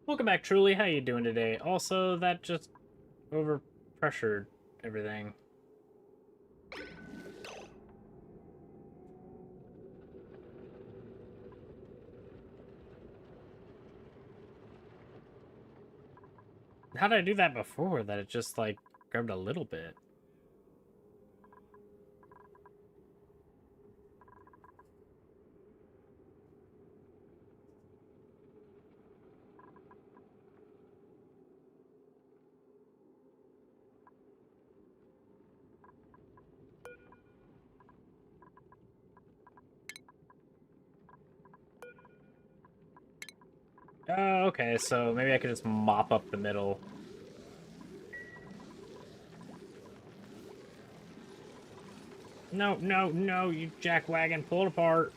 Welcome back, Truly. How you doing today? Also, that just overpressured everything. How did I do that before? That it just, like, grabbed a little bit. Oh, okay, so maybe I could just mop up the middle. No, no, no, you jackwagon, pull it apart.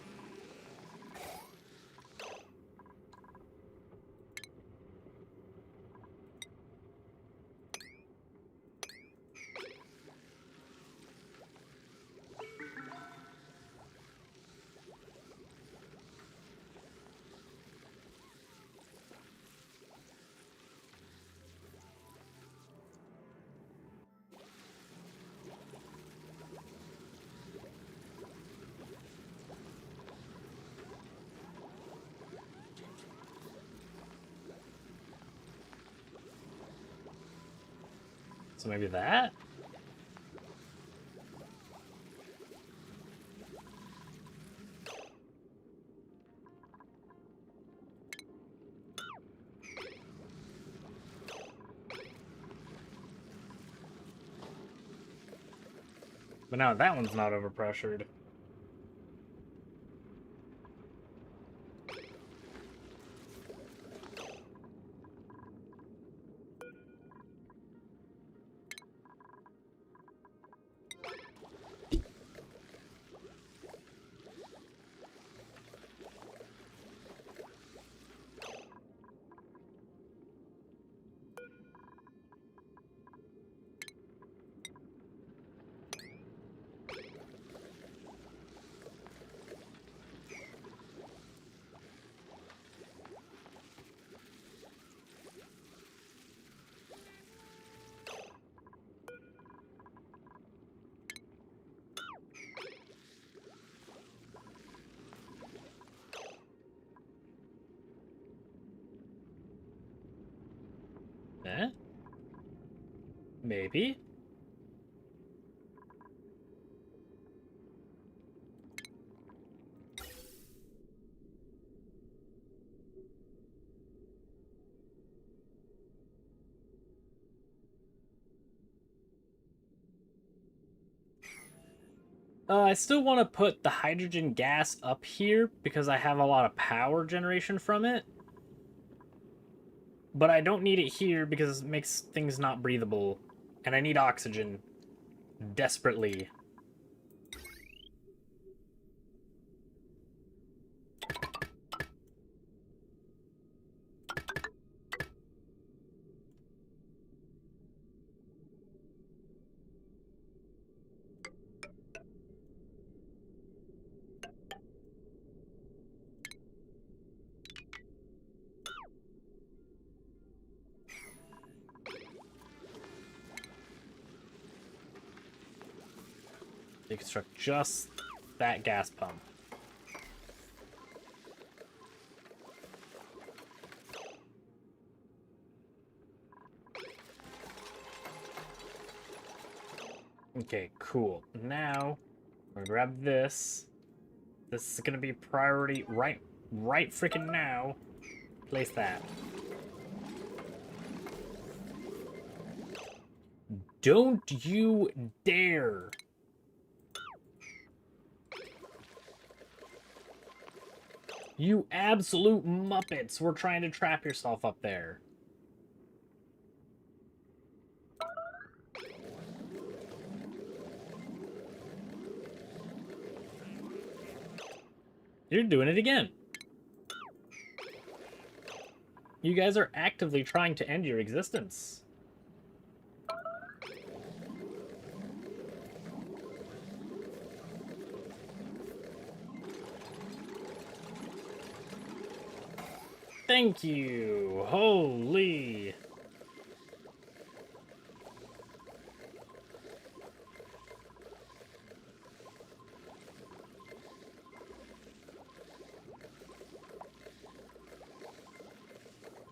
So maybe that? But now that one's not overpressured. Eh? Maybe? I still want to put the hydrogen gas up here because I have a lot of power generation from it. But I don't need it here because it makes things not breathable. And I need oxygen. Desperately. You construct just that gas pump. Okay, cool. Now, I'm gonna grab this. This is gonna be priority right freaking now. Place that. Don't you dare! You absolute muppets! We're trying to trap yourself up there. You're doing it again. You guys are actively trying to end your existence. Thank you! Holy!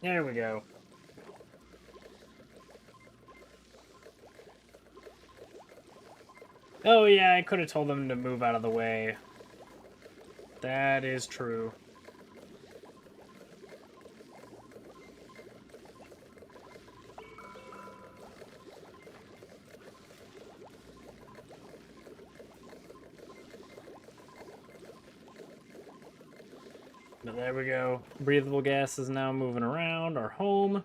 There we go. Oh yeah, I could have told them to move out of the way. That is true. But there we go. Breathable gas is now moving around our home.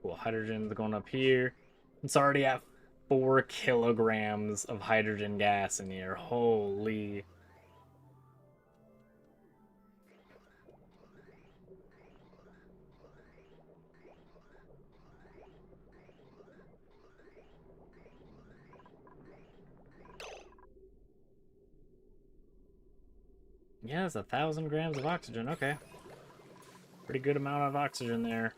Cool, hydrogen's going up here. It's already at 4 kilograms of hydrogen gas in here. Holy. Yeah, it's 1,000 grams of oxygen. Okay. Pretty good amount of oxygen there.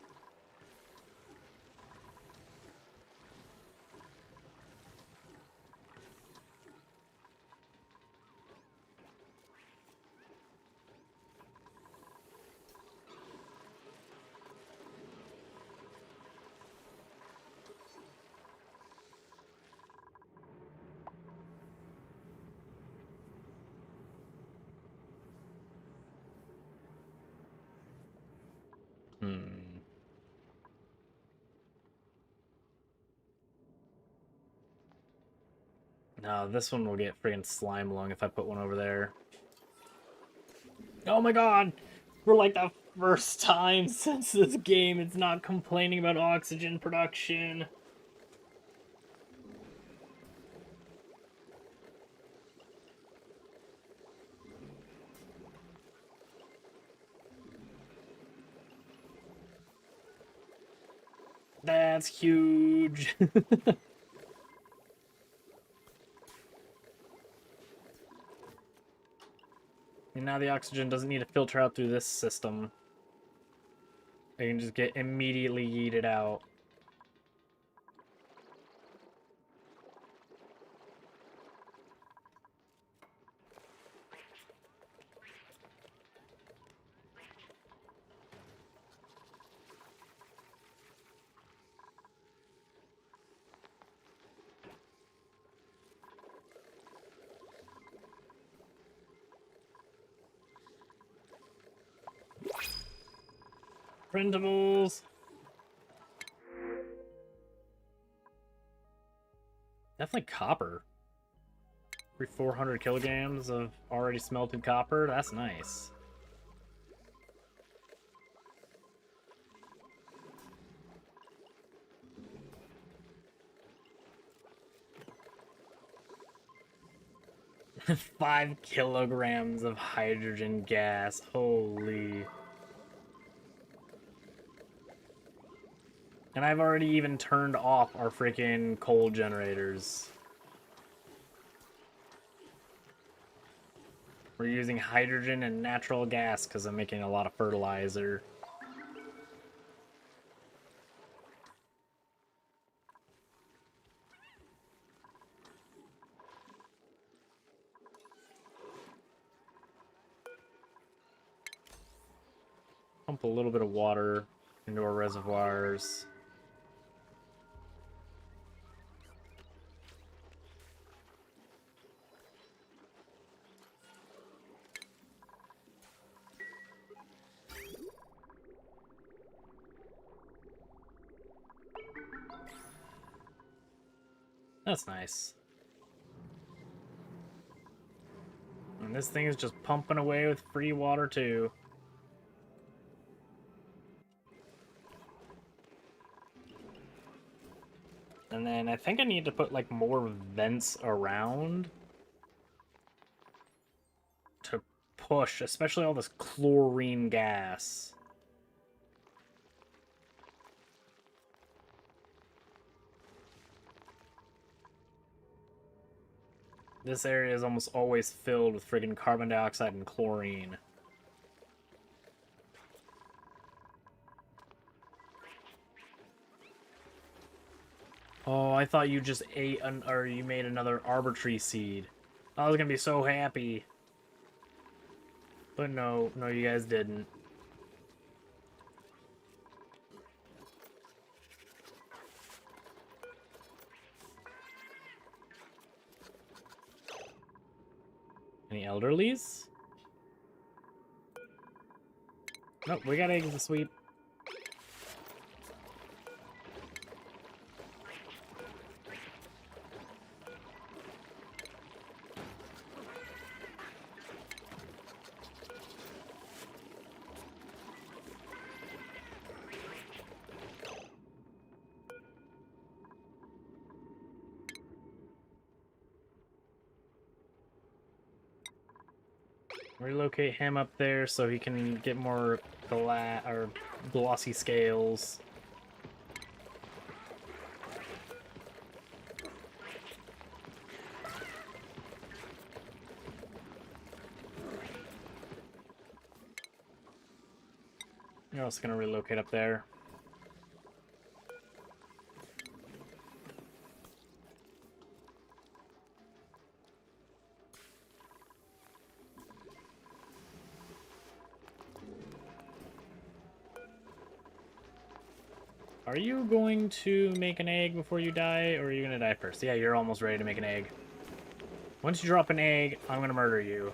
Hmm. No, this one will get friggin' slime lung if I put one over there. Oh my god! For like the first time since this game, it's not complaining about oxygen production. That's huge. And now the oxygen doesn't need to filter out through this system. They can just get immediately yeeted out. Printables! Definitely copper. 400 kilograms of already smelted copper. That's nice. 5 kilograms of hydrogen gas. Holy. And I've already even turned off our freaking coal generators. We're using hydrogen and natural gas because I'm making a lot of fertilizer. Pump a little bit of water into our reservoirs. That's nice. And this thing is just pumping away with free water too. And then I think I need to put like more vents around to push, especially all this chlorine gas. This area is almost always filled with friggin' carbon dioxide and chlorine. Oh, I thought you just ate or you made another arbitrary seed. I was gonna be so happy. But no, you guys didn't. Any elderlies? Nope, we got eggs to sweep. Relocate him up there so he can get more glossy scales. You're also gonna relocate up there. Are you going to make an egg before you die, or are you gonna die first? Yeah, you're almost ready to make an egg. Once you drop an egg, I'm gonna murder you.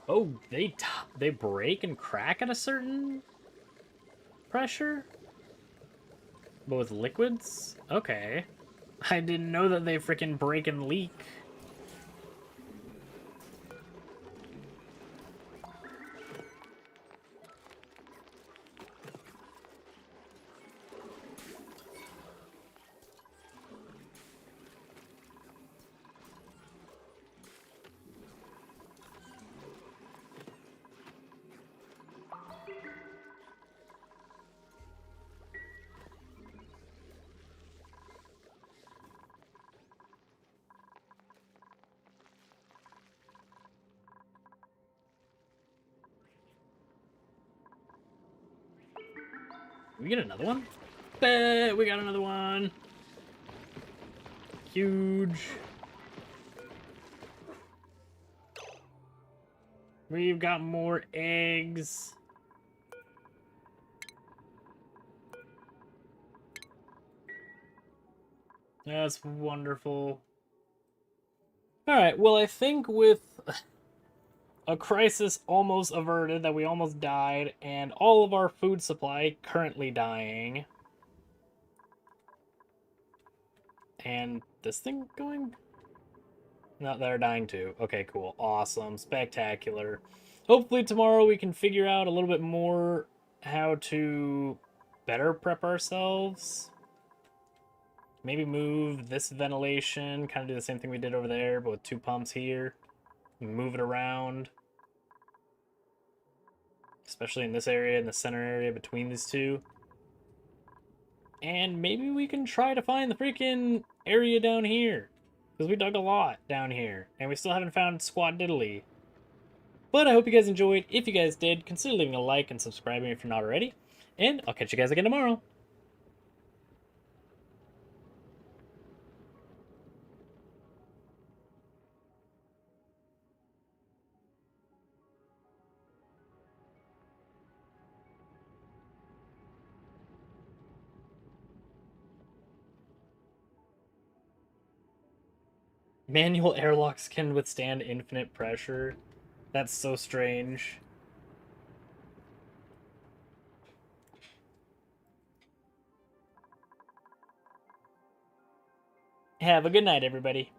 Oh, they break and crack at a certain pressure? But with liquids? Okay. I didn't know that they freaking break and leak. We get another one? We got another one. Huge. We've got more eggs. That's wonderful. Alright, well I think with a crisis almost averted that we almost died, and all of our food supply currently dying. And this thing going? No, they're dying too. Okay, cool. Awesome. Spectacular. Hopefully tomorrow we can figure out a little bit more how to better prep ourselves. Maybe move this ventilation, kind of do the same thing we did over there, but with 2 pumps here. Move it around. Especially in this area, in the center area between these two. And maybe we can try to find the freaking area down here. Because we dug a lot down here. And we still haven't found squat diddly. But I hope you guys enjoyed. If you guys did, consider leaving a like and subscribing if you're not already. And I'll catch you guys again tomorrow. Manual airlocks can withstand infinite pressure. That's so strange. Have a good night, everybody.